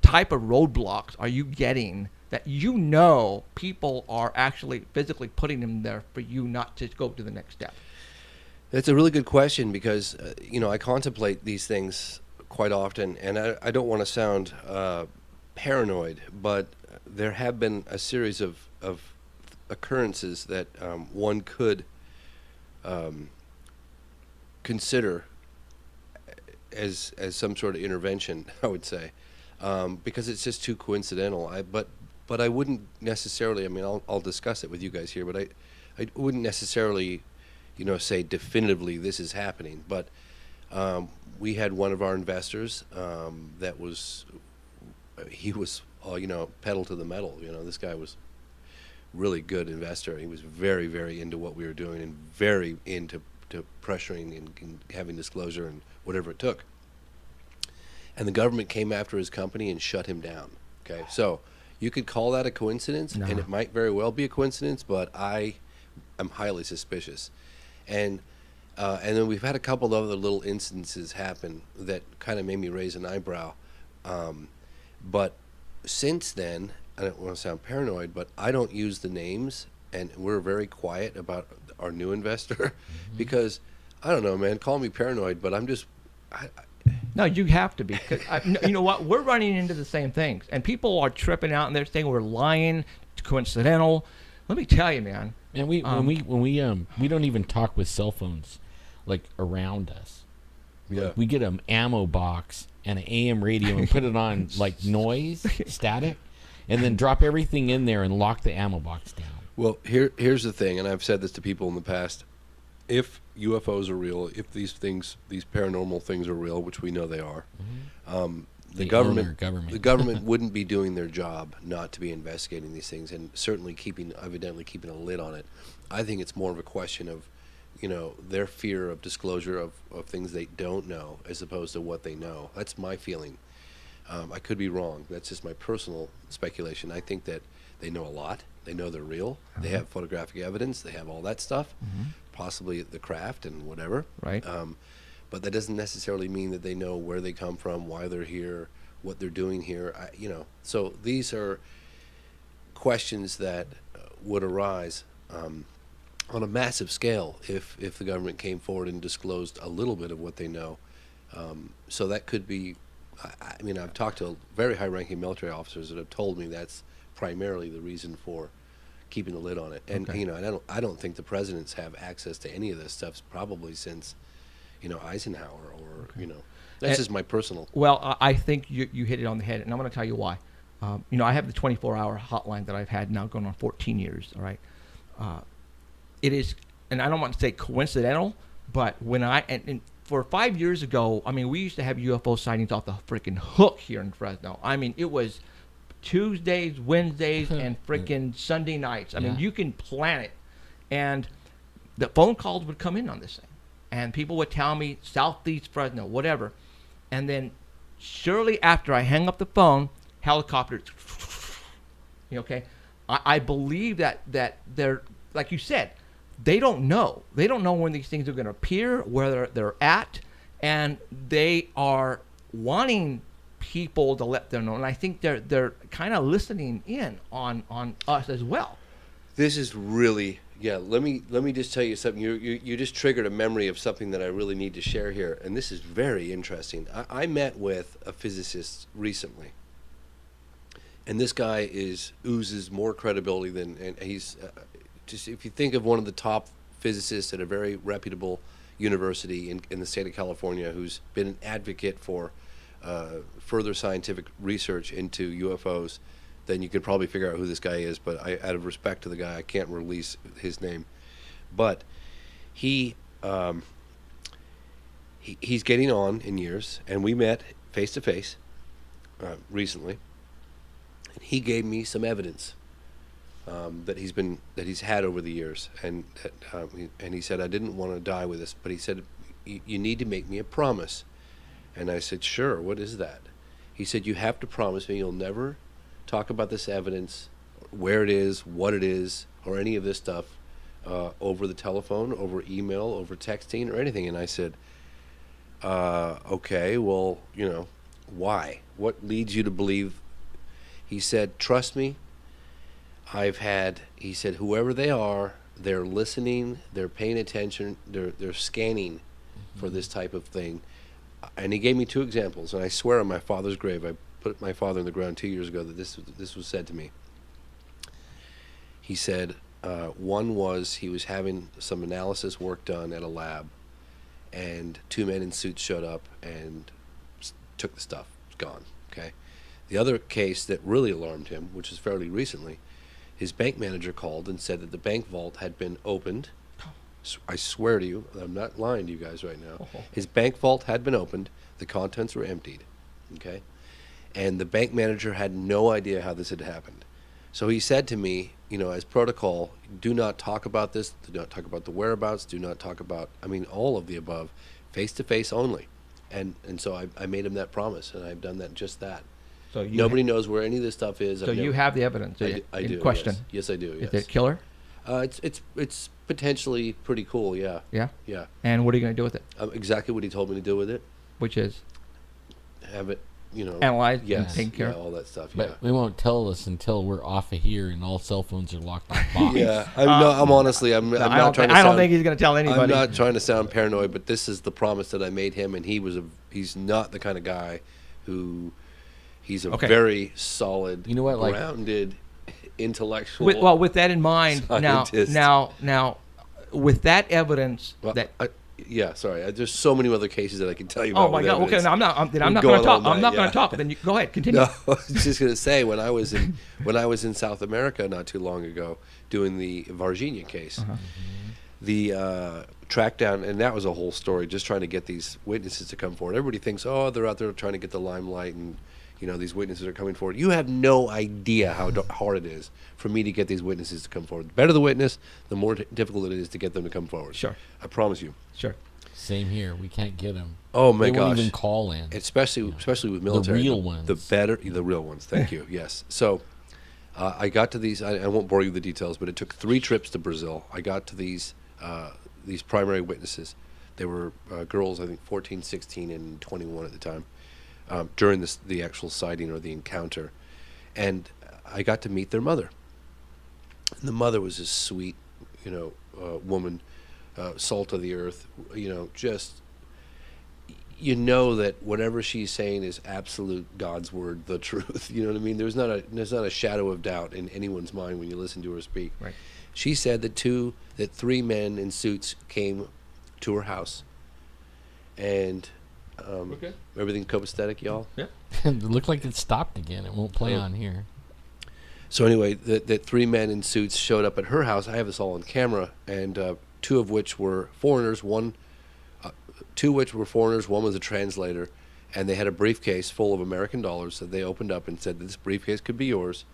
type of roadblocks are you getting that people are actually physically putting them there for you not to go to the next step? That's a really good question, because I contemplate these things quite often, and I don't want to sound paranoid, but there have been a series of occurrences that one could consider as some sort of intervention, I would say, because it's just too coincidental. But I wouldn't necessarily. I mean, I'll discuss it with you guys here, but I wouldn't necessarily, say definitively this is happening. But we had one of our investors that was, he was, pedal to the metal. This guy was really good investor. He was very, very into what we were doing, and very into pressuring and having disclosure and whatever it took. And the government came after his company and shut him down. Okay, so you could call that a coincidence, and it might very well be a coincidence, but I am highly suspicious. And then we've had a couple of other little instances happen that kind of made me raise an eyebrow. But since then, I don't want to sound paranoid, but I don't use the names, and we're very quiet about our new investor because, I don't know, man, call me paranoid, but I'm just... No, you have to be. 'Cause you know what? We're running into the same things, and people are tripping out and they're saying we're lying. It's coincidental. Let me tell you, man. And we don't even talk with cell phones like around us. Yeah. We get an ammo box and an AM radio and put it on like noise, static, and then drop everything in there and lock the ammo box down. Well, here's the thing, and I've said this to people in the past. If UFOs are real, if these paranormal things are real, which we know they are, the government. government wouldn't be doing their job not to be investigating these things, and certainly evidently keeping a lid on it. I think it's more of a question of, their fear of disclosure of things they don't know as opposed to what they know. That's my feeling. I could be wrong. That's just my personal speculation. I think that they know a lot. They know they're real. They have photographic evidence. They have all that stuff, possibly the craft and whatever. Right. But that doesn't necessarily mean that they know where they come from, why they're here, what they're doing here. So these are questions that would arise on a massive scale if the government came forward and disclosed a little bit of what they know. So that could be. I've talked to very high-ranking military officers that have told me that's primarily the reason for keeping the lid on it. And I don't think the presidents have access to any of this stuff probably since Eisenhower or that's just my personal. Well, I think you hit it on the head, and I'm going to tell you why. I have the 24-hour hotline that I've had now going on 14 years. All right, it is, and I don't want to say coincidental, but when and for 5 years ago, we used to have UFO sightings off the freaking hook here in Fresno. It was Tuesdays, Wednesdays, and freaking Sunday nights. You can plan it, and the phone calls would come in on this thing, and people would tell me Southeast Fresno, whatever, and then surely after I hang up the phone, helicopters. Okay, I believe that they're, like you said, they don't know. They don't know when these things are going to appear, where they're at, and they are wanting people to let them know. And I think they're kind of listening in on us as well. This is really, let me just tell you something. You just triggered a memory of something that I really need to share here, and this is very interesting. I met with a physicist recently, and this guy oozes more credibility than, and he's just, if you think of one of the top physicists at a very reputable university in the state of California who's been an advocate for further scientific research into UFOs, then you could probably figure out who this guy is. But out of respect to the guy, I can't release his name. But he's getting on in years, and we met face to face recently. And he gave me some evidence that he's had over the years, and he said, I didn't want to die with this, but he said, you need to make me a promise. And I said, sure, what is that? He said, you have to promise me you'll never talk about this evidence, where it is, what it is, or any of this stuff over the telephone, over email, over texting, or anything. And I said, okay, well, why? What leads you to believe? He said, trust me, he said, whoever they are, they're listening, they're paying attention, they're scanning for this type of thing. And he gave me two examples, and I swear on my father's grave, I put my father in the ground 2 years ago, that this was said to me. He said, one was he was having some analysis work done at a lab, and two men in suits showed up and took the stuff. It's gone, okay? The other case that really alarmed him, which was fairly recently, his bank manager called and said that the bank vault had been opened. I swear to you, I'm not lying to you guys right now. His bank vault had been opened. The contents were emptied, okay? And the bank manager had no idea how this had happened. So he said to me, as protocol, do not talk about this, do not talk about the whereabouts, do not talk about, all of the above, face-to-face only. And so I made him that promise, and I've done just that. So nobody knows where any of this stuff is. So you have the evidence. I do. Question. Yes, I do. Yes. Is it killer? It's potentially pretty cool. Yeah. Yeah. Yeah. And what are you going to do with it? Exactly what he told me to do with it. Which is have it, analyzed yes, and taken care of. all that stuff. But we won't tell us until we're off of here and all cell phones are locked in a box. Yeah. I'm honestly, I'm not trying to. I don't think he's going to tell anybody. I'm not trying to sound paranoid, but this is the promise that I made him, and he's not the kind of guy who. He's a very solid, grounded, intellectual. With that in mind, scientist. now, with that evidence, sorry. There's so many other cases that I can tell you about. Oh my God! Evidence. Okay, I'm not going to talk. I'm not going to talk. Then you go ahead, continue. No, I was just going to say when I was in South America not too long ago doing the Varginha case, tracked down, and that was a whole story, just trying to get these witnesses to come forward. Everybody thinks, oh, they're out there trying to get the limelight, and these witnesses are coming forward. You have no idea how hard it is for me to get these witnesses to come forward. The better the witness, the more difficult it is to get them to come forward. Sure. I promise you. Sure. Same here. We can't get them. Oh my They gosh. won't even call in. Especially with military. real ones. The real ones. Thank you. Yes. So I got to these. I won't bore you with the details, but it took 3 trips to Brazil. I got to these primary witnesses. They were girls, I think 14, 16, and 21 at the time, during the actual sighting or the encounter. And I got to meet their mother. And the mother was this sweet, woman, salt of the earth, just, that whatever she's saying is absolute God's word, the truth. You know what I mean? There's not a shadow of doubt in anyone's mind when you listen to her speak. Right. She said that 3 men in suits came to her house, and everything copacetic, y'all. Yeah. It looked like it stopped again. It won't play on here. So anyway, that 3 men in suits showed up at her house. I have this all on camera, and 2 of which were foreigners. 2 which were foreigners. One was a translator, and they had a briefcase full of American dollars that they opened up and said that this briefcase could be yours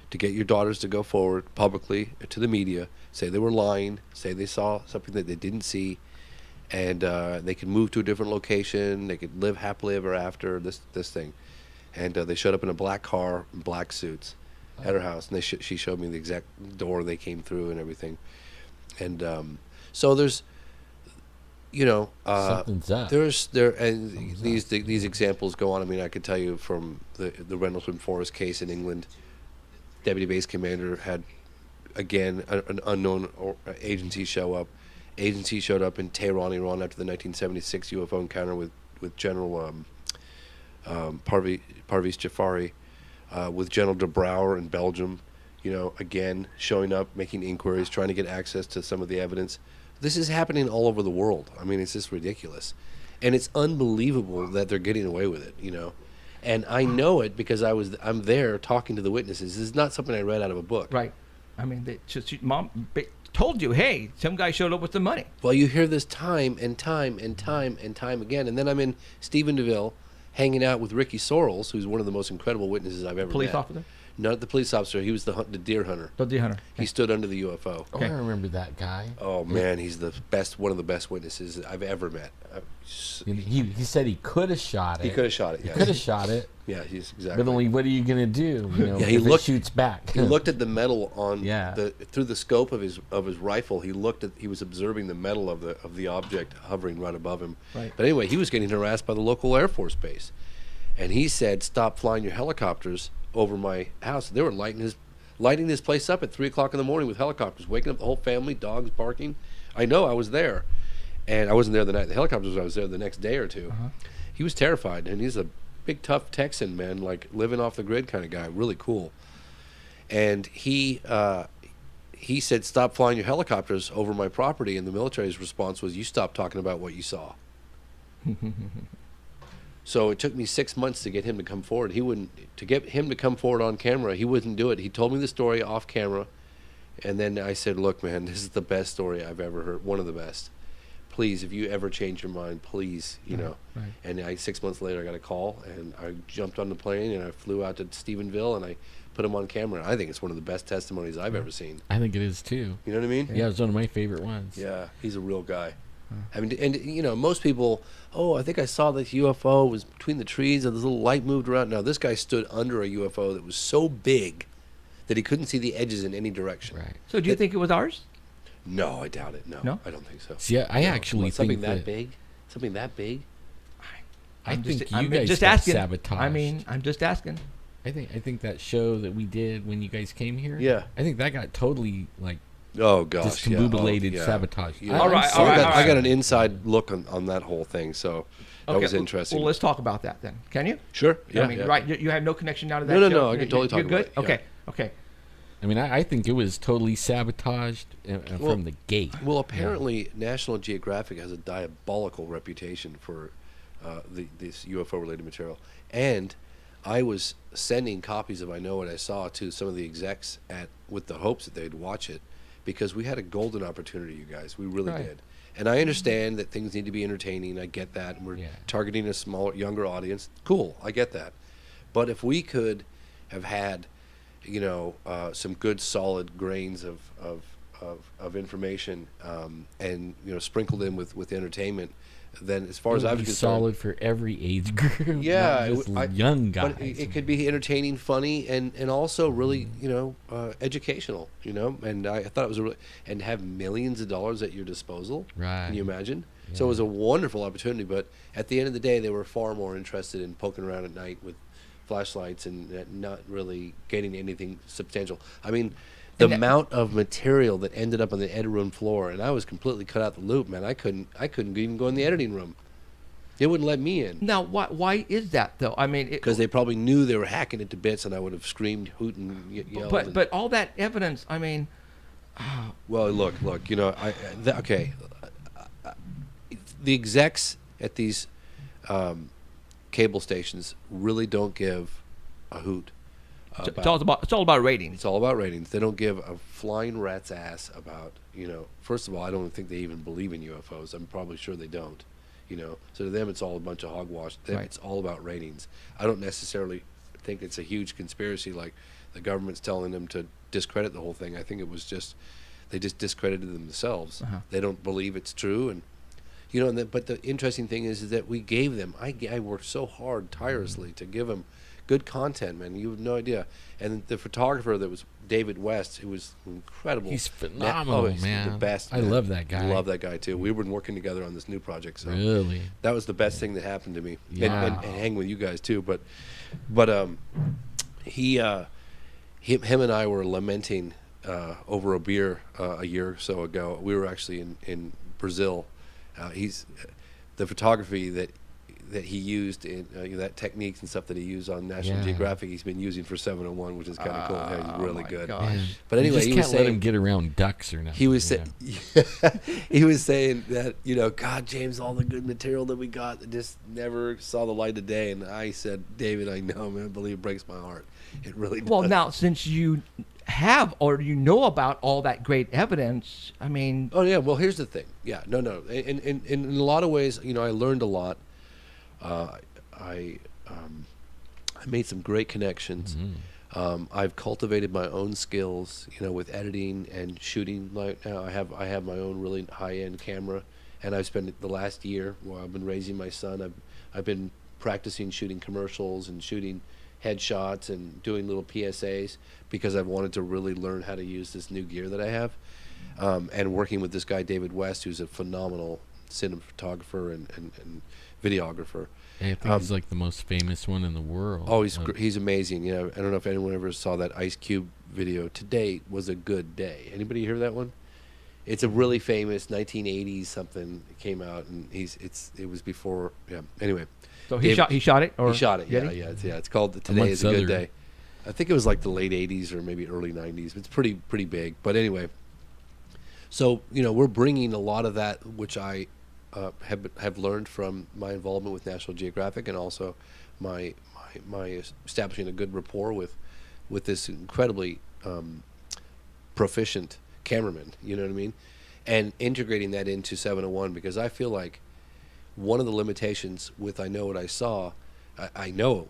to get your daughters to go forward publicly to the media, say they were lying, say they saw something that they didn't see, and they could move to a different location, they could live happily ever after, this thing. And they showed up in a black car, in black suits, at her house, and she showed me the exact door they came through and everything. And so there's, Something's up. These examples go on. I mean, I could tell you from the Rendlesham Forest case in England. Deputy Base Commander had, again, an unknown agency show up. Agency showed up in Tehran, Iran, after the 1976 UFO encounter with General Parvez Jafari, with General de Brouwer in Belgium. Again, showing up, making inquiries, trying to get access to some of the evidence. This is happening all over the world. I mean, it's just ridiculous. And it's unbelievable that they're getting away with it, And I know it because I'm there talking to the witnesses. This is not something I read out of a book. Right. I mean, Mom told you, hey, some guy showed up with some money. Well, you hear this time and time and time and time again. And then I'm in Stephenville hanging out with Ricky Sorrells, who's one of the most incredible witnesses I've ever Police met. officer? Not the police officer. He was the deer hunter. The deer hunter. He stood under the UFO. Oh, I remember that guy. Oh, man, he's the best, one of the best witnesses I've ever met. He said he could have shot it. He could have shot it, He yes. could have shot it. Yeah, he's exactly. But only, what are you going to do? Yeah, if it shoots back. He looked at the metal on Yeah. through the scope of his rifle. He was observing the metal of the object hovering right above him. Right. But anyway, he was getting harassed by the local Air Force base, and he said, "Stop flying your helicopters over my house." They were lighting his place up at 3:00 in the morning with helicopters, waking up the whole family, dogs barking. I know, I was there, and I wasn't there the night the helicopters. I was there the next day or two. He was terrified, and he's a big tough Texan man, like living off the grid kind of guy, really cool. And he said, "Stop flying your helicopters over my property," and the military's response was, "You stop talking about what you saw." So it took me 6 months to get him to come forward. To get him to come forward on camera, he wouldn't do it. He told me the story off camera, and then I said, "Look, man, this is the best story I've ever heard, one of the best. Please, if you ever change your mind, please, Right. And 6 months later, I got a call, and I jumped on the plane, and I flew out to Stephenville, and I put him on camera. I think it's one of the best testimonies I've ever seen. I think it is too. You know what I mean? Yeah, it's one of my favorite ones. Yeah, he's a real guy. I mean, and most people, I think I saw this UFO was between the trees and this little light moved around. No, this guy stood under a UFO that was so big that he couldn't see the edges in any direction. Right. So do you think it was ours? No, I doubt it. No, No? I don't think so. See, I actually What, something think that big. Something that big. I think you I'm guys just got asking. sabotaged. I mean, I'm just asking. I think that show that we did when you guys came here. Yeah. I think that got totally Oh gosh, discombobulated, sabotaged. Yeah. All right, So all right, I got an inside look on that whole thing, so that was interesting. Well, let's talk about that then. Can you? Sure. Yeah. I mean, yeah. right? You have no connection now to that. No, show? I can totally talk You're good. about it, yeah. Okay. I mean, I think it was totally sabotaged from the gate. Well, apparently, National Geographic has a diabolical reputation for this UFO-related material, and I was sending copies of I Know What I Saw to some of the execs with the hopes that they'd watch it, because we had a golden opportunity, you guys. We really Right. did. And I understand that things need to be entertaining. I get that. And we're Yeah. targeting a smaller, younger audience. Cool, I get that. But if we could have had, some good, solid grains of information, and sprinkled in with entertainment, then as far as It would I'm be concerned, solid for every age group. yeah, not just I- young guys. But it could be entertaining, funny, and also really, educational. And I thought it was and have millions of dollars at your disposal. Right. Can you imagine? So it was a wonderful opportunity. But at the end of the day, they were far more interested in poking around at night with flashlights and not really getting anything substantial. I mean, the And that- amount of material that ended up on the edit room floor, and I was completely cut out the loop, man. I couldn't even go in the editing room. They wouldn't let me in Now, why is that though? I mean, because they probably knew they were hacking it to bits, and I would have screamed, hoot, and yelled. and- but all that evidence. I mean, well, look, okay. The execs at these cable stations really don't give a hoot. it's all about ratings. It's all about ratings. They don't give a flying rat's ass about, first of all, I don't think they even believe in UFOs. I'm probably sure they don't, So to them, it's all a bunch of hogwash. To them, Right. it's all about ratings. I don't necessarily think it's a huge conspiracy like the government's telling them to discredit the whole thing. I think it was they just discredited themselves. Uh-huh. They don't believe it's true. And, but the interesting thing is that we gave them, I worked so hard, tirelessly, to give them good content, man. You have no idea. And the photographer that was David West, who was incredible. He's phenomenal, he's man. the best. I man. love that guy. Love that guy too. We've been working together on this new project, so Really? that was the best thing that happened to me. Yeah. And hang with you guys too. But him and I were lamenting over a beer a year or so ago. We were actually in Brazil. He's the photography that he used in that techniques and stuff that he used on National Yeah. Geographic. He's been using for 701, which is kind of cool. Yeah, he's really my good. gosh. Man. But anyway, you he just was can't let saying him get around ducks or nothing. he was you saying he was saying that God, James, all the good material that we got that just never saw the light of day. And I said, David, I know, man, believe it breaks my heart. It really does. Well, now since you have or you know about all that great evidence, I mean, Oh yeah, well here's the thing. Yeah, no. In a lot of ways, I learned a lot. I made some great connections. I've cultivated my own skills, with editing and shooting. Like now, I have my own really high-end camera, and I've spent the last year while I've been raising my son. I've been practicing shooting commercials and shooting headshots and doing little PSAs because I've wanted to really learn how to use this new gear that I have. And working with this guy David West, who's a phenomenal cinematographer and videographer. I think he's like the most famous one in the world. Oh, he's amazing. I don't know if anyone ever saw that Ice Cube video. Today was a good day. Anybody hear that one? It's a really famous 1980s something. It came out, and it was before. Yeah. Anyway, so he shot it, or he shot it. did Yeah, he? yeah. It's called Today Amongst is a Good other- Day. I think it was like the late 80s or maybe early 90s. It's pretty big. But anyway, so we're bringing a lot of that which I have learned from my involvement with National Geographic, and also my establishing a good rapport with this incredibly proficient cameraman. You know what I mean? And integrating that into 701, because I feel like one of the limitations with I Know What I Saw, I know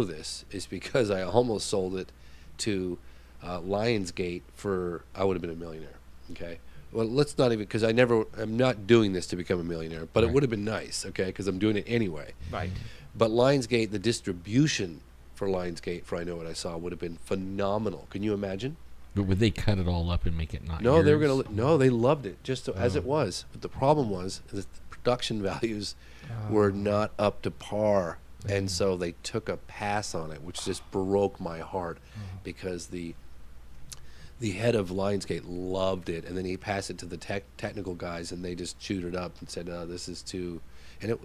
this is because I almost sold it to Lionsgate for I would have been a millionaire. Okay. Well, let's not even, because I'm not doing this to become a millionaire, but Right. it would have been nice, okay, because I'm doing it anyway. Right. But Lionsgate, the distribution for Lionsgate for I Know What I Saw would have been phenomenal. Can you imagine? But would they cut it all up and make it not No, they were yours? gonna. No, they loved it just as it was. But the problem was that the production values were not up to par, and so they took a pass on it, which just broke my heart, because the head of Lionsgate loved it, and then he passed it to the technical guys, and they just chewed it up and said, "This is too," and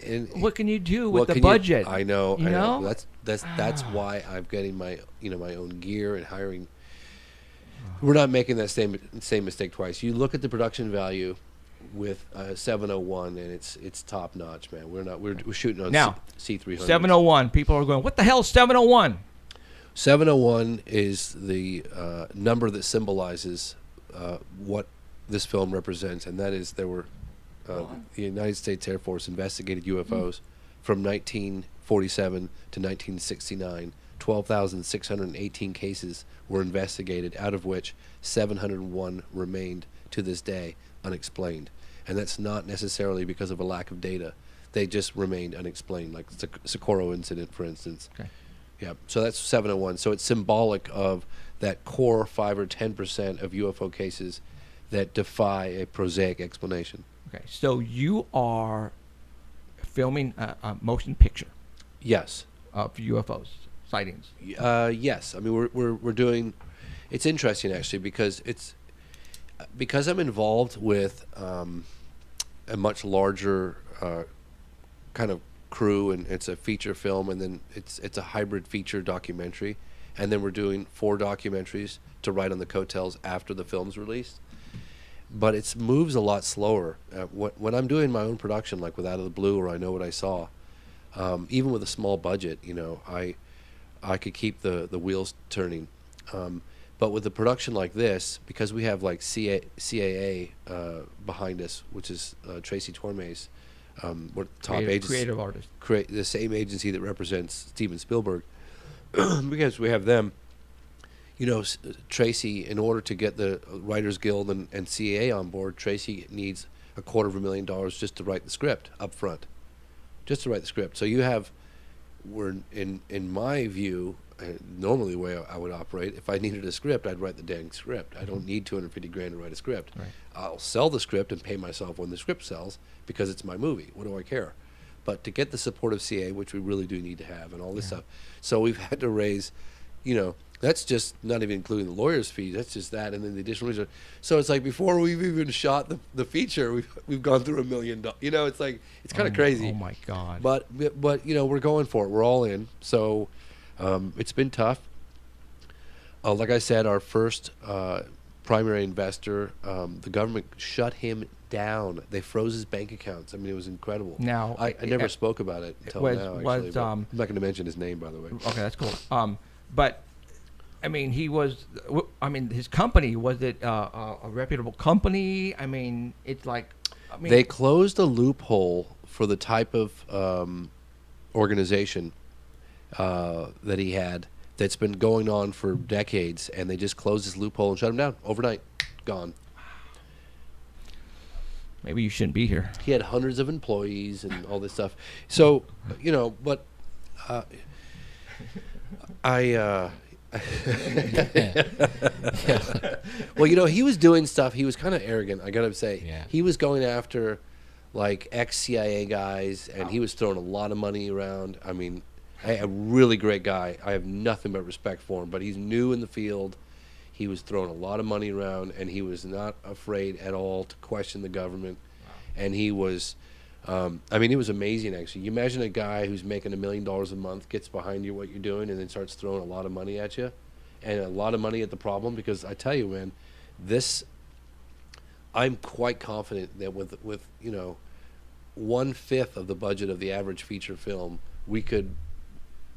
and What can you do what with the can budget? I know. You I know. know? That's why I'm getting my my own gear and hiring. We're not making that same mistake twice. You look at the production value with 701, and it's top notch, man. We're shooting on Now, C300. 701. People are going, what the hell is 701? 701 is the number that symbolizes what this film represents, and that is there were the United States Air Force investigated UFOs from 1947 to 1969. 12,618 cases were investigated, out of which 701 remained to this day unexplained. And that's not necessarily because of a lack of data. They just remained unexplained, like the Socorro incident, for instance. Okay. Yeah, so that's 701. So it's symbolic of that core 5 or 10% of UFO cases that defy a prosaic explanation. Okay. So you are filming a motion picture Yes. of UFOs sightings. Yes. I mean, we're doing. It's interesting actually because I'm involved with a much larger kind of crew, and it's a feature film, and then it's a hybrid feature documentary, and then we're doing 4 documentaries to write on the coattails after the film's released. But it moves a lot slower. When I'm doing my own production, like with Out of the Blue or I Know What I Saw, even with a small budget, I could keep the wheels turning. But with a production like this, because we have like CAA behind us, which is Tracy Tormes, we're top agency, creative artist, the same agency that represents Steven Spielberg, because we have them. Tracy, in order to get the Writers Guild and CAA on board, Tracy needs $250,000 just to write the script up front, just to write the script. So we're in my view, normally the way I would operate, if I needed a script, I'd write the dang script. I don't need $250,000 to write a script. Right. I'll sell the script and pay myself when the script sells because it's my movie. What do I care? But to get the support of CA, which we really do need to have, and all this stuff, so we've had to raise, that's just not even including the lawyer's fees. That's just that, and then the additional research. So it's like before we've even shot the feature, we've gone through $1 million. It's like it's kind of crazy. Oh my God! But we're going for it. We're all in. So it's been tough. Like I said, our first primary investor, the government shut him down. They froze his bank accounts. I mean, it was incredible. Now I never spoke about it until now. Actually, but I'm not going to mention his name, by the way. Okay, that's cool. But I mean, his company, was it a reputable company? I mean, it's like, they closed a loophole for the type of organization that he had that's been going on for decades, and they just closed this loophole and shut him down overnight. Gone. Maybe you shouldn't be here. He had hundreds of employees and all this stuff. So, but well, he was doing stuff. He was kind of arrogant, I gotta say. Yeah. He was going after like ex-CIA guys, and he was throwing a lot of money around. I mean, a really great guy. I have nothing but respect for him, but he's new in the field. He was throwing a lot of money around, and he was not afraid at all to question the government. And he was, it was amazing, actually. You imagine a guy who's making $1 million a month gets behind you what you're doing and then starts throwing a lot of money at you, and a lot of money at the problem. Because I tell you, man, I'm quite confident that with 1/5 of the budget of the average feature film, we could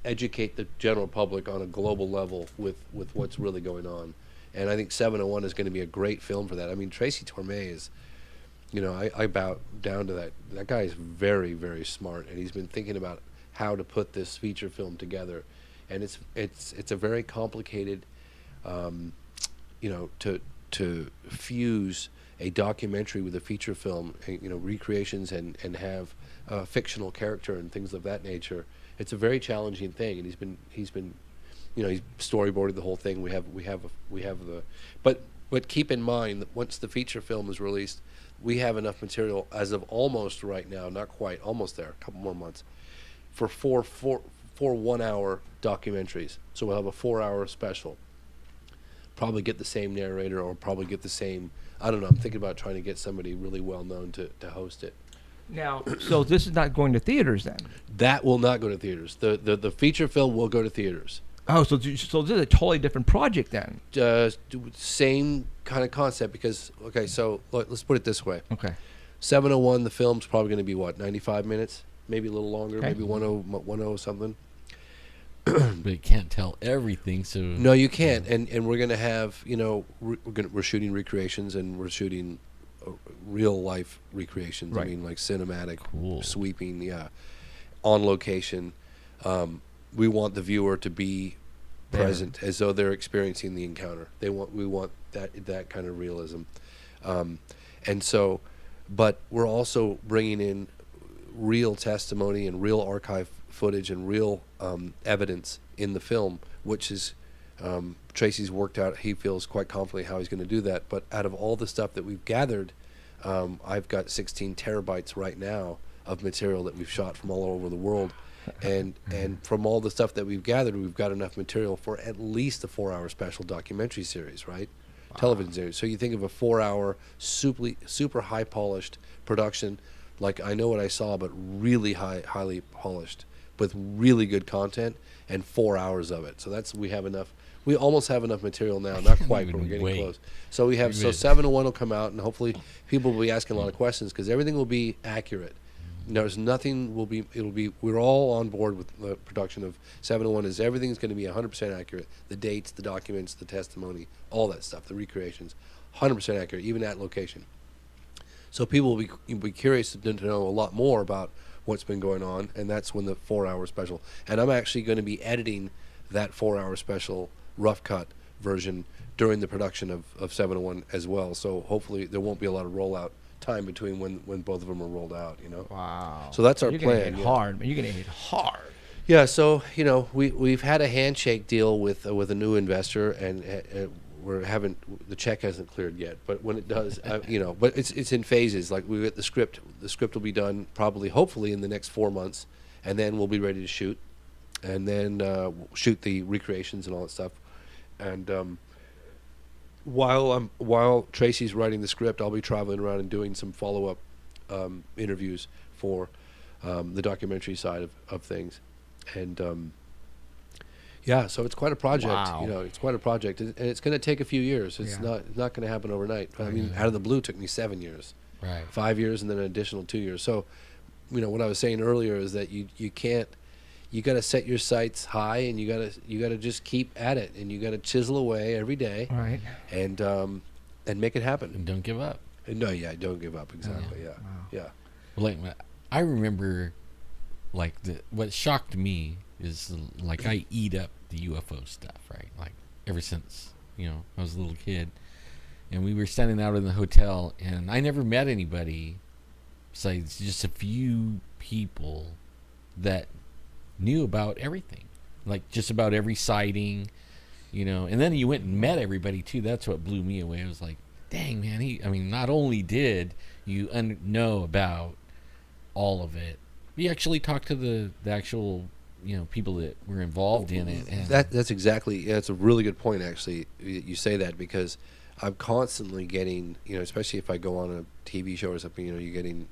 educate the general public on a global level with what's really going on. And I think 701 is going to be a great film for that. I mean, Tracy Tormes is, I bow down to that. That guy is very, very smart, and he's been thinking about how to put this feature film together. And it's a very complicated, to fuse a documentary with a feature film, recreations and have a fictional character and things of that nature. It's a very challenging thing, and he's been he's storyboarded the whole thing. We have the, but keep in mind that once the feature film is released, we have enough material as of almost right now, not quite, almost there, a couple more months, for four 1-hour documentaries. So we'll have a 4-hour special. Probably get the same narrator, or probably get the same, I don't know, I'm thinking about trying to get somebody really well known to host it. Now, so this is not going to theaters then? That will not go to theaters. The feature film will go to theaters. Oh, so this is a totally different project then? Same kind of concept, because, okay, so let's put it this way. Okay. 701, the film's probably going to be, 95 minutes? Maybe a little longer, Okay. maybe 10 something. but it can't tell everything. So No, you can't. And we're going to have, we're shooting recreations, and we're shooting real life recreations. Right. I mean, like cinematic, Cool. sweeping, on location. We want the viewer to be There. present as though they're experiencing the encounter. We want that kind of realism. And so, but we're also bringing in real testimony and real archive footage and real evidence in the film, which is Tracy's worked out. He feels quite confidently how he's going to do that. But out of all the stuff that we've gathered, I've got 16 terabytes right now of material that we've shot from all over the world. And from all the stuff that we've gathered, we've got enough material for at least a 4-hour special documentary series, right? Television series. So you think of a 4-hour, super high polished production, like I Know What I Saw, but really highly polished with really good content, and 4 hours of it. So we have enough. We almost have enough material now, not quite, but we're getting close. So we have 701 will come out, and hopefully people will be asking a lot of questions because everything will be accurate. There's nothing we're all on board with the production of 701. Is everything's going to be 100% accurate. The dates, the documents, the testimony, all that stuff, the recreations, 100% accurate, even at location. So people will be curious to know a lot more about what's been going on, and that's when the 4-hour special. And I'm actually going to be editing that 4-hour special rough cut version during the production of 701 as well. So hopefully there won't be a lot of rollout time between when both of them are rolled out, Wow. So that's our You're plan. Gonna hit hard, man. You're gonna hit hard. Yeah, so we've had a handshake deal with a new investor, and the check hasn't cleared yet. But when it does, but it's in phases. Like we get the script. The script will be done hopefully in the next 4 months, and then we'll be ready to shoot, and then shoot the recreations and all that stuff. And while Tracy's writing the script, I'll be traveling around and doing some follow-up interviews for the documentary side of things. And so it's quite a project. Wow. It's quite a project, and it's going to take a few years. It's Yeah. not going to happen overnight. I mean, out of the blue, it took me 7 years, right. 5 years, and then an additional 2 years. So, what I was saying earlier is that you can't. You got to set your sights high, and you got to just keep at it, and you got to chisel away every day, Right. and make it happen. And don't give up. No, don't give up. Exactly. Yeah. Wow. Yeah. Like I remember, like what shocked me is like I eat up the UFO stuff, right? Like ever since I was a little kid, and we were standing out in the hotel, and I never met anybody besides just a few people that knew about everything, like just about every sighting, and then you went and met everybody too. That's what blew me away. I was like, dang, man, not only did you know about all of it, you actually talked to the actual people that were involved in it. And That's exactly, that's a really good point, actually. You say that because I'm constantly getting, especially if I go on a TV show or something, you're getting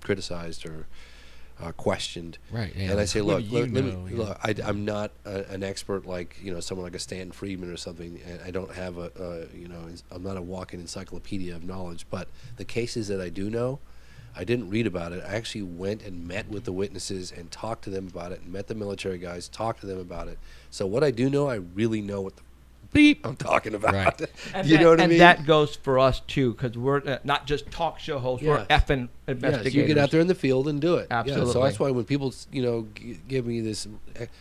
criticized or questioned. Right. Yeah. And I say, What look, do you let me, know? look, I'm not an expert like, someone like a Stan Friedman or something. And I don't have I'm not a walking encyclopedia of knowledge. But the cases that I do know, I didn't read about it. I actually went and met with the witnesses and talked to them about it, and met the military guys, talked to them about it. So what I do know, I really know what the beep I'm talking about. Right. You know what I mean? And that goes for us too, because we're not just talk show hosts. We're Yes. effing investigators. Yes, you get out there in the field and do it. Absolutely. Yeah, so that's why when people, give me this,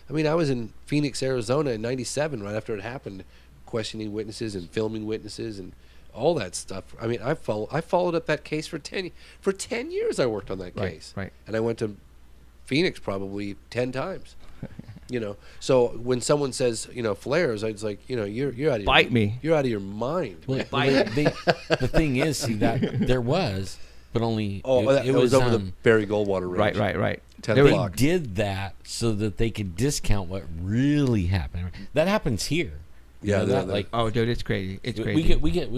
I was in Phoenix, Arizona in '97, right after it happened, questioning witnesses and filming witnesses and all that stuff. I followed up that case for 10 years. I worked on that case. Right. And I went to Phoenix probably 10 times. So when someone says, flares, I was like, you're out of Bite me. You're out of your mind. Well, man. the thing is, see, that there was, but only It was over the Barry Goldwater range. Right. 10 There was- o'clock. did that so that they could discount what really happened. That happens here. Yeah, that, they're- like Oh, dude, it's crazy. It's we crazy. get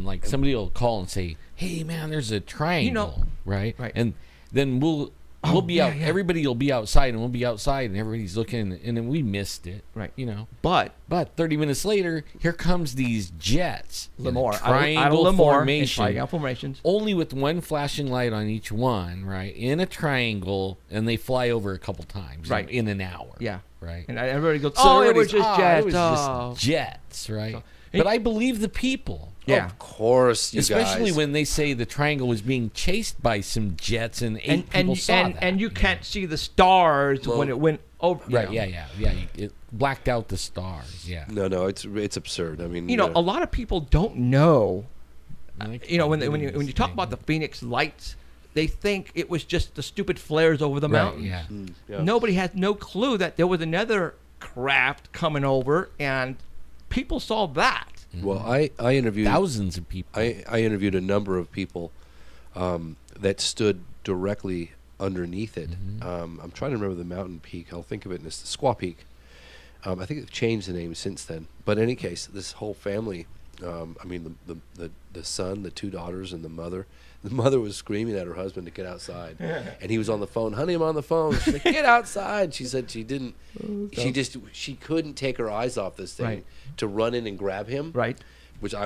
like somebody will call and say, "Hey, man, there's a triangle," right? Right. And then we'll we'll be yeah, out. yeah. Everybody will be outside, and we'll be outside, and everybody's looking, and then we missed it. Right. You know. But 30 minutes later, here comes these jets. in a Lemoore, triangle formation. triangle formations. Only with one flashing light on each one, right? In a triangle, and they fly over a couple times, Right. in an hour. Yeah. Right. And everybody goes, So oh, it everybody's, was just jets. It was oh. just jets, right? So- but I believe the people. Yeah. Of course, you Especially guys. when they say the triangle was being chased by some jets and eight people saw that. and you can't see the stars Well, when it went over. Right, yeah. It blacked out the stars, yeah. No, it's absurd. I mean, You know, a lot of people don't know. I You know, when can't when believe you this talk thing. about the Phoenix lights, they think it was just the stupid flares over the Right, mountains. yeah. yeah. Nobody has no clue that there was another craft coming over, and people saw that. Well, I interviewed Thousands of people. I interviewed a number of people that stood directly underneath it. I'm trying to remember the mountain peak. I'll think of it as the Squaw Peak. I think they've changed the name since then. But in any case, this whole family, I mean, the son, the two daughters, and the mother. The mother was screaming at her husband to get outside, and he was on the phone. Honey, I'm on the phone. She's like, get outside. She said she didn't. She couldn't take her eyes off this thing Right. to run in and grab him. Right. Which I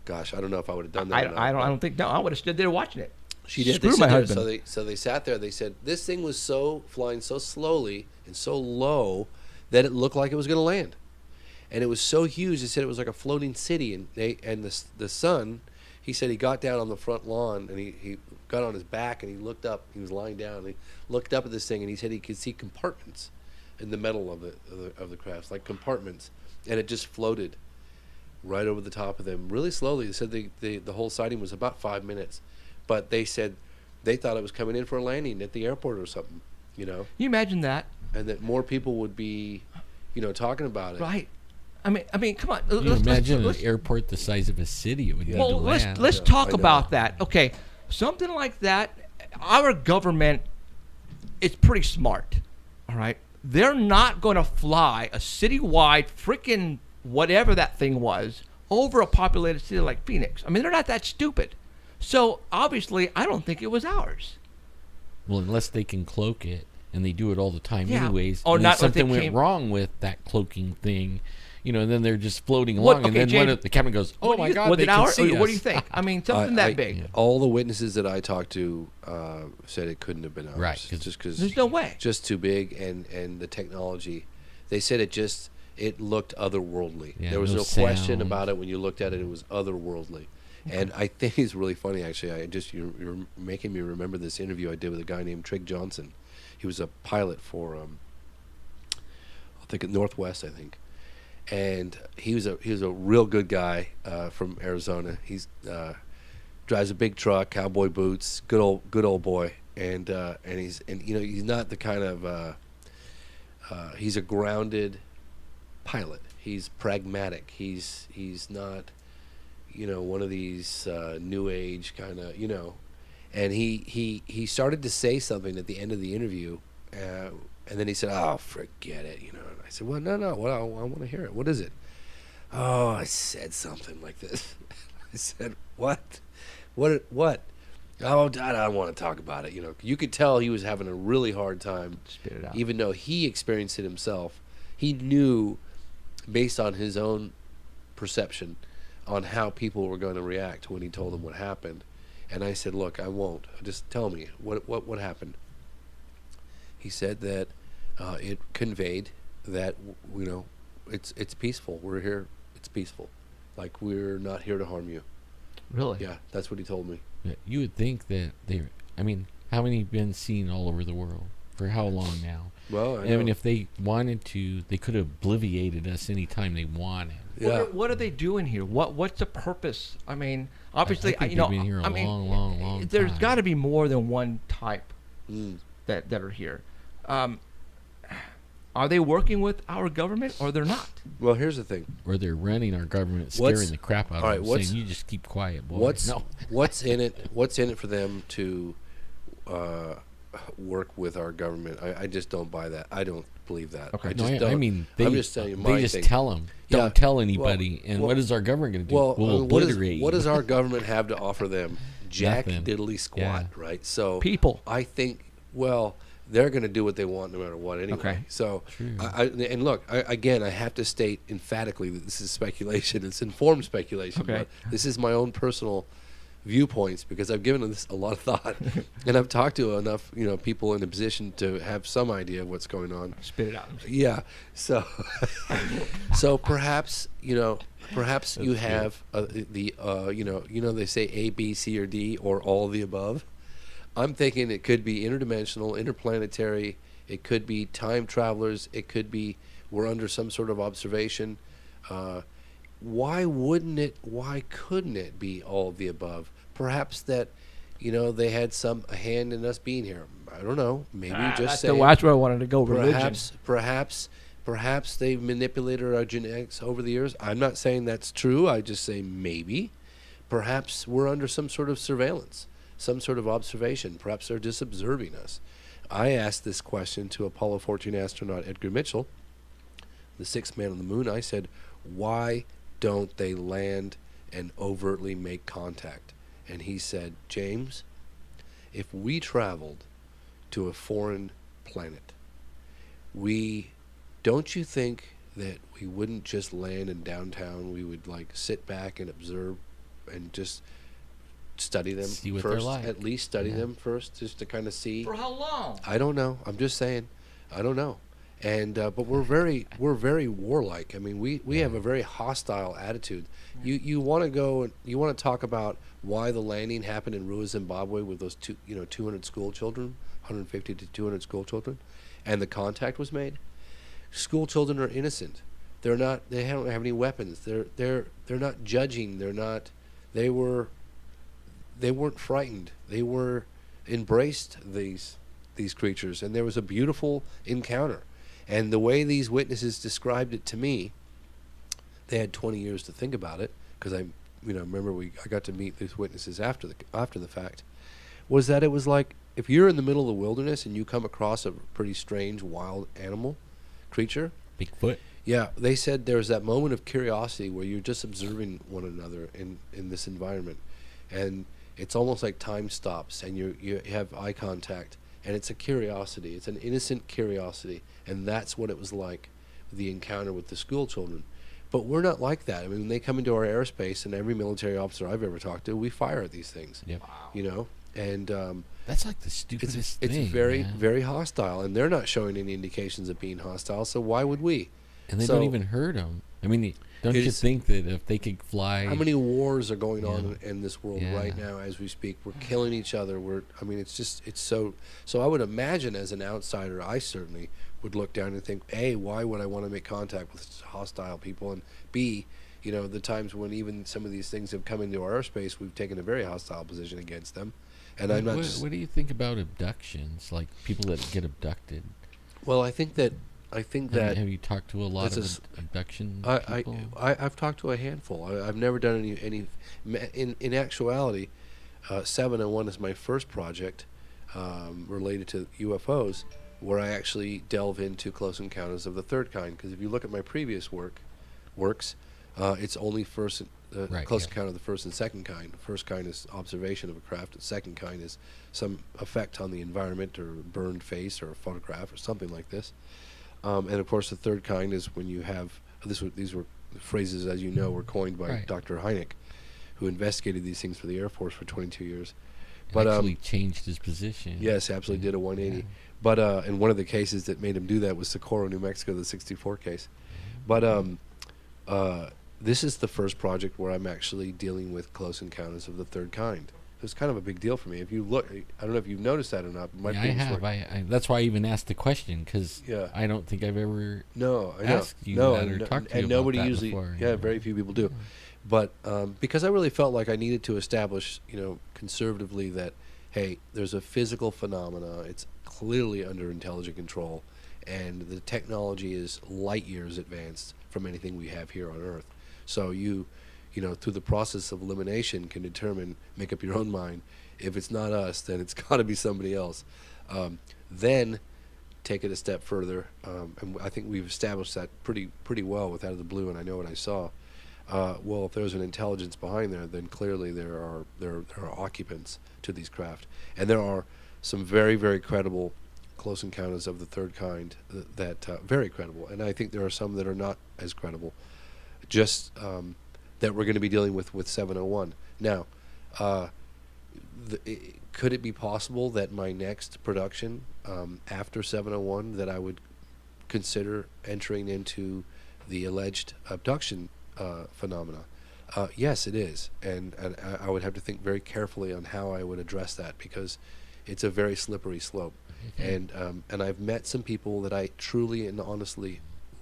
don't know if I would have done that. or not, I but don't think. No, I would have stood there watching it. She did. Screw They my stood there. husband. So they sat there. They said this thing was flying so slowly and so low that it looked like it was going to land, and it was so huge. They said it was like a floating city. And the son, he said he got down on the front lawn and he got on his back and he looked up. He was lying down. And he looked up at this thing and he said he could see compartments in the metal of the craft, like compartments, and it just floated right over the top of them really slowly. They said the whole sighting was about 5 minutes, but they said they thought it was coming in for a landing at the airport or something, you know, You imagine that, and that more people would be, you know, talking about it. right? I mean, come on. Can you imagine an airport the size of a city it would need to Well, land? let's Yeah, talk I know. about that. Okay, something like that. Our government is pretty smart. All right, they're not going to fly a citywide freaking whatever that thing was over a populated city like Phoenix. I mean, they're not that stupid. So obviously, I don't think it was ours. Well, unless they can cloak it, and they do it all the time Yeah. anyways. Or and then not if they something went came- wrong with that cloaking thing, you know, and then they're just floating What- along, okay, and then one James, of the captain goes, "Oh What do my you- God, was they it can ours? see Or what do you us." think? I mean, something that big. All the witnesses that I talked to said it couldn't have been ours. Right, 'cause just because There's no way. just too big, and the technology. They said it looked otherworldly. Yeah, there was no no question sound. about it when you looked at it. It was otherworldly. And I think it's really funny, actually. You're making me remember this interview I did with a guy named Trig Johnson. He was a pilot for, I think, at Northwest, I think. And he was a real good guy from Arizona. He's drives a big truck, cowboy boots, good old boy. And he's not the kind of he's a grounded pilot. He's pragmatic. He's not, one of these new age kind of, and he started to say something at the end of the interview, and then he said, "Oh, forget it," And I said, "Well, no, I want to hear it. What is it?" "Oh, I said something like this." I said, "What? What?" "Oh, Dad, I don't want to talk about it." You could tell he was having a really hard time, Spit it out. even though he experienced it himself. He knew, based on his own perception, on how people were going to react when he told them what happened. And I said, "Look, I won't. Just tell me what happened." He said that it conveyed that it's peaceful. We're here. It's peaceful. Like, we're not here to harm you. Really? Yeah, that's what he told me. Yeah, you would think that how many have been seen all over the world? For how long now? Well, I mean, if they wanted to, they could have obliviated us anytime they wanted. yeah. What are they doing here? What's the purpose? I mean, obviously, I think they've been here a long there's time. got to be more than one type Mm. that are here. Are they working with our government or they're not? Well, here's the thing. Or they're running our government, What's- scaring the crap out all right, of them, what's- saying, "You just keep quiet, boy." What's no. what's in it? What's in it for them to work with our government? I just don't buy that. I don't believe that. Okay. I No, just I don't. mean, I'm just telling you they my just thing. tell them, Yeah, don't tell anybody. well- and well- what is our government going to do? Well, we'll what obliterate does you. our government have to offer them? Jack Nothing. diddly squat, Yeah. right? So People. I think Well, they're going to do what they want no matter what anyway. Okay. So, and look, again, I have to state emphatically that this is speculation. It's informed speculation. Okay. But this is my own personal viewpoints because I've given this a lot of thought, and I've talked to enough, people in a position to have some idea of what's going on. Spit it out. Yeah. So, so perhaps perhaps you have they say A, B, C, or D, or all of the above. I'm thinking it could be interdimensional, interplanetary. It could be time travelers. It could be we're under some sort of observation. Why wouldn't it? Why couldn't it be all of the above? Perhaps that, they had a hand in us being here. I don't know. Maybe just say. That's where I wanted to go. Religion. Perhaps they've manipulated our genetics over the years. I'm not saying that's true. I just say maybe. Perhaps we're under some sort of surveillance, some sort of observation. Perhaps they're just observing us. I asked this question to Apollo 14 astronaut Edgar Mitchell, the sixth man on the moon. I said, why don't they land and overtly make contact? And he said, James, if we traveled to a foreign planet, don't you think that we wouldn't just land in downtown? We would sit back and observe and just study them See what first, they're like. at least study them first, just to kind of see. For how long? I don't know. I'm just saying. I don't know. And but we're very warlike. I mean, we have a very hostile attitude. You want to go and you want to talk about why the landing happened in Rua, Zimbabwe, with those 200 school children, 150 to 200 school children, and the contact was made. School children are innocent. They don't have any weapons. They're not judging. They weren't frightened. They were embraced these creatures, and there was a beautiful encounter. And the way these witnesses described it to me, they had 20 years to think about it, because I got to meet these witnesses after the fact, was that it was like if you're in the middle of the wilderness and you come across a pretty strange wild animal creature. Bigfoot. Yeah, they said there's that moment of curiosity where you're just observing one another in this environment, and it's almost like time stops and you have eye contact, and it's a curiosity. It's an innocent curiosity, and that's what it was like, the encounter with the school children. But we're not like that. I mean, when they come into our airspace, and every military officer I've ever talked to, we fire at these things. Yep. And That's like the stupidest thing. it's very, man. very hostile, and they're not showing any indications of being hostile, so why would we? And they don't even hurt them. I mean, don't you think that if they could fly... How many wars are going on in this world Yeah. right now as we speak? We're killing each other. It's so I would imagine, as an outsider, I certainly would look down and think, A, why would I want to make contact with hostile people? And B, the times when even some of these things have come into our airspace, we've taken a very hostile position against them. And I'm not what do you think about abductions, like people that get abducted? Well, I think that Have you talked to a lot of abduction people? I've talked to a handful. I've never done any. In actuality, 701 is my first project related to UFOs, where I actually delve into close encounters of the third kind. Because if you look at my previous works, it's only close encounter of the first and second kind. The first kind is observation of a craft. The second kind is some effect on the environment, or burned face, or a photograph, or something like this. And of course, the third kind is when you have these were phrases, as you know, were coined by Dr. Hynek, who investigated these things for the Air Force for 22 years. But actually changed his position. Yes, absolutely did a 180. Yeah. But and one of the cases that made him do that was Socorro, New Mexico, the 64 case. But this is the first project where I'm actually dealing with close encounters of the third kind. It's kind of a big deal for me. If you look, I don't know if you've noticed that or not. But I have. That's why I even asked the question, because I don't think I've ever asked you that or talked to you and nobody about that usually. before, Very few people do. But because I really felt like I needed to establish, conservatively, that hey, there's a physical phenomena. It's clearly under intelligent control, and the technology is light years advanced from anything we have here on Earth. So you through the process of elimination, can make up your own mind. If it's not us, then it's got to be somebody else. Then take it a step further, and I think we've established that pretty well with Out of the Blue, and I Know What I Saw. Well, if there's an intelligence behind there, then clearly there are occupants to these craft, and there are some very, very credible close encounters of the third kind that very credible, and I think there are some that are not as credible. Just that we're going to be dealing with 701 now. Could it be possible that my next production after 701 that I would consider entering into the alleged abduction phenomena? Yes, it is, and I would have to think very carefully on how I would address that, because it's a very slippery slope. And I've met some people that I truly and honestly,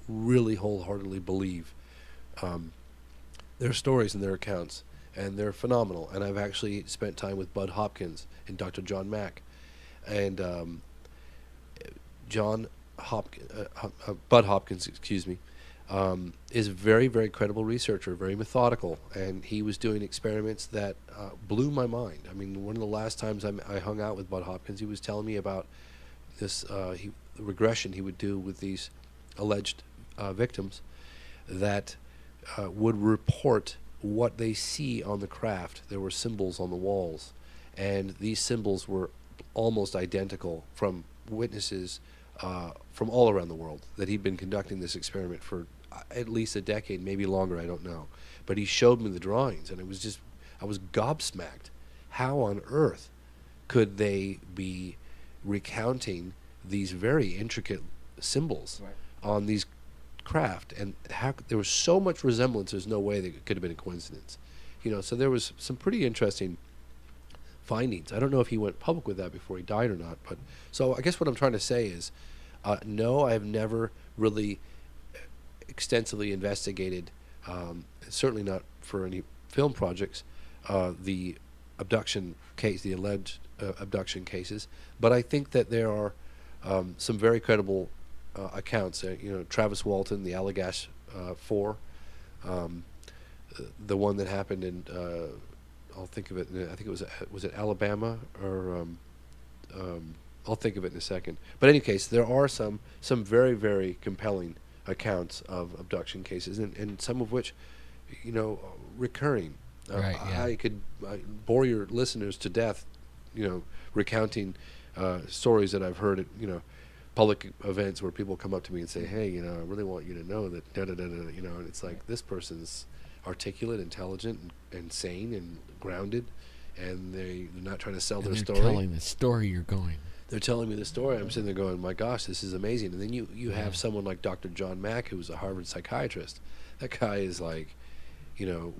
really wholeheartedly believe their stories and their accounts, and they're phenomenal. And I've actually spent time with Bud Hopkins and Dr. John Mack, and Bud Hopkins, excuse me, is a very, very credible researcher, very methodical, and he was doing experiments that blew my mind. I mean, one of the last times I hung out with Bud Hopkins, he was telling me about this the regression he would do with these alleged victims that would report what they see on the craft. There were symbols on the walls, and these symbols were almost identical from witnesses from all around the world, that he'd been conducting this experiment for at least a decade, maybe longer, I don't know. But he showed me the drawings, and it was just, I was gobsmacked. How on earth could they be recounting these very intricate symbols on these craft? And how there was so much resemblance, there's no way that it could have been a coincidence. So there was some pretty interesting findings. I don't know if he went public with that before he died or not, but so I guess what I'm trying to say is, no, I've never really extensively investigated, certainly not for any film projects, the abduction case, the alleged abduction cases, but I think that there are some very credible accounts. Travis Walton, the Allagash 4, the one that happened in I'll think of it. I think it was it Alabama, or I'll think of it in a second. But in any case, there are some very, very compelling accounts of abduction cases, and some of which, recurring. Right, yeah. I could bore your listeners to death, recounting stories that I've heard at public events where people come up to me and say, "Hey, I really want you to know that da da da da," and it's like, this person's articulate, intelligent, and sane, and grounded, and they're not trying to sell their story. They're telling the story you're going. They're telling me the story. I'm sitting there going, my gosh, this is amazing. And then you have someone like Dr. John Mack, who's a Harvard psychiatrist. That guy is like,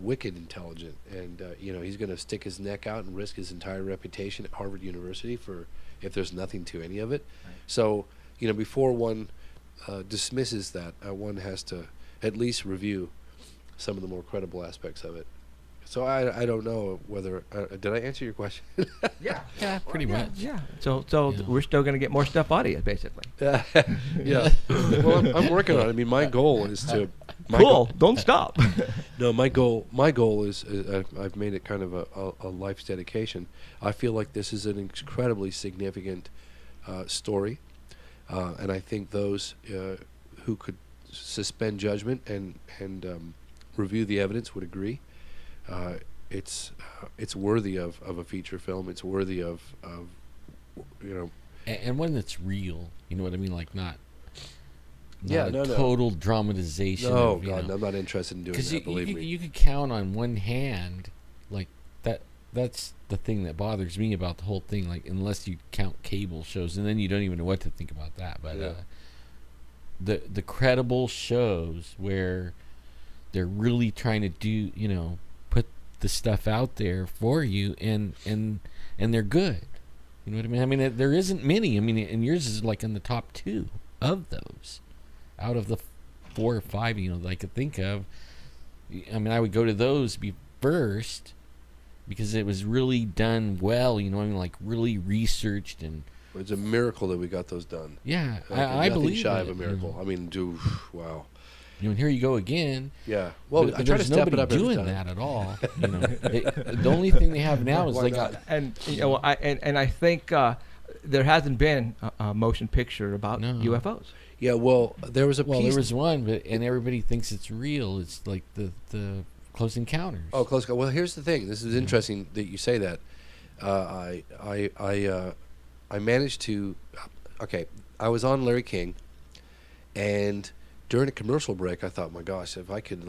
wicked intelligent, and he's going to stick his neck out and risk his entire reputation at Harvard University for if there's nothing to any of it. Right. So, before one dismisses that, one has to at least review some of the more credible aspects of it. So I don't know whether did I answer your question? Yeah, pretty much. Yeah. So we're still going to get more stuff out of you, basically. Yeah. Well, I'm working on it. I mean, my goal is to. Don't stop. No, my goal is I've made it kind of a life's dedication. I feel like this is an incredibly significant story, and I think those who could suspend judgment and review the evidence would agree. It's worthy of a feature film. It's worthy of and one that's real. You know what I mean? Like not total dramatization. No, God, I'm not interested in doing that. Believe me. You could count on one hand, like that. That's the thing that bothers me about the whole thing. Like, unless you count cable shows, and then you don't even know what to think about that. But the credible shows where they're really trying to do, put the stuff out there for you, and they're good. You know what I mean? I mean, there isn't many. I mean, and yours is like in the top 2 of those out of the 4 or 5, that I could think of. I mean, I would go to those first because it was really done well. Like really researched, and it's a miracle that we got those done. Yeah, I believe shy it, of a miracle. I mean, wow. And here you go again. Yeah. Well, I try to step it up doing every time. that at all. The only thing they have now is I think there hasn't been a motion picture about UFOs. Yeah. Well, there was a piece. There was one, and everybody thinks it's real. It's like the Close Encounters. Oh, Close. Well, here's the thing. This is interesting that you say that. I I managed to. Okay, I was on Larry King, and during a commercial break, I thought, my gosh, if I could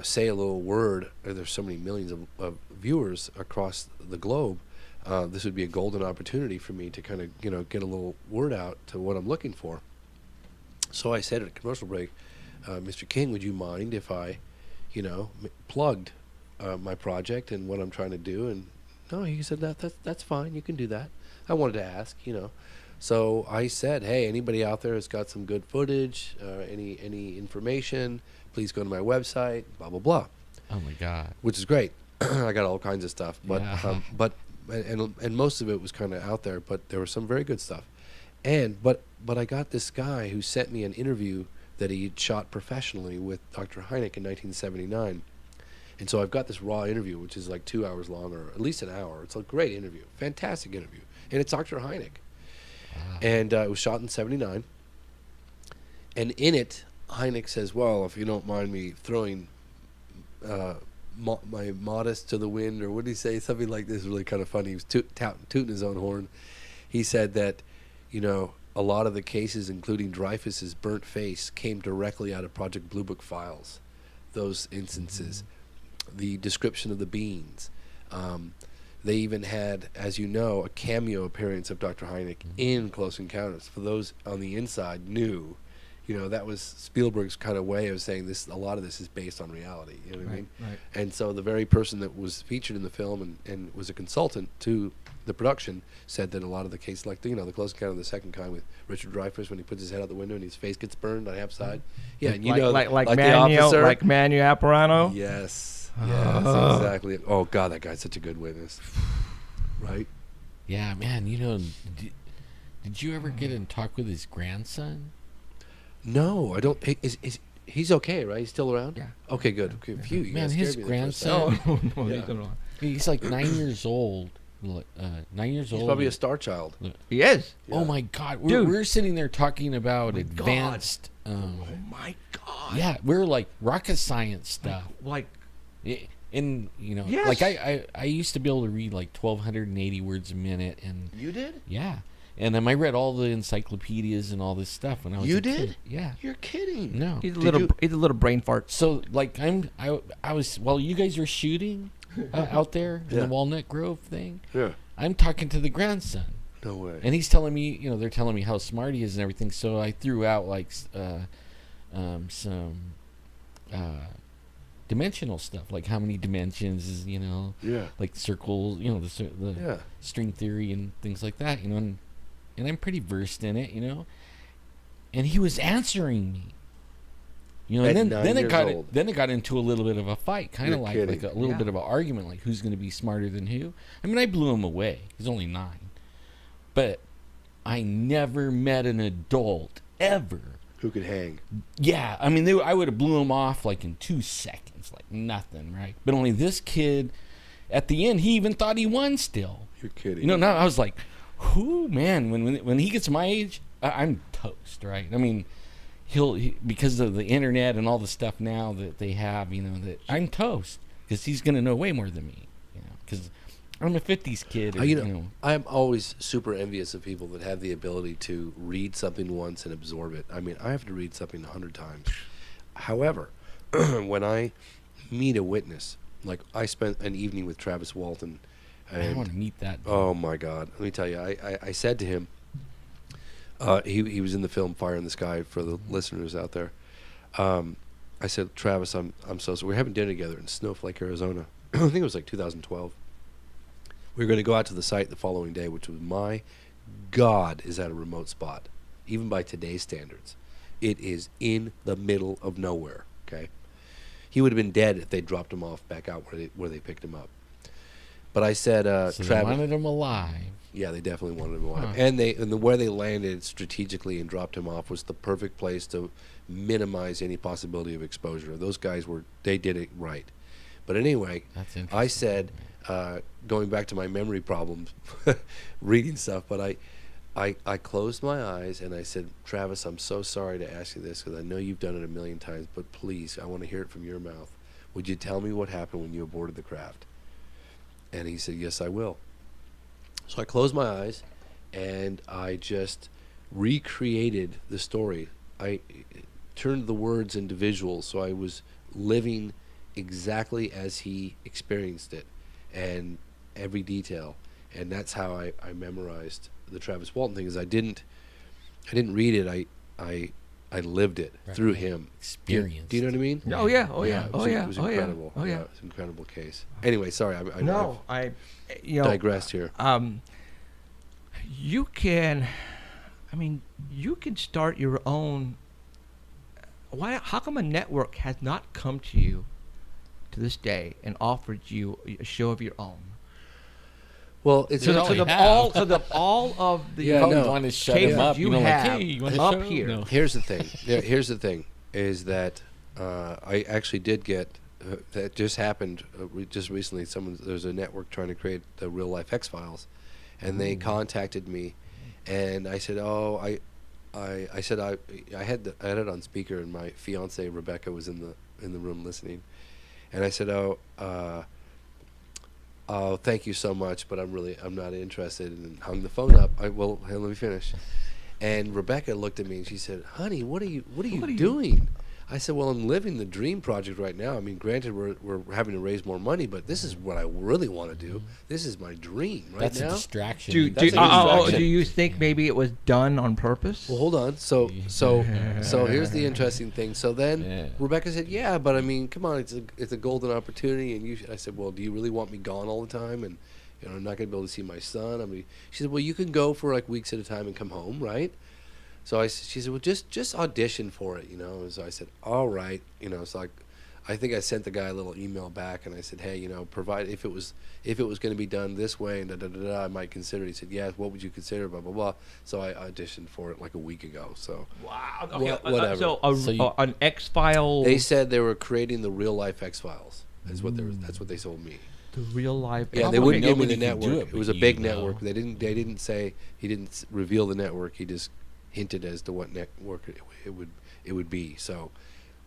say a little word. There's so many millions of viewers across the globe. This would be a golden opportunity for me to kind of get a little word out to what I'm looking for. So I said at a commercial break, Mr. King, would you mind if I, plugged my project and what I'm trying to do? And no, he said that's fine. You can do that. I wanted to ask, So I said, hey, anybody out there has got some good footage, any information, please go to my website, blah, blah, blah. Oh, my God. Which is great. I got all kinds of stuff. But Yeah. and most of it was kind of out there, but there was some very good stuff. But I got this guy who sent me an interview that he shot professionally with Dr. Hynek in 1979. And so I've got this raw interview, which is like 2 hours long, or at least an hour. It's a great interview, fantastic interview. And it's Dr. Hynek. Wow. And it was shot in 79. And in it, Hynek says, well, if you don't mind me throwing my modest to the wind, or what did he say? Something like this, really kind of funny. He was tooting his own horn. He said that, a lot of the cases, including Dreyfus's burnt face, came directly out of Project Blue Book files. Those instances. The description of the beans. They even had, as you know, a cameo appearance of Dr. Hynek in Close Encounters. For those on the inside knew, that was Spielberg's kind of way of saying this. A lot of this is based on reality. You know what I mean? Right. And so the very person that was featured in the film and was a consultant to the production said that a lot of the cases, like the Close Encounter of the Second Kind with Richard Dreyfuss, when he puts his head out the window and his face gets burned on half side. Yeah, and like the Manu, officer. like Manu Apparano. Yes, yes, exactly. Oh God, that guy's such a good witness, right? Yeah, man, did you ever get in talk with his grandson? No, I don't. He's okay, right? He's still around? Yeah. Okay, good. Okay, phew, you Man, guys his scared me there for a grandson, second. No, Yeah. he's on. he's like 9 years old. 9 years He's old. probably a star child. He is. Oh my God, Dude. we're sitting there talking about advanced. Oh my God. Yeah, we're like rocket science stuff. Like And Yes. like I used to be able to read like 1,280 words a minute, and You did? yeah, and I read all the encyclopedias and all this stuff when I was You a did? kid. Yeah. You're kidding. No. he's a Did little you- he's a little brain fart. So like I was while you guys were shooting out there in Yeah. the Walnut Grove thing, Yeah. I'm talking to the grandson, No way. and he's telling me, they're telling me how smart he is and everything. So I threw out like some dimensional stuff, like how many dimensions is, Yeah. like circles, the Yeah. string theory and things like that, and I'm pretty versed in it, and he was answering me. At And 9 then years old. it got into a little bit of a fight, kind of You're like kidding. a little Yeah. bit of an argument, like who's going to be smarter than who. I mean, I blew him away. He's only 9, but I never met an adult ever. Who could hang? Yeah, I mean, I would have blew him off like in 2 seconds, like nothing, right? But only this kid, at the end, he even thought he won still. You're kidding. Now I was like, who, man, when he gets my age, I'm toast, right? I mean, because of the internet and all the stuff now that they have, that I'm toast, because he's going to know way more than me, because I'm a 50s kid. Or, I'm always super envious of people that have the ability to read something once and absorb it. I mean, I have to read something 100 times. However, when I meet a witness, like I spent an evening with Travis Walton, I want to meet that. oh my God, let me tell you, I said to him, he was in the film Fire in the Sky for the listeners out there. I said, Travis, I'm so sorry. We're having dinner together in Snowflake, Arizona. I think it was like 2012. We were going to go out to the site the following day, which was, my God, is that a remote spot, even by today's standards. It is in the middle of nowhere, okay? He would have been dead if they dropped him off back out where they picked him up. But I said, So they Travis... wanted him alive. Yeah, they definitely wanted him alive. Huh. And where they landed strategically and dropped him off was the perfect place to minimize any possibility of exposure. Those guys they did it right. But anyway, That's interesting. I said, going back to my memory problems, reading stuff, but I closed my eyes and I said, Travis, I'm so sorry to ask you this because I know you've done it a million times, but please, I want to hear it from your mouth. Would you tell me what happened when you aborted the craft? And he said, yes, I will. So I closed my eyes, and I just recreated the story. I turned the words into visuals, so I was living exactly as he experienced it, and every detail. And that's how I memorized the Travis Walton thing. Is I didn't read it. I lived it through him. Experience. Do you know what I mean? Oh yeah. It was incredible. Oh yeah. It was an incredible case. Anyway, sorry. I digressed here. You can start your own. How come a network has not come to you to this day and offered you a show of your own? Well, it's So all of the want to shut him up. you like, have hey, you want to up show? here. No. Here's the thing. Here's the thing is that I actually did get that just happened just recently. There's a network trying to create the real life X-Files, and they contacted me, and I said, I had it on speaker, and my fiance Rebecca was in the room listening, and I said, oh, thank you so much, but I'm not interested, and hung the phone up. Hey, let me finish. And Rebecca looked at me and she said, honey, what are you doing? I said, well, I'm living the dream project right now. I mean, granted, we're having to raise more money, but this is what I really want to do. This is my dream right That's now. a distraction. Do you think maybe it was done on purpose? Well, hold on. So here's the interesting thing. So then Rebecca said, yeah, but I mean, come on, it's a golden opportunity. And I said, well, do you really want me gone all the time? And I'm not going to be able to see my son. I mean, she said, well, you can go for like weeks at a time and come home, right? So she said, well, just audition for it, And so I said, all right, So I think I sent the guy a little email back, and I said, hey, provide if it was going to be done this way, and I might consider it. He said, yeah, what would you consider? Blah blah blah. So I auditioned for it like a week ago. So wow, okay, whatever. An X-File. They said they were creating the real life X-Files. That's what they told me. The real life. Yeah, they wouldn't give me the Nobody can do network. it It was a but big you, though. network. They didn't say, he didn't reveal the network. He just hinted as to what network it would be. So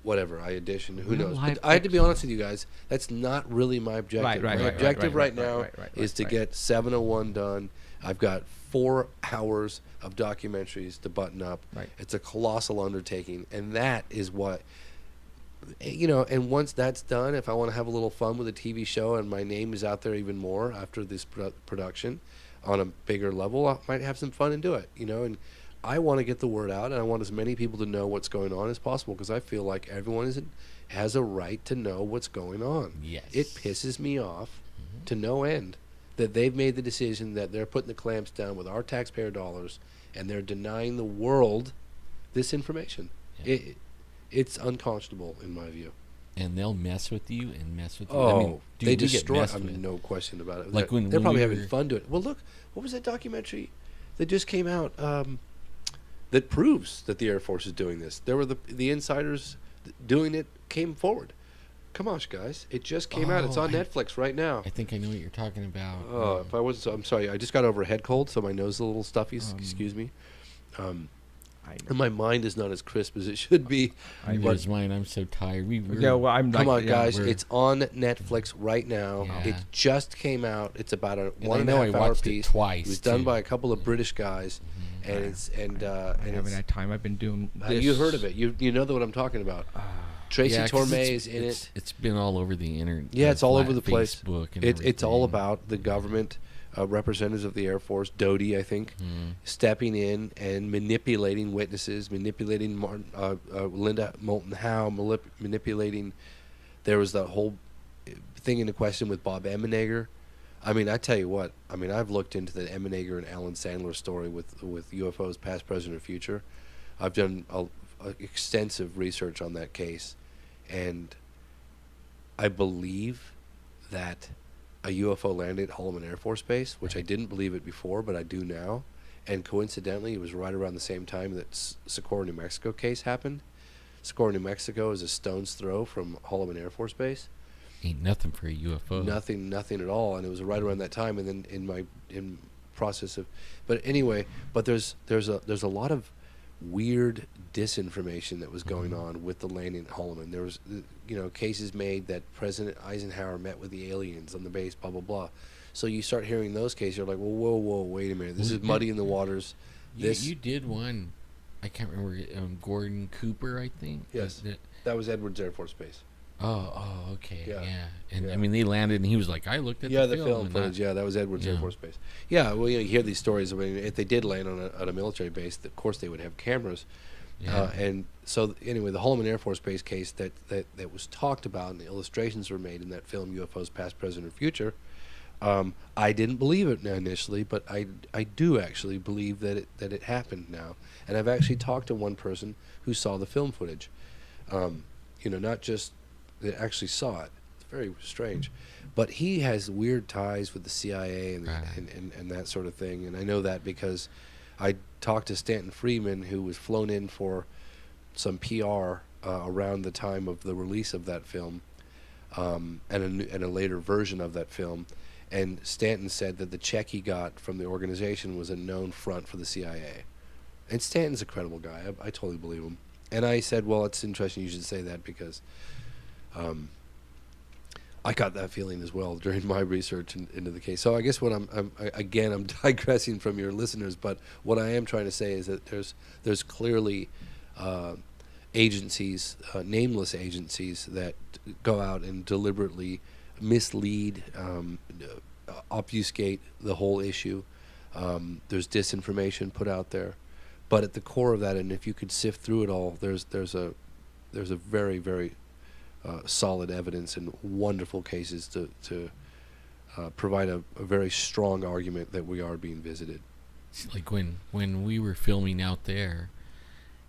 whatever, I auditioned. Who knows? But I had to be honest with you guys. That's not really my objective. My objective right now is to get 701 done. I've got 4 hours of documentaries to button up. Right. It's a colossal undertaking, and that is what. And once that's done, if I want to have a little fun with a TV show and my name is out there even more after this production on a bigger level, I might have some fun and do it, and I want to get the word out, and I want as many people to know what's going on as possible, because I feel like everyone has a right to know what's going on. Yes. It pisses me off to no end that they've made the decision that they're putting the clamps down with our taxpayer dollars, and they're denying the world this information. Yeah. It's unconscionable in my view. And they'll mess with you and mess with you. Oh, I mean, dude, they we get destroy. messed I mean, with. no question about it. Like when they're probably we having were- fun doing it. Well, look, what was that documentary that just came out that proves that the Air Force is doing this? There were the insiders doing it came forward. Come on, guys! It just came out. It's on Netflix right now. I think I know what you're talking about. Oh, if I wasn't, I'm sorry. I just got over a head cold, so my nose is a little stuffy. Excuse me. And my mind is not as crisp as it should be. Where's mine? I'm so tired. Come on, guys! It's on Netflix right now. Yeah. It just came out. It's about a And 1.5 I hour watched it piece. twice, It was done too. by a couple of British guys, and I haven't it's. had time. I've been doing this. You heard of it? You know what I'm talking about? Tracy Yeah, 'cause Torme is in it. It's been all over the internet. Yeah, it's all over the place. Facebook and It's all everything. about the government representatives of the Air Force, Doty, I think, stepping in and manipulating witnesses, manipulating Linda Moulton Howe, manipulating. There was that whole thing into question with Bob Emenegger. I mean, I tell you what. I mean, I've looked into the Emenegger and Alan Sandler story with UFOs, past, present, and future. I've done extensive research on that case, and I believe that a UFO landed at Holloman Air Force Base, which I didn't believe it before, but I do now. And coincidentally, it was right around the same time that Socorro, New Mexico case happened. Socorro, New Mexico is a stone's throw from Holloman Air Force Base. Ain't nothing for a UFO. Nothing at all. And it was right around that time. And then in process of, but anyway, but there's a lot of weird disinformation that was going on with the landing at Holloman. There was, cases made that President Eisenhower met with the aliens on the base, blah, blah, blah. So you start hearing those cases, you're like, well, whoa, wait a minute. This is muddy in the waters. You did one, I can't remember, Gordon Cooper, I think? Yes. That was Edwards Air Force Base. Oh, okay, Yeah. yeah. And, Yeah. I mean, they landed, and he was like, I looked at the film. footage. and Yeah, that was Edwards Air Yeah. Force Base. Yeah, well, you hear these stories. I mean, if they did land on a military base, of course they would have cameras. Yeah. And so, anyway, the Holloman Air Force Base case that was talked about and the illustrations were made in that film, UFOs Past, Present, or Future, I didn't believe it initially, but I do actually believe that it happened now. And I've actually talked to one person who saw the film footage. Not just that actually saw it. It's very strange. But he has weird ties with the CIA and, Right. and that sort of thing. And I know that because I talked to Stanton Friedman, who was flown in for some PR around the time of the release of that film, and a later version of that film. And Stanton said that the check he got from the organization was a known front for the CIA. And Stanton's a credible guy. I totally believe him. And I said, well, it's interesting you should say that because I got that feeling as well during my research into the case. So I guess what I'm digressing from your listeners, but what I am trying to say is that there's clearly agencies, nameless agencies, that go out and deliberately mislead, obfuscate the whole issue. There's disinformation put out there, but at the core of that, and if you could sift through it all, there's a very, very solid evidence and wonderful cases to provide a very strong argument that we are being visited. It's like when we were filming out there,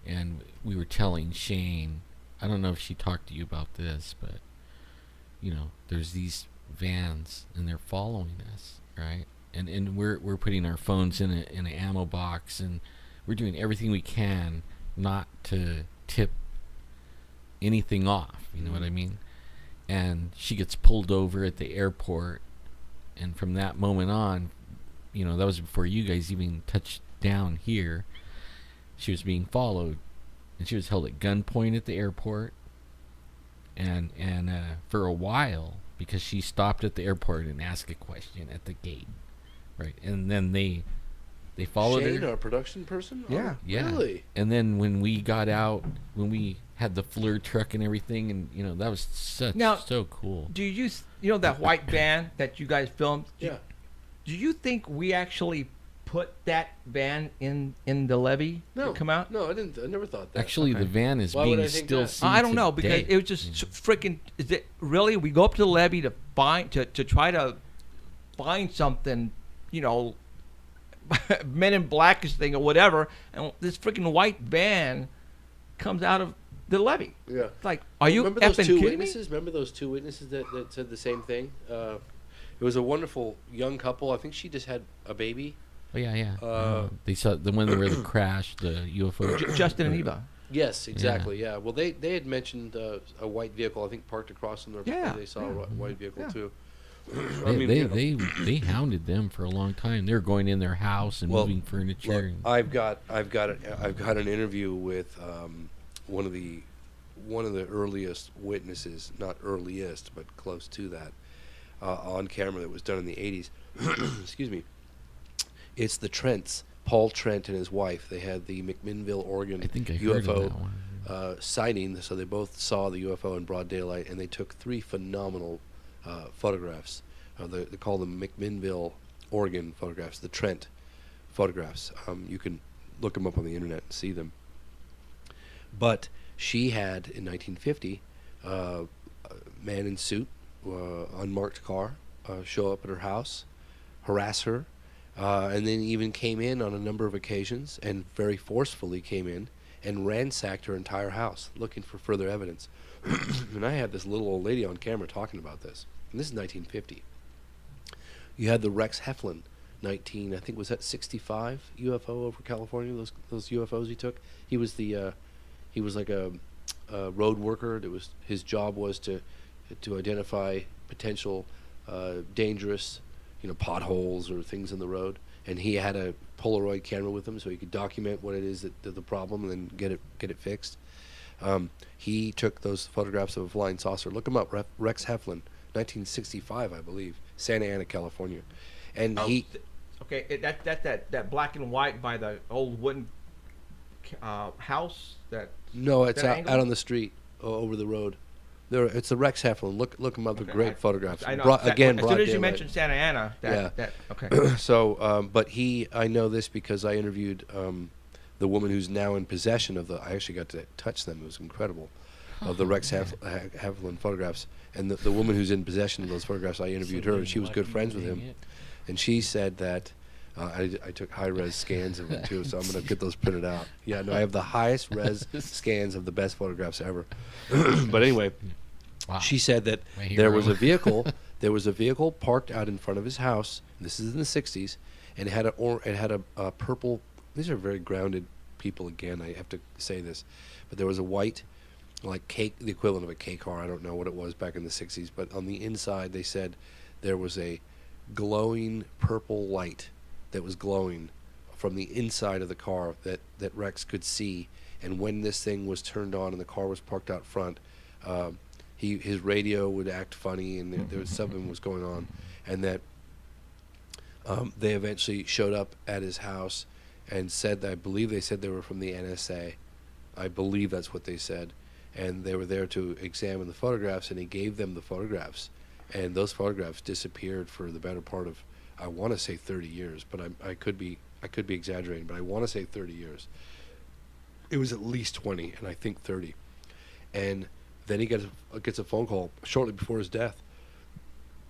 and we were telling Shane, I don't know if she talked to you about this, but there's these vans and they're following us, right? And we're putting our phones in an ammo box, and we're doing everything we can not to tip anything off, you know what I mean? And she gets pulled over at the airport, and from that moment on, that was before you guys even touched down here, she was being followed, and she was held at gunpoint at the airport, and for a while, because she stopped at the airport and asked a question at the gate, right? And then they followed Shane, her. our production person? Yeah. Oh, Yeah. Really? And then when we got out, when we had the FLIR truck and everything, and that was so cool. Do you that white van that you guys filmed? Yeah. Do you think we actually put that van in the levee No. to come out? No, I didn't. I never thought that. Actually, the van is Why would I being think still that? seen I don't know, because today. it was just freaking. Is it really? We go up to the levee to find to try to find something, Men in Blackish thing or whatever, and this freaking white van comes out of the levee. Yeah. It's like, are you Remember those effing two kidding witnesses? Remember those two witnesses that said the same thing? It was a wonderful young couple. I think she just had a baby. Oh yeah. They saw the one where the crash, the UFO. me? Justin and Eva. Yes, exactly. Yeah. Well, they had mentioned a white vehicle. I think parked across from their. Yeah, They saw a white vehicle yeah. too. They hounded them for a long time. They were going in their house and moving furniture. Look, and I've got an interview with one of the earliest witnesses, not earliest, but close to that, on camera that was done in the 80s. Excuse me. It's the Trents, Paul Trent and his wife. They had the McMinnville, Oregon I think I UFO heard of that one. sighting. So they both saw the UFO in broad daylight, and they took 3 phenomenal photographs. They call them McMinnville, Oregon photographs, the Trent photographs. You can look them up on the internet and see them. But she had, in 1950, a man in suit, unmarked car, show up at her house, harass her, and then even came in on a number of occasions and very forcefully came in and ransacked her entire house looking for further evidence. And I had this little old lady on camera talking about this. And this is 1950. You had the Rex Heflin, I think was that 65 UFO over California, those UFOs he took. He was he was like a road worker. His job was to identify potential dangerous potholes or things in the road. And he had a Polaroid camera with him, so he could document what it is that the problem and then get it fixed. He took those photographs of a flying saucer. Look him up, Rex Heflin, 1965, I believe, Santa Ana, California. And he. Okay, that black and white by the old wooden house. No, it's that out on the street over the road. It's the Rex Heflin. Look him up. They're great photographs. I know. As soon as you mentioned Santa Ana, okay. So, but I know this because I interviewed the woman who's now in possession of I actually got to touch them. It was incredible, of the Rex Heflin photographs. And the woman who's in possession of those photographs, I interviewed her, and she was good friends with him. And she said that I took high-res scans of it too, so I'm going to get those printed out. Yeah, no, I have the highest res scans of the best photographs ever. But anyway, she said that there was a vehicle parked out in front of his house. This is in the 60s, and it had a purple. These are very grounded people. Again, I have to say this, but there was a white, like cake, the equivalent of a K car. I don't know what it was back in the 60s, but on the inside they said there was a glowing purple light that was glowing from the inside of the car that Rex could see. And when this thing was turned on and the car was parked out front, his radio would act funny, and there was something was going on, and that they eventually showed up at his house and said that, I believe they said they were from the NSA. I believe that's what they said. And they were there to examine the photographs, and he gave them the photographs. And those photographs disappeared for the better part of, I want to say 30 years, but I could be exaggerating, but I want to say 30 years. It was at least 20, and I think 30. And then he gets a phone call shortly before his death.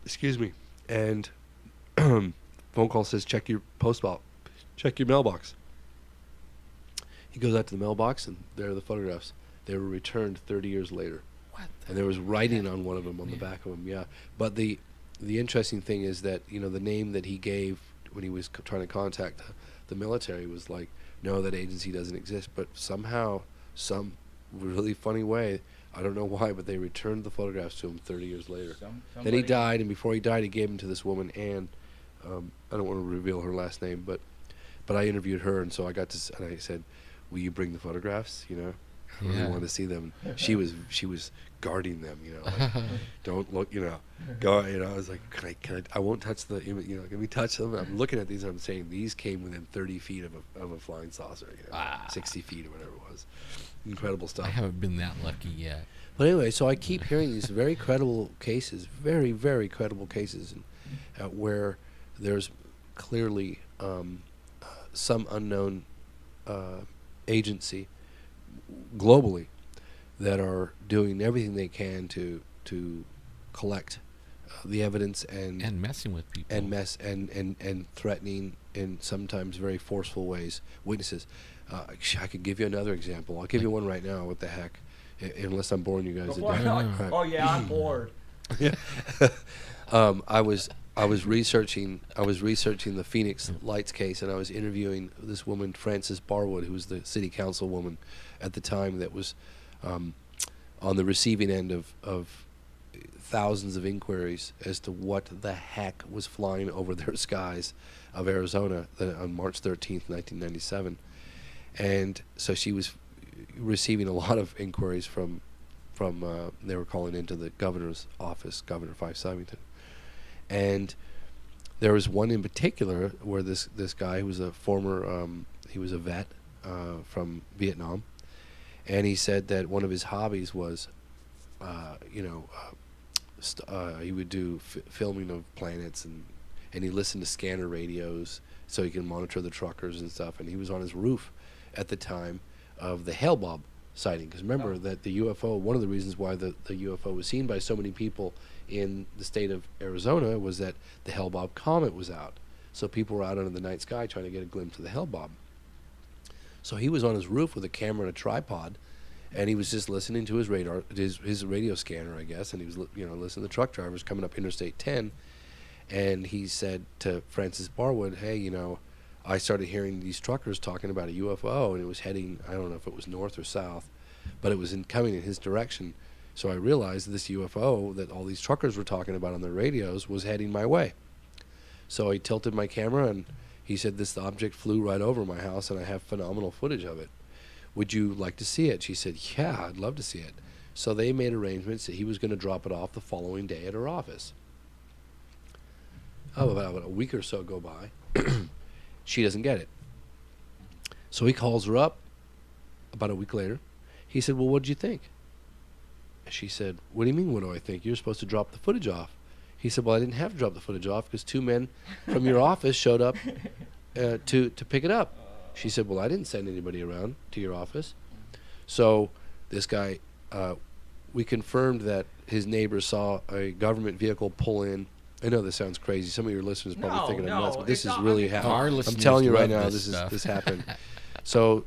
Excuse me. And phone call says, check your mailbox. He goes out to the mailbox, and there are the photographs. They were returned 30 years later. And there was writing on one of them, on the back of them, yeah. But the interesting thing is that, the name that he gave when he was trying to contact the military was like, no, that agency doesn't exist. But somehow, some really funny way, I don't know why, but they returned the photographs to him 30 years later. Then he died, and before he died, he gave them to this woman, Anne. I don't want to reveal her last name, but I interviewed her, and so I said, will you bring the photographs, I really wanted to see them. She was guarding them, like, don't look, go, I was like, can I won't touch the image, can we touch them? I'm looking at these and I'm saying these came within 30 feet of a flying saucer, 60 feet or whatever it was. Incredible stuff. I haven't been that lucky yet. But anyway, so I keep hearing these very credible cases, very, very credible cases, where there's clearly some unknown agency globally that are doing everything they can to collect the evidence and messing with people and threatening in sometimes very forceful ways witnesses. I could give you another example. I'll give you one right now. What the heck? Unless I'm boring you guys to death. Right. Oh yeah, I'm bored. Yeah. I was researching the Phoenix Lights case, and I was interviewing this woman, Frances Barwood, who was the city council woman at the time, that was on the receiving end of thousands of inquiries as to what the heck was flying over their skies of Arizona on March 13th, 1997. And so she was receiving a lot of inquiries from they were calling into the governor's office, Governor Fife Symington. And there was one in particular where this guy who was a former, he was a vet from Vietnam, and he said that one of his hobbies was, he would do filming of planets, and he listened to scanner radios so he can monitor the truckers and stuff. And he was on his roof at the time of the Hale-Bopp sighting, because remember that the UFO, one of the reasons why the UFO was seen by so many people in the state of Arizona was that the Hale-Bopp comet was out. So people were out under the night sky trying to get a glimpse of the Hale-Bopp. So he was on his roof with a camera and a tripod, and he was just listening to his radar, his radio scanner, I guess, and he was listening to the truck drivers coming up Interstate 10. And he said to Frances Barwood, hey, I started hearing these truckers talking about a UFO, and it was heading, I don't know if it was north or south, but it was coming in his direction. So I realized this UFO that all these truckers were talking about on their radios was heading my way. So I tilted my camera, and he said, this object flew right over my house, and I have phenomenal footage of it. Would you like to see it? She said, yeah, I'd love to see it. So they made arrangements that he was going to drop it off the following day at her office. About a week or so go by. She doesn't get it. So he calls her up about a week later. He said, well, what did you think? She said, what do you mean, what do I think? You're supposed to drop the footage off. He said, well, I didn't have to drop the footage off because 2 men from your office showed up to pick it up. She said, well, I didn't send anybody around to your office. So this guy, we confirmed that his neighbor saw a government vehicle pull in. I know this sounds crazy. Some of your listeners are probably thinking I'm nuts, but this is really happening. I'm telling you right now, this happened. So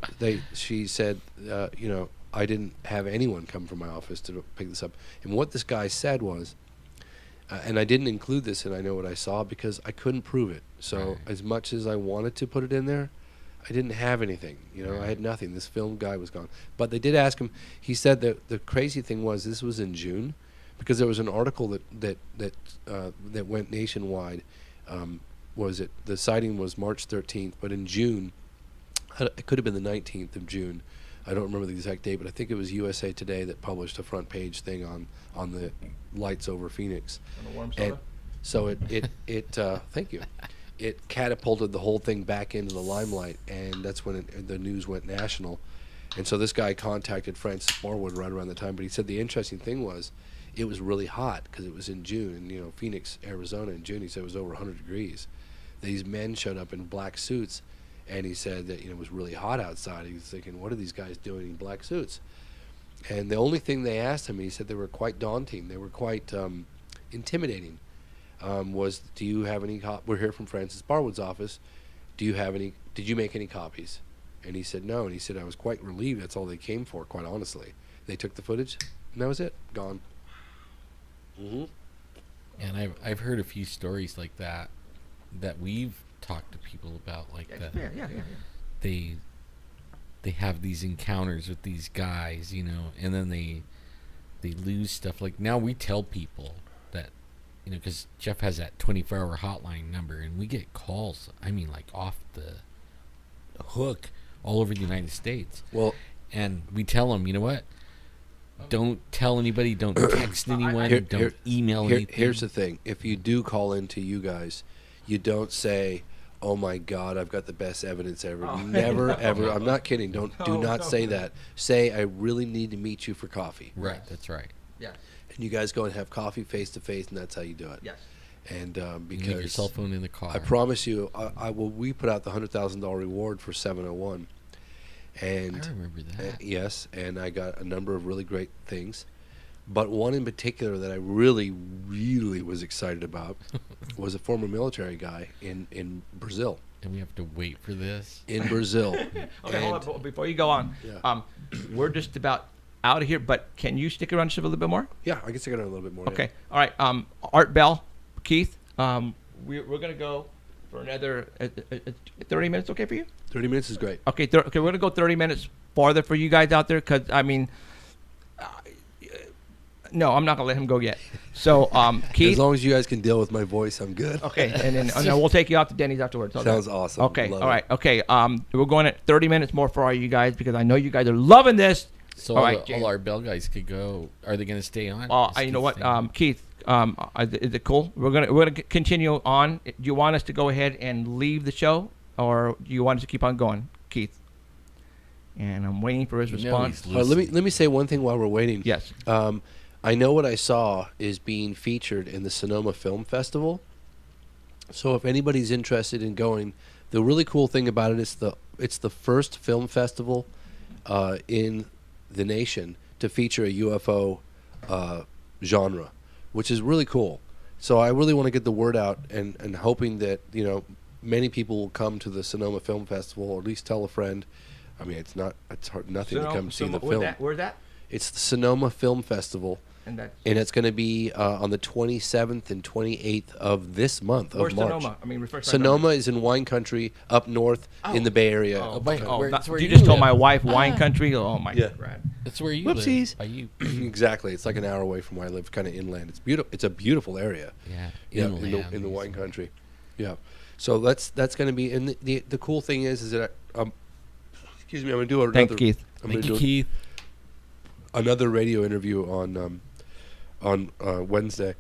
she said, I didn't have anyone come from my office to pick this up. And what this guy said was, and I didn't include this, and I know what I saw because I couldn't prove it. So as much as I wanted to put it in there, I didn't have anything. I had nothing. This film guy was gone. But they did ask him. He said that the crazy thing was this was in June, because there was an article that went nationwide. The sighting was March 13th, but in June, it could have been the 19th of June. I don't remember the exact date, but I think it was USA Today that published a front page thing on the lights over Phoenix. And the warm And soda? so it thank you. It catapulted the whole thing back into the limelight, and that's when the news went national. And so this guy contacted Francis Marwood right around the time, but he said the interesting thing was it was really hot because it was in June, and Phoenix, Arizona in June, he said it was over 100 degrees. These men showed up in black suits, and he said that it was really hot outside. He was thinking, what are these guys doing in black suits? And the only thing they asked him, he said they were quite daunting, they were quite intimidating, was, do you have any we're here from Francis Barwood's office, did you make any copies? And he said no, and he said I was quite relieved. That's all they came for, quite honestly. They took the footage, and that was it, gone. And I've heard a few stories like that we've talked to people about, like that. Yeah. They have these encounters with these guys, and then they lose stuff. Like now we tell people that, because Jeff has that 24-hour hotline number, and we get calls, like off the hook all over the United States. Well, and we tell them, you know what? Don't tell anybody. Don't text anyone. Don't email anything. Here's the thing. If you do call into you guys, you don't say, oh, my God, I've got the best evidence ever. Never, ever. I'm not kidding. Do not say that. Say, I really need to meet you for coffee. Right. That's right. Yes. And you guys go and have coffee face-to-face, and that's how you do it. Yes. And You leave your cell phone in the car. I promise you, we put out the $100,000 reward for 701. And I remember that. yes, and I got a number of really great things. But one in particular that I really, really was excited about was a former military guy in Brazil. And we have to wait for this? In Brazil. Okay, hold on. Before you go on, we're just about out of here, but can you stick around just a little bit more? Yeah, I can stick around a little bit more. Okay. All right. Art Bell, Keith, we're going to go for another 30 minutes. Okay for you? 30 minutes is great. Okay, we're going to go 30 minutes farther for you guys out there because, no, I'm not going to let him go yet. So, Keith. As long as you guys can deal with my voice, I'm good. Okay, and then we'll take you out to Denny's afterwards. Okay. Sounds awesome. Okay, Love all right. it. Okay, we're going at 30 minutes more for all you guys because I know you guys are loving this. So all all, right, all our Bell guys could go. Are they going to stay on? You know what, Keith? Is it cool? We're gonna continue on. Do you want us to go ahead and leave the show, or do you want us to keep on going, Keith? And I'm waiting for his response. Let me say one thing while we're waiting. Yes. I know what I saw is being featured in the Sonoma Film Festival. So if anybody's interested in going, the really cool thing about it is it's the first film festival in the nation to feature a UFO genre, which is really cool. So I really want to get the word out and hoping that many people will come to the Sonoma Film Festival, or at least tell a friend. I mean, it's nothing to come see the film. Where's that? It's the Sonoma Film Festival, and it's going to be on the 27th and 28th of this month of Where's March. Sonoma? I mean, refresh my Sonoma memory. is in wine country up north in the Bay Area. That's where you you just told live. my wife wine country. Oh my Yeah. God. That's where you Whoopsies. live. By you. Exactly. It's like an hour away from where I live, kind of inland. It's beautiful. It's a beautiful area. Yeah. Yeah, Inland, in the wine country. Yeah. So that's going to be, and the cool thing is that excuse me, I'm going to do another. Thanks, Keith. I'm Thank gonna you, do Keith. another radio interview on Wednesday.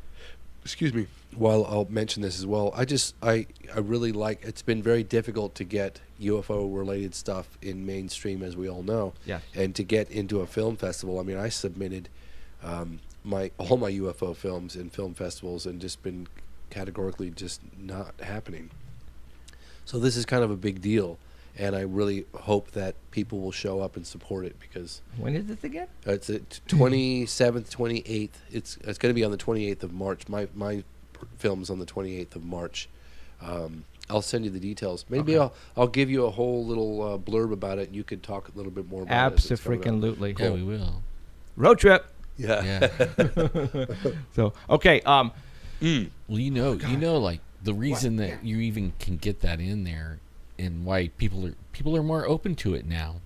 Excuse me. While I'll mention this as well, I really like. It's been very difficult to get UFO related stuff in mainstream, as we all know. Yes. And to get into a film festival. I mean, I submitted all my UFO films in film festivals, and just been categorically just not happening. So this is kind of a big deal, and I really hope that people will show up and support it, because When is this again? it's the 27th, 28th. It's going to be on the 28th of March. My film's on the 28th of March. I'll send you the details. Maybe Okay. I'll give you a whole little blurb about it, and you could talk a little bit more about it. as it's coming up. Abso-freaking-lutely. Yeah, we will. Road trip. Yeah. Yeah. So, okay. Well, you know, like the reason that you even can get that in there, and why people are more open to it now.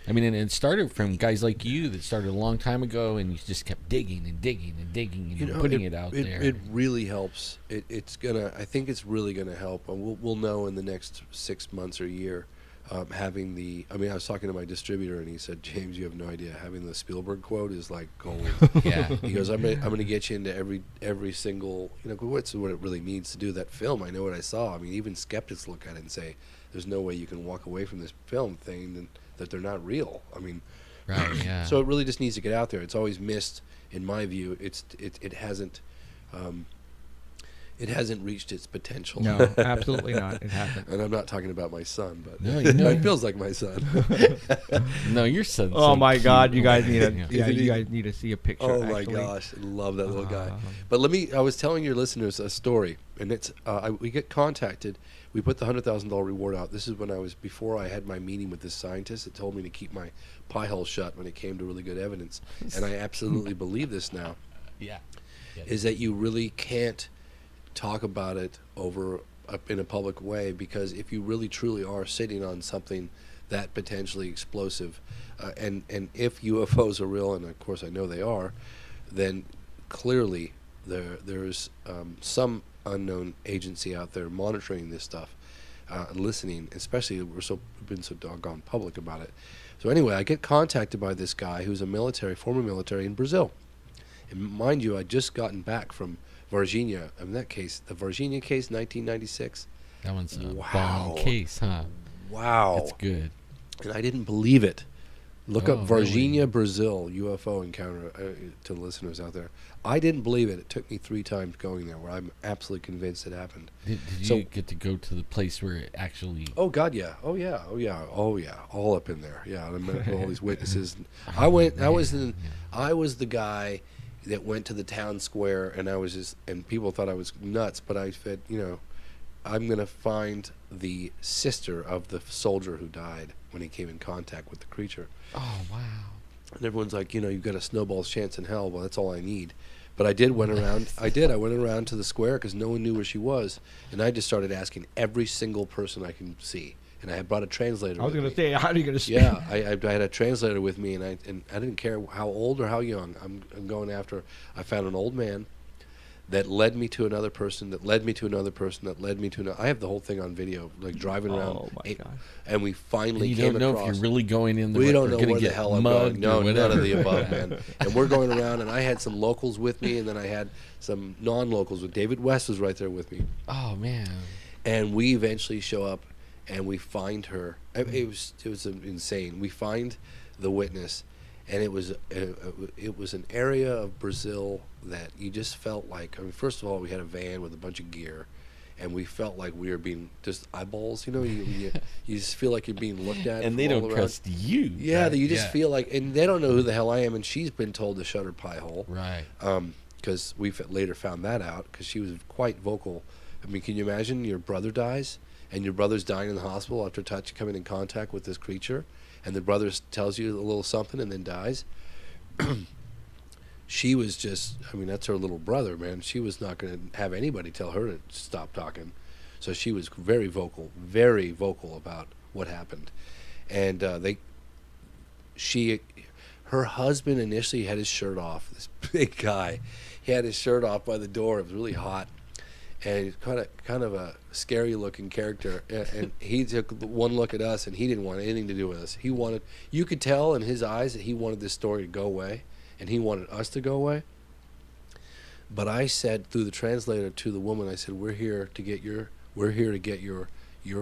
I mean, and it started from guys like you that started a long time ago, and you just kept digging and digging and digging and putting it out there. It really helps. I think it's really gonna help, and we'll know in the next 6 months or a year. Having I was talking to my distributor, and he said, "James, you have no idea. Having the Spielberg quote is like gold." Yeah. He goes, "I'm gonna get you into every single, what it really means to do that film. I know what I saw. I mean, even skeptics look at it and say, there's no way you can walk away from this film thing that they're not real. I mean, Right. Yeah. so it really just needs to get out there. It's always missed, in my view. It hasn't reached its potential. No, absolutely not. It hasn't. And I'm not talking about my son, but No, it feels like my son. No, your son's Oh so my cute. God, you guys need Yeah. you guys need to see a picture. Oh my actually. gosh, I love that little guy. Um, But I was telling your listeners a story, and it's we get contacted. We put the $100,000 reward out. This is before I had my meeting with this scientist that told me to keep my pie hole shut when it came to really good evidence, and I absolutely believe this now. Yeah. Is that you really can't talk about it in a public way, because if you really truly are sitting on something that potentially explosive, and if UFOs are real, and of course I know they are, then clearly there's some unknown agency out there monitoring this stuff, listening, especially we've been so doggone public about it. So anyway, I get contacted by this guy who's a former military in Brazil. And mind you, I'd just gotten back from Varginha. In that case, the Varginha case, 1996. That one's a Wow. bomb case, huh? Wow. That's good. And I didn't believe it. Look up Oh, Varginha, really? Brazil UFO encounter to the listeners out there. I didn't believe it. It took me 3 times going there, where I'm absolutely convinced it happened. Did So- you get to go to the place where it actually? Oh God, yeah. Oh yeah. All up in there. Yeah, I met all these witnesses. I was the guy that went to the town square, and and people thought I was nuts, but I said, I'm gonna find the sister of the soldier who died when he came in contact with the creature. Oh wow. And everyone's like, you've got a snowball's chance in hell. Well, that's all I need. But I went around to the square, because no one knew where she was, and I just started asking every single person I can see. And I had brought a translator. I was with going me. to say, how are you going to speak? Yeah, I had a translator with me, and I didn't care how old or how young. I'm going after. I found an old man that led me to another person, that led me to another person, that led me to another. I have the whole thing on video, like driving around. Oh my God. And we And finally you came don't know across. if you're really going in there. We or don't know gonna where the get hell I'm mugged going. or No, none of whatever. the above, man. And we're going around, and I had some locals with me, and then I had some non-locals. David West was right there with me. Oh man. And we eventually show up, and we find her. It was insane. We find the witness, and it was an area of Brazil that you just felt like. I mean, first of all, we had a van with a bunch of gear, and we felt like we were being just eyeballs. You just feel like you're being looked at. And from they all don't around. trust you. Yeah, right? you just feel like, and they don't know who the hell I am, and she's been told to shut her pie hole. Right. Because we later found that out, because she was quite vocal. I mean, can you imagine your brother dies, and your brother's dying in the hospital after coming in contact with this creature, and the brother tells you a little something and then dies? She was just, I mean, that's her little brother, man. She was not going to have anybody tell her to stop talking. So she was very vocal about what happened. And her husband initially had his shirt off, this big guy. He had his shirt off by the door. It was really hot. and he's kind of a scary looking character. And he took one look at us, and he didn't want anything to do with us. You could tell in his eyes that he wanted this story to go away, and he wanted us to go away. But I said through the translator to the woman, I said, we're here to get your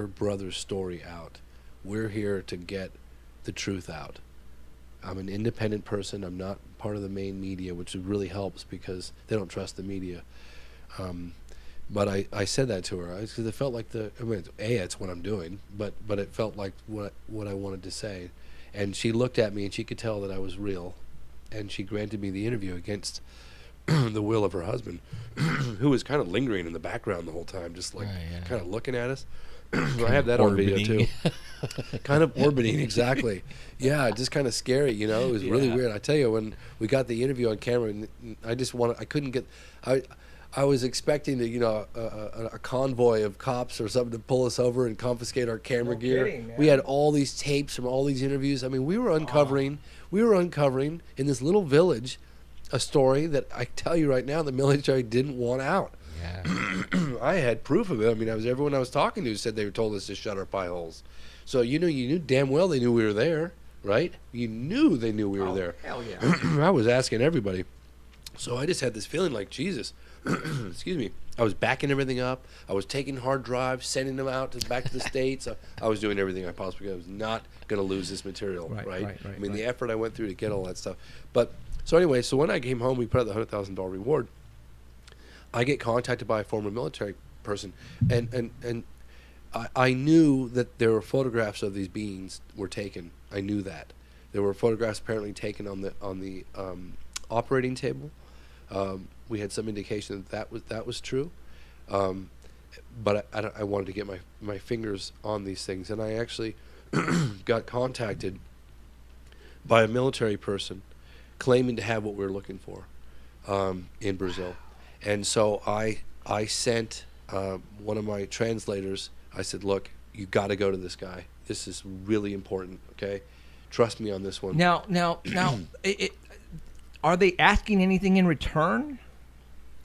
brother's story out. We're here to get the truth out. I'm an independent person. I'm not part of the main media, which really helps because they don't trust the media. But I said that to her because it felt like it's what I'm doing, but it felt like what I wanted to say. And she looked at me, and she could tell that I was real, and she granted me the interview against the will of her husband, who was kind of lingering in the background the whole time, just like kind of looking at us. I have that on video too. Kind of orbiting, exactly. Yeah, just kind of scary, you know. It was really weird. I tell you, when we got the interview on camera, I was expecting to, you know, a convoy of cops or something to pull us over and confiscate our camera gear. Kidding, we had all these tapes from all these interviews. I mean, we were uncovering in this little village a story that I tell you right now the military didn't want out. Yeah. I had proof of it. I mean, everyone I was talking to said they told us to shut our pie holes. So you knew damn well they knew we were there, right? You knew they knew we were there. Hell yeah. I was asking everybody. So I just had this feeling like, Jesus, excuse me, I was backing everything up. I was taking hard drives, sending them out back to the States. I was doing everything I possibly could. I was not going to lose this material, right? I mean, the effort I went through to get all that stuff. But so anyway, so when I came home, we put out the $100,000 reward. I get contacted by a former military person, and I knew that there were photographs of these beings were taken. I knew that there were photographs apparently taken on the operating table. We had some indication that was true, but I wanted to get my fingers on these things, and I actually got contacted by a military person claiming to have what we were looking for in Brazil. And so I sent one of my translators. I said, look, you got to go to this guy. This is really important, okay? Trust me on this one. Now, are they asking anything in return?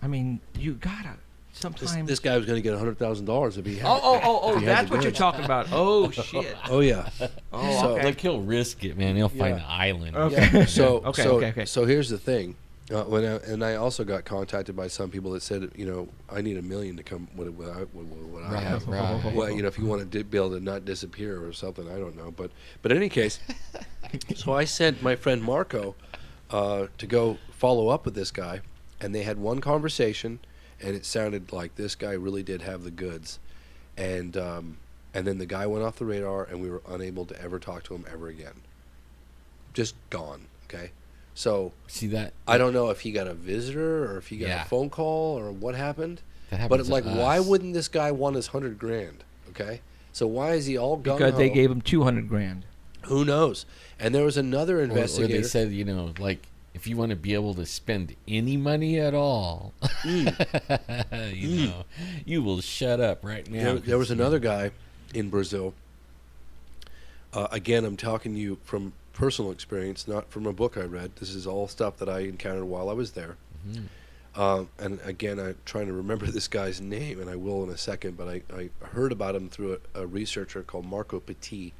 I mean, you gotta sometimes. This guy was going to get $100,000 if he had. Oh! That's what you're talking about. Oh shit. Oh yeah. Oh, So- okay. Like he'll risk it, man. He'll find an island. Okay. Yeah. So Okay. So here's the thing. I also got contacted by some people that said, you know, I need $1 million to come with what I have. Right. Well, you know, if you want to be able to not disappear or something, I don't know. But in any case, so I sent my friend Marco to go follow up with this guy, and they had one conversation, and it sounded like this guy really did have the goods, and then the guy went off the radar, and we were unable to ever talk to him ever again. Just gone. Okay. So See that? I don't know if he got a visitor or if he got Yeah. a phone call or what happened. That But happens it's like, to why us. wouldn't this guy want his $100,000? Okay, so why is he all gung-ho? Because they gave him $200,000. Who knows? And there was another Or investigator. they said, you know, like if you want to be able to spend any money at all, you know, you will shut up right now. there was another guy in Brazil. Again, I'm talking to you from personal experience, not from a book I read. This is all stuff that I encountered while I was there. And again, I'm trying to remember this guy's name, and I will in a second, but I heard about him through a researcher called Marco Petit,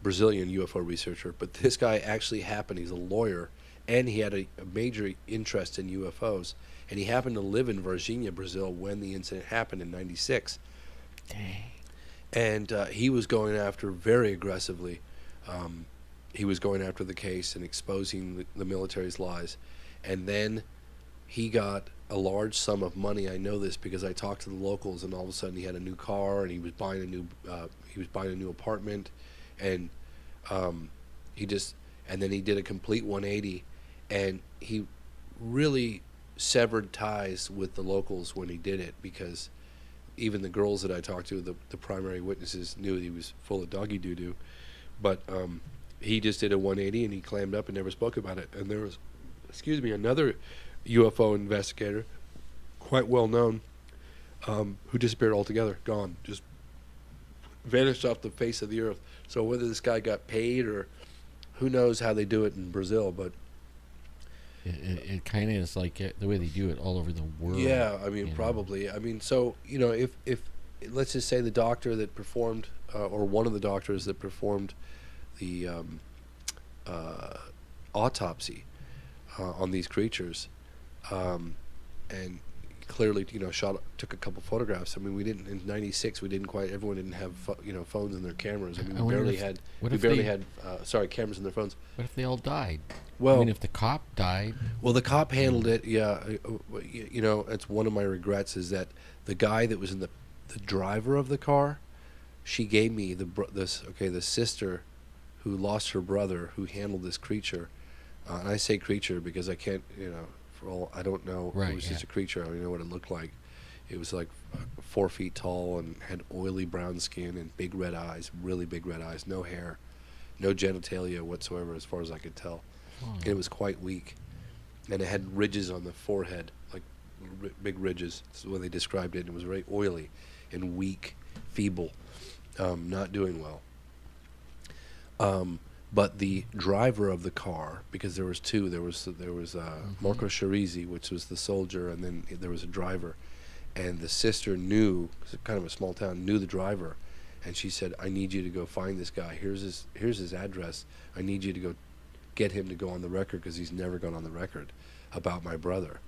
Brazilian UFO researcher. But this guy actually happened, he's a lawyer, and he had a major interest in UFOs, and he happened to live in Varginha, Brazil, when the incident happened in '96. Dang. And he was going after very aggressively. He was going after the case and exposing the military's lies. And then he got a large sum of money. I know this because I talked to the locals, and all of a sudden he had a new car, and he was buying a new apartment, and then he did a complete 180, and he really severed ties with the locals when he did it, because even the girls that I talked to, the primary witnesses, knew he was full of doggy doo-doo. But he just did a 180, and he clammed up and never spoke about it. And there was, another UFO investigator, quite well known, who disappeared altogether, gone, just vanished off the face of the earth. So whether this guy got paid or who knows how they do it in Brazil, but It kind of is like the way they do it all over the world. Yeah, I mean, you know. probably. I mean, so, you know, if let's just say the doctor that performed, or one of the doctors that performed the autopsy on these creatures, and clearly, you know, took a couple photographs. I mean, we didn't, in '96, everyone didn't have, phones in their cameras. I mean, we barely had cameras in their phones. What if they all died? Well, I mean, if the cop died. Well, the cop handled it. Yeah, you know, it's one of my regrets is that the guy that was in the driver of the car, she gave me the sister who lost her brother who handled this creature, and I say creature because I can't, you know, I don't know. Right, it was just a creature. I don't even know what it looked like. It was like 4 feet tall and had oily brown skin and big red eyes, really big red eyes, no hair, no genitalia whatsoever, as far as I could tell. It was quite weak, and it had ridges on the forehead, like big ridges. That's the way they described it. It was very oily and weak, feeble, not doing well. But the driver of the car, because there was two, there was Marco Chirizi, which was the soldier, and then there was a driver, and the sister knew, 'cause it's kind of a small town, knew the driver, and she said, "I need you to go find this guy. Here's his address. I need you to go get him to go on the record because he's never gone on the record about my brother."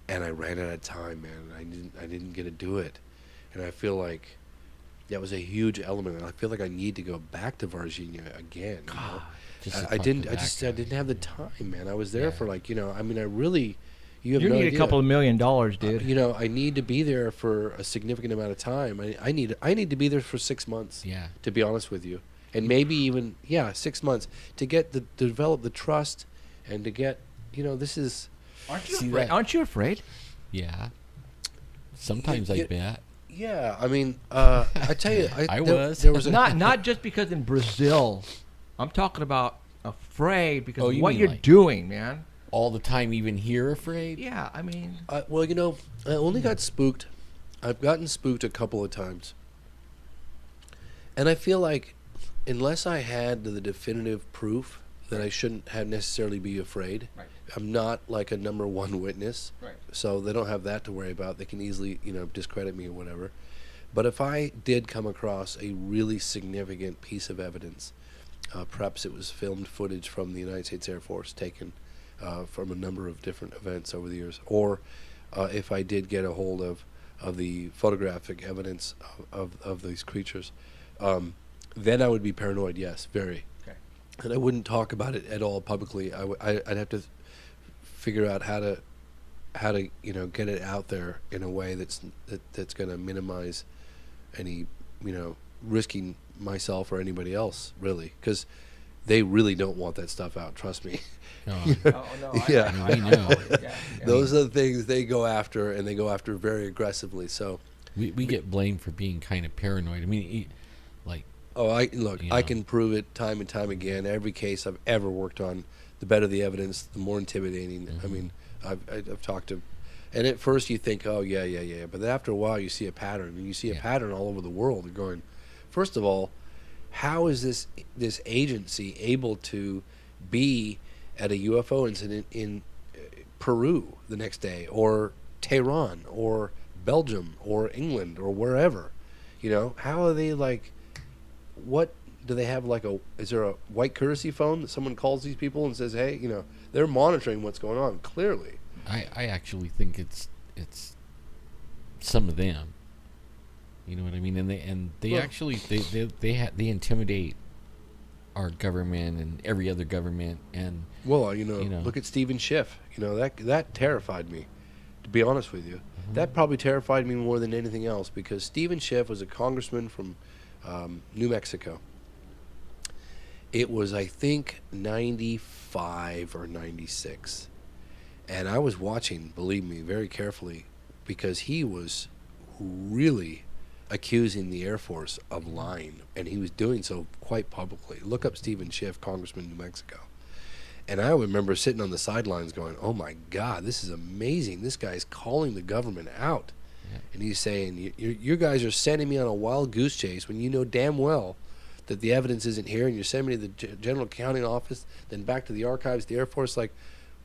And I ran out of time, man. I didn't get to do it, and I feel like that was a huge element. And I feel like I need to go back to Virginia again. You know? I didn't have the time, man. I was there for like, you know, I mean, I really. You need idea. a couple of $1 million, dude. You know, I need to be there for a significant amount of time. I need to be there for 6 months. Yeah. To be honest with you, and maybe even 6 months to develop the trust, and to get, you know, this is. Aren't you afraid? Yeah. Sometimes I bet. Yeah, I mean, I tell you, there was a not just because in Brazil, I'm talking about afraid because Oh, of you what mean you're like- doing, man. All the time, even here, afraid? Yeah, I mean, well, you know, I only got spooked. I've gotten spooked a couple of times, and I feel like unless I had the definitive proof that I shouldn't have necessarily be afraid. Right. I'm not like a number one witness, Right. so they don't have that to worry about. They can easily, you know, discredit me or whatever. But if I did come across a really significant piece of evidence, perhaps it was filmed footage from the United States Air Force taken from a number of different events over the years, or if I did get a hold of the photographic evidence of these creatures, then I would be paranoid. Yes, very. Okay. And I wouldn't talk about it at all publicly. I'd have to figure out how to you know, get it out there in a way that's going to minimize any, you know, risking myself or anybody else, really, because they really don't want that stuff out. Trust me. No, Yeah. I know. Yeah. Those are the things they go after, and they go after very aggressively. So, we get blamed for being kind of paranoid. I mean, like, I You know. can prove it time and time again. Every case I've ever worked on, the better the evidence, the more intimidating. I mean, I've talked to, and at first you think, oh yeah, but then after a while you see a pattern, and you see a pattern all over the world. You're going, first of all, how is this agency able to be at a UFO incident in Peru the next day, or Tehran, or Belgium, or England, or wherever? You know, how are they like? What do they have? Like is there a white courtesy phone that someone calls these people and says, hey, you know, they're monitoring what's going on clearly. I actually think it's some of them. You know what I mean? And they Well- actually they intimidate our government and every other government. And Well, you know, You know. look at Stephen Schiff. You know, that terrified me, to be honest with you. That probably terrified me more than anything else, because Stephen Schiff was a congressman from New Mexico. It was, I think, 95 or 96. And I was watching, believe me, very carefully, because he was really accusing the Air Force of lying, and he was doing so quite publicly. Look up Stephen Schiff, Congressman, New Mexico. And I remember sitting on the sidelines going, oh my God, this is amazing. This guy's calling the government out. Yeah. And he's saying, you guys are sending me on a wild goose chase when you know damn well that the evidence isn't here, and you're sending me to the General Accounting Office, then back to the archives, the Air Force. Like,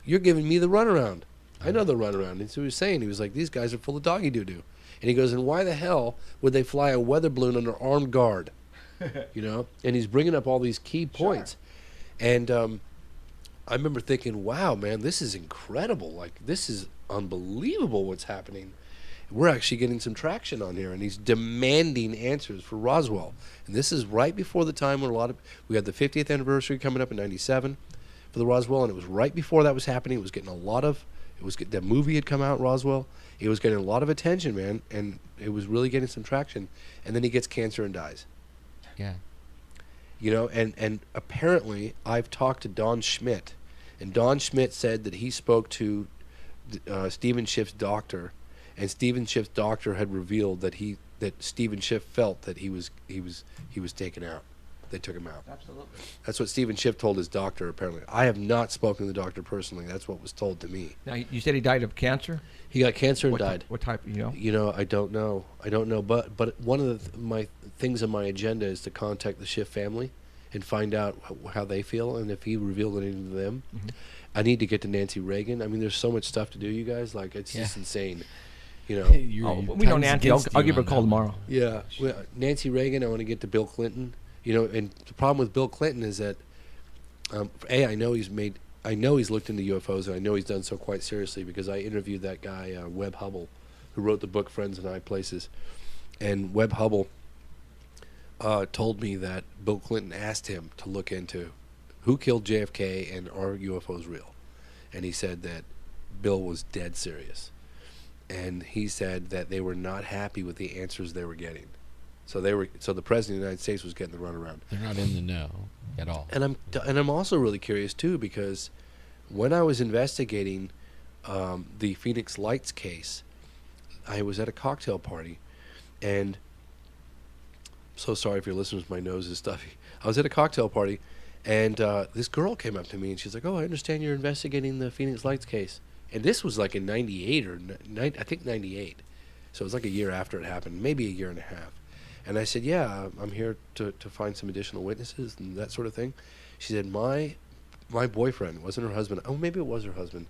you're giving me the runaround. I know the runaround. And so he was saying, he was like, these guys are full of doggy doo-doo. And he goes, and why the hell would they fly a weather balloon under armed guard? You know? And he's bringing up all these key points. And I remember thinking, wow, man, this is incredible. Like, this is unbelievable what's happening. We're actually getting some traction on here, and he's demanding answers for Roswell. And this is right before the time when we had the 50th anniversary coming up in '97 for the Roswell, and it was right before that was happening. It was getting that movie had come out, Roswell. It was getting a lot of attention, man, and it was really getting some traction. And then he gets cancer and dies. Yeah. You know, and apparently I've talked to Don Schmidt, and Don Schmidt said that he spoke to Stephen Schiff's doctor, and Stephen Schiff's doctor had revealed that Stephen Schiff felt that he was taken out. They took him out. Absolutely. That's what Stephen Schiff told his doctor, apparently. I have not spoken to the doctor personally. That's what was told to me. Now, you said he died of cancer? He got cancer and died. What type, you know? You know, I don't know. But one of my things on my agenda is to contact the Schiff family and find out how they feel, and if he revealed anything to them. Mm-hmm. I need to get to Nancy Reagan. I mean, there's so much stuff to do, you guys. Like, it's just insane. You know. We know Nancy. I'll give her a call tomorrow. Yeah. Well, Nancy Reagan, I want to get to Bill Clinton. You know, and the problem with Bill Clinton is that, I know he's looked into UFOs, and I know he's done so quite seriously because I interviewed that guy, Webb Hubbell, who wrote the book Friends in High Places. And Webb Hubbell told me that Bill Clinton asked him to look into who killed JFK and are UFOs real. And he said that Bill was dead serious. And he said that they were not happy with the answers they were getting. So the president of the United States was getting the runaround. They're not in the know at all. And I'm also really curious too, because when I was investigating the Phoenix Lights case, I was at a cocktail party, and so sorry if your listeners, my nose is stuffy. I was at a cocktail party, and this girl came up to me, and she's like, "Oh, I understand you're investigating the Phoenix Lights case." And this was like in '98 or I think '98, so it was like a year after it happened, maybe a year and a half. And I said, yeah, I'm here to find some additional witnesses and that sort of thing. She said, my boyfriend, wasn't her husband. Oh, maybe it was her husband.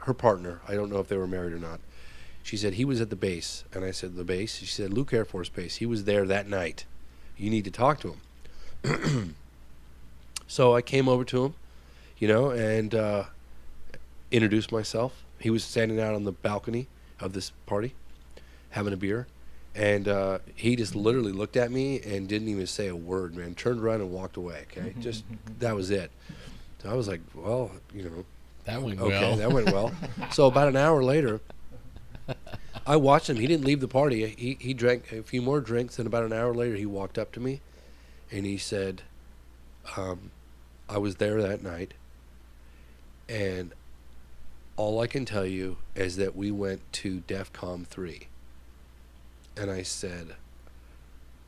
Her partner. I don't know if they were married or not. She said, he was at the base. And I said, the base? She said, Luke Air Force Base. He was there that night. You need to talk to him. So I came over to him, you know, and introduced myself. He was standing out on the balcony of this party, having a beer. And he just literally looked at me and didn't even say a word, man. Turned around and walked away, okay? Just, that was it. So I was like, well, you know. That went okay, well. that went well. So about an hour later, I watched him. He didn't leave the party. He drank a few more drinks, and about an hour later, he walked up to me, and he said, I was there that night, and all I can tell you is that we went to DEFCON 3. And I said,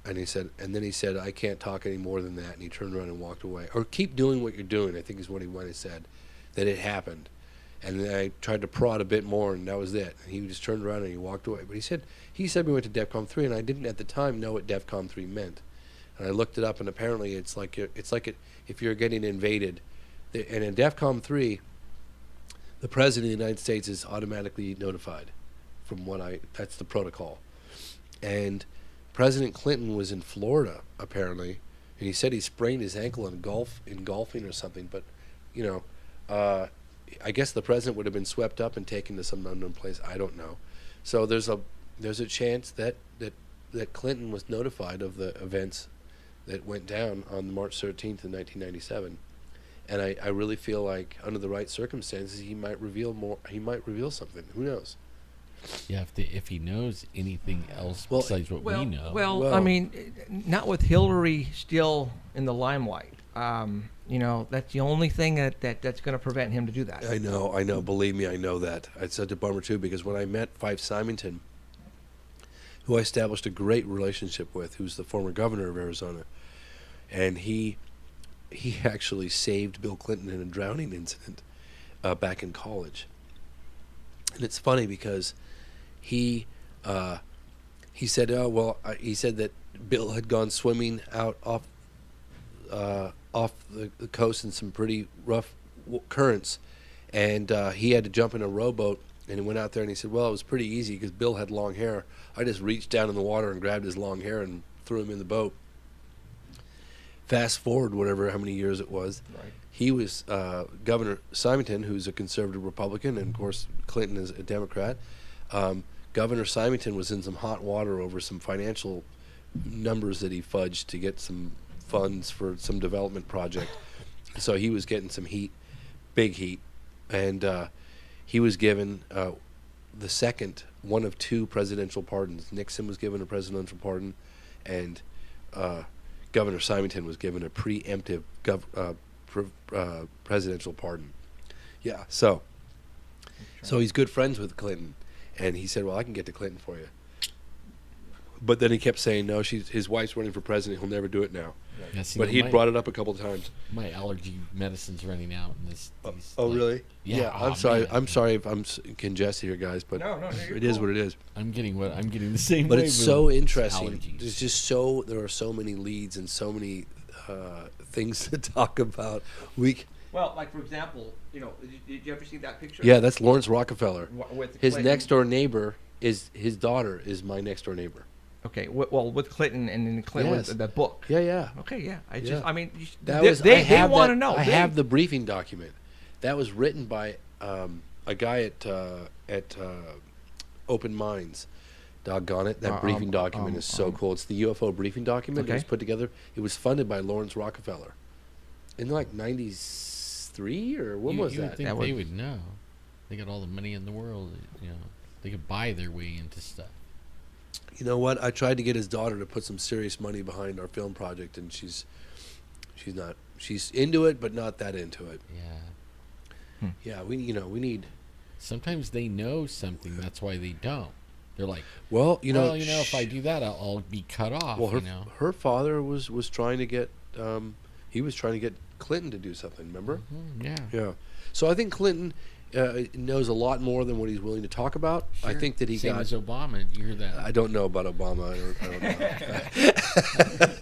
and then he said, I can't talk any more than that. And he turned around and walked away. Or keep doing what you're doing, I think is what he went and said, that it happened. And then I tried to prod a bit more, and that was it. And he just turned around and he walked away. But he said we went to DEFCON 3, and I didn't at the time know what DEFCON 3 meant. And I looked it up, and apparently it's like if you're getting invaded. And in DEFCON 3, the President of the United States is automatically notified that's the protocol. And President Clinton was in Florida, apparently, and he said he sprained his ankle in golfing or something. But, you know, I guess the president would have been swept up and taken to some unknown place. I don't know. So there's a chance that Clinton was notified of the events that went down on March 13th of 1997. And I really feel like under the right circumstances, he might reveal more. He might reveal something. Who knows? Yeah, if he knows anything else besides what we know. Well, I mean, not with Hillary still in the limelight. You know, that's the only thing that's going to prevent him to do that. I know. Believe me, I know that. It's such a bummer, too, because when I met Fife Symington, who I established a great relationship with, who's the former governor of Arizona, and he actually saved Bill Clinton in a drowning incident back in college. And it's funny because he said, he said that Bill had gone swimming out off the coast in some pretty rough currents, and he had to jump in a rowboat. And he went out there and he said, well, it was pretty easy because Bill had long hair. I just reached down in the water and grabbed his long hair and threw him in the boat. Fast forward, how many years it was, Right. he was Governor Symington, who's a conservative Republican, and of course Clinton is a Democrat. Governor Symington was in some hot water over some financial numbers that he fudged to get some funds for some development project. So he was getting some heat, big heat, and he was given the second one of 2 presidential pardons. Nixon was given a presidential pardon, and Governor Symington was given a preemptive presidential pardon. Yeah, so he's good friends with Clinton, and he said, well, I can get to Clinton for you. But then he kept saying, no, his wife's running for president. He'll never do it now. Yeah, see, But he'd brought it up a couple of times. My allergy medicine's running out. And Really? Yeah. I'm sorry. I'm sorry if I'm congested here, guys, but No, it is what it is. I'm getting the same But way. it's with so interesting. allergies. There's just there are so many leads and so many things to talk about. Well, like for example, did you ever see that picture? Yeah, that's Lawrence Rockefeller. With His Clinton? next door neighbor is his daughter is my next door neighbor. Okay, well, with Clinton and then Clinton Yes. with the book. Yeah. Okay, yeah. Yeah. I mean, That they, was they have want to that- know. I have the briefing document. That was written by a guy at Open Minds. Doggone it! That briefing document is so cool. It's the UFO briefing document. It was Okay. put together. It was funded by Lawrence Rockefeller in like '93 or when was you would that? think That they was- would know. They got all the money in the world. They could buy their way into stuff. You know what? I tried to get his daughter to put some serious money behind our film project, and she's not. She's into it, but not that into it. Yeah. Yeah, we need. Sometimes they know something. That's why they don't. They're like, Well, if I do that, I'll be cut off. Well, her father was trying to get he was trying to get Clinton to do something. Remember? Yeah. Yeah. So I think Clinton knows a lot more than what he's willing to talk about. I Sure. think that he Same got. as Obama. You hear that? I don't know about Obama. I don't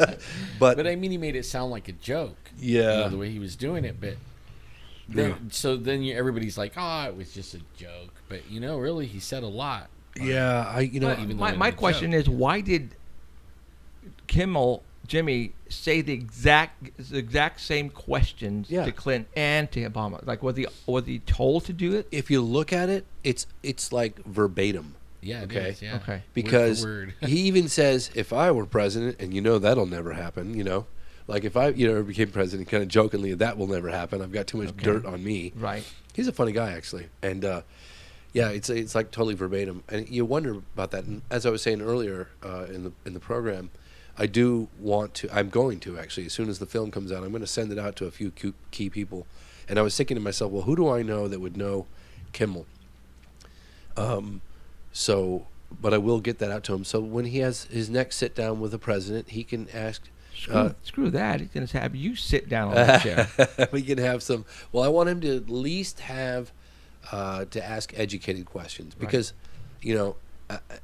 know. But I mean, he made it sound like a joke. Yeah. The way he was doing it, but. Yeah. So then it was like, it was just a joke. But really, he said a lot. Yeah, even though My question is, why did Jimmy say the exact same questions Yeah. to Clinton and to Obama? Like, was he told to do it? if you look at it, it's like verbatim. Yeah. It Okay. is, yeah. Okay. Because Word for word. he even says, if I were president, and that'll never happen, like if I became president, kind of jokingly, that will never happen. I've got too much dirt on me. Right. He's a funny guy, actually, and yeah, it's like totally verbatim, and you wonder about that. And as I was saying earlier in the program, I'm going to actually, as soon as the film comes out, I'm going to send it out to a few key people, and I was thinking to myself, well, who do I know that would know Kimmel? But I will get that out to him. So when he has his next sit down with the president, he can ask. Screw that. He's going to have you sit down on the chair. We can have some. Well, I want him to at least have to ask educated questions because,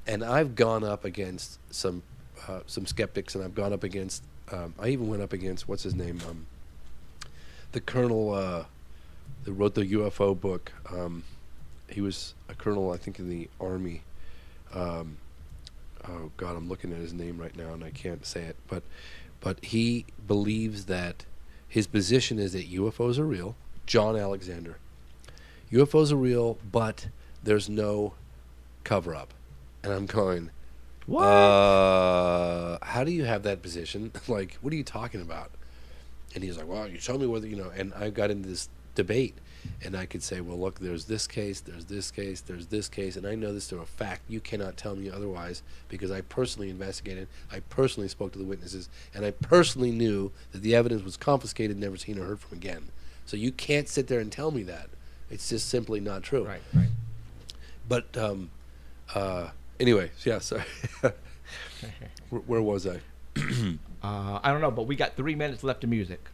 and I've gone up against some skeptics, and I've gone up against. I even went up against what's his name, the colonel that wrote the UFO book. He was a colonel, I think, in the Army. Oh God, I'm looking at his name right now, and I can't say it, but he believes that his position is that UFOs are real. John Alexander. UFOs are real, but there's no cover-up. And I'm going, What? how do you have that position? Like, what are you talking about? And he's like, well, you tell me whether, and I got into this debate, and I could say, well, look, there's this case, there's this case, there's this case, and I know this to a fact. You cannot tell me otherwise because I personally investigated, I personally spoke to the witnesses, and I personally knew that the evidence was confiscated, never seen or heard from again. So you can't sit there and tell me that. It's just simply not true. Right. But anyway, yeah, sorry. Where was I? I don't know, but we got 3 minutes left of music.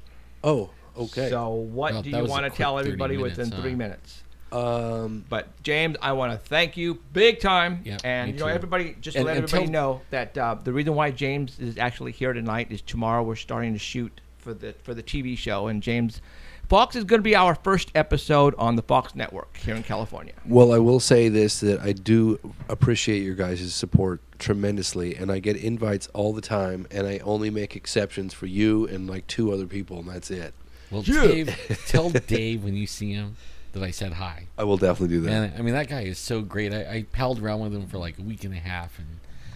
Oh, okay. So what Well, do that you was a want to quick tell 30 everybody minutes, within huh? 3 minutes? Um, But James, I want to thank you big time, Yep, and me too. everybody, just to And- let and everybody tell- know that the reason why James is actually here tonight is tomorrow we're starting to shoot for the TV show, and James Fox is going to be our first episode on the Fox network here in California. Well, I will say this, that I do appreciate your guys' support tremendously, and I get invites all the time, and I only make exceptions for you and like 2 other people, and that's it. Well, Dave, tell Dave when you see him that I said hi. I will definitely do that. And I mean, that guy is so great. I palled around with him for like a week and a half,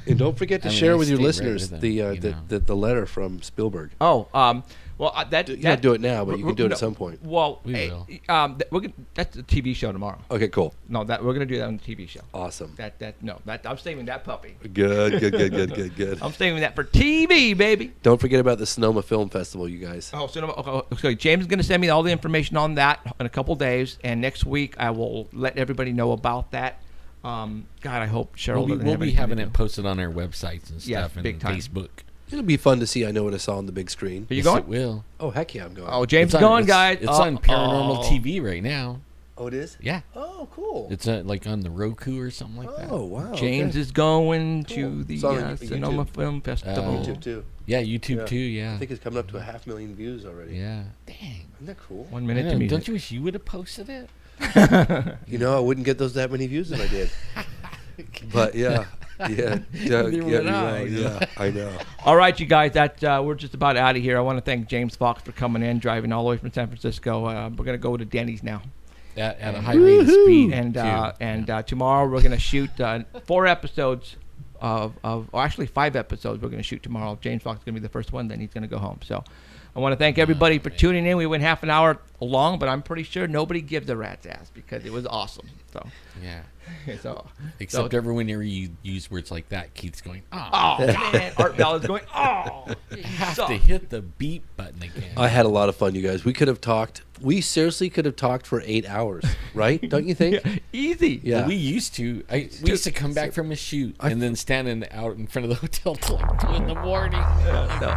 And don't forget to I mean, share I with your stayed right listeners with him, the letter from Spielberg. Oh, well, You can't do it now, but you can do it at some point. Well, We will. that's a TV show tomorrow. Okay, cool. No, that we're gonna do that on the TV show. Awesome. I'm saving that puppy. Good. I'm saving that for TV, baby. Don't forget about the Sonoma Film Festival, you guys. Oh, so okay, James is gonna send me all the information on that in a couple days, and next week I will let everybody know about that. God, I hope Cheryl doesn't we'll have be anything having to it do. posted on our websites and Yeah, stuff, big and time. Facebook. It'll be fun to see I Know What I Saw on the big screen. Are you Yes, going? It will. Oh, heck yeah, I'm going. Oh, James It's is on- going, it's- guys. It's on Paranormal TV right now. Oh, it is? Yeah. Oh, cool. It's like on the Roku or something like that. Oh, wow. James okay. is going Cool. to the It's on Sonoma YouTube. Film Festival. YouTube, too. Yeah, YouTube too. Yeah. I think it's coming up to 500,000 views already. Yeah. Dang. Isn't that cool? 1 I minute know, to music. don't you wish you would have posted it? You know, I wouldn't get that many views if I did. But, yeah. Neither would I. Yeah, I know. All right, you guys, we're just about out of here. I want to thank James Fox for coming in, driving all the way from San Francisco. We're going to go to Denny's now. At a high rate of speed. And tomorrow we're going to shoot 4 episodes or actually 5 episodes we're going to shoot tomorrow. James Fox is going to be the first one, then he's going to go home. So I want to thank everybody for tuning in. We went half an hour long, but I'm pretty sure nobody gives a rat's ass because it was awesome. So Yeah. so, Except every whenever you use words like that, Keith's going, oh man, Art Bell is going, oh, I have to hit the beep button again. I had a lot of fun, you guys. We could have talked. We seriously could have talked for 8 hours, right? Don't you think? Easy. Yeah. Well, we used to. We used to come back from a shoot and then stand out in front of the hotel till like 2 in the morning.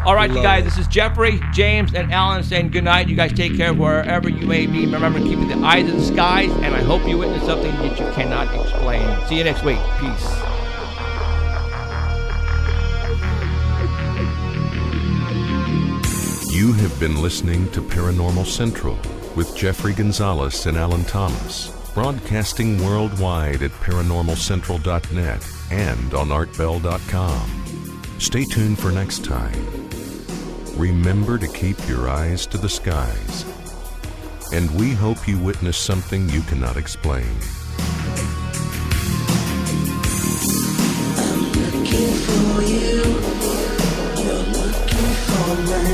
All right, you guys, this is Jeffrey, James, and Alan saying good night. You guys take care wherever you may be. Remember, keeping the eyes in the skies, and I hope you witness something that you cannot explain. See you next week. Peace. You have been listening to Paranormal Central with Jeffrey Gonzalez and Alan Thomas, broadcasting worldwide at paranormalcentral.net and on artbell.com. Stay tuned for next time. Remember to keep your eyes to the skies, and we hope you witness something you cannot explain. Looking for you, you're looking for me.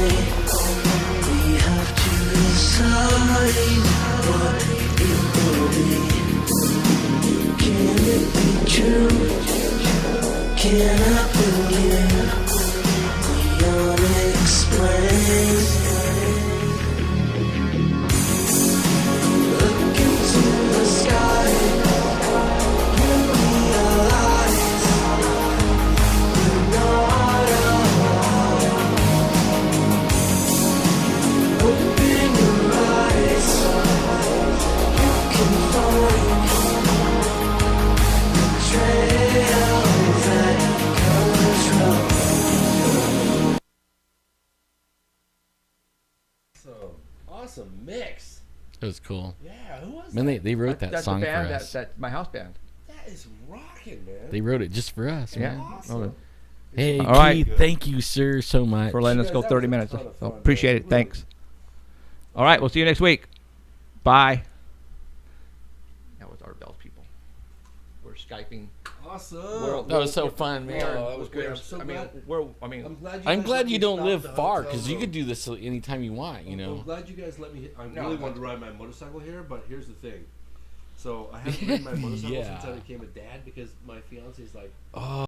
We have to decide what it will be. Can it be true? Can I believe the unexplained? Look into the sky, you realize you're not alone. Open your eyes, you can find the trail that comes from. Awesome mix. It was cool. Yeah, who was Man, they wrote that That's song the band. for us. That's my house band. that? Is rocking, man. They wrote it just for us. Yeah. Man. Awesome. Hey, All right. Keith, thank you, sir, so much. For letting us Guys, go that 30 was a minutes. ton of So fun, appreciate man. it. Thanks. All right, we'll see you next week. Bye. That was Art Bell's people. We're Skyping. Awesome. That was so fun, man. Oh, that was great. I'm so glad. I'm glad you don't live far because you could do this anytime you want, you I'm know. glad you guys let me. I No, really but- wanted to ride my motorcycle here, but here's the thing. So I haven't ridden my motorcycle Yeah. since I became a dad because my fiance's like, Oh.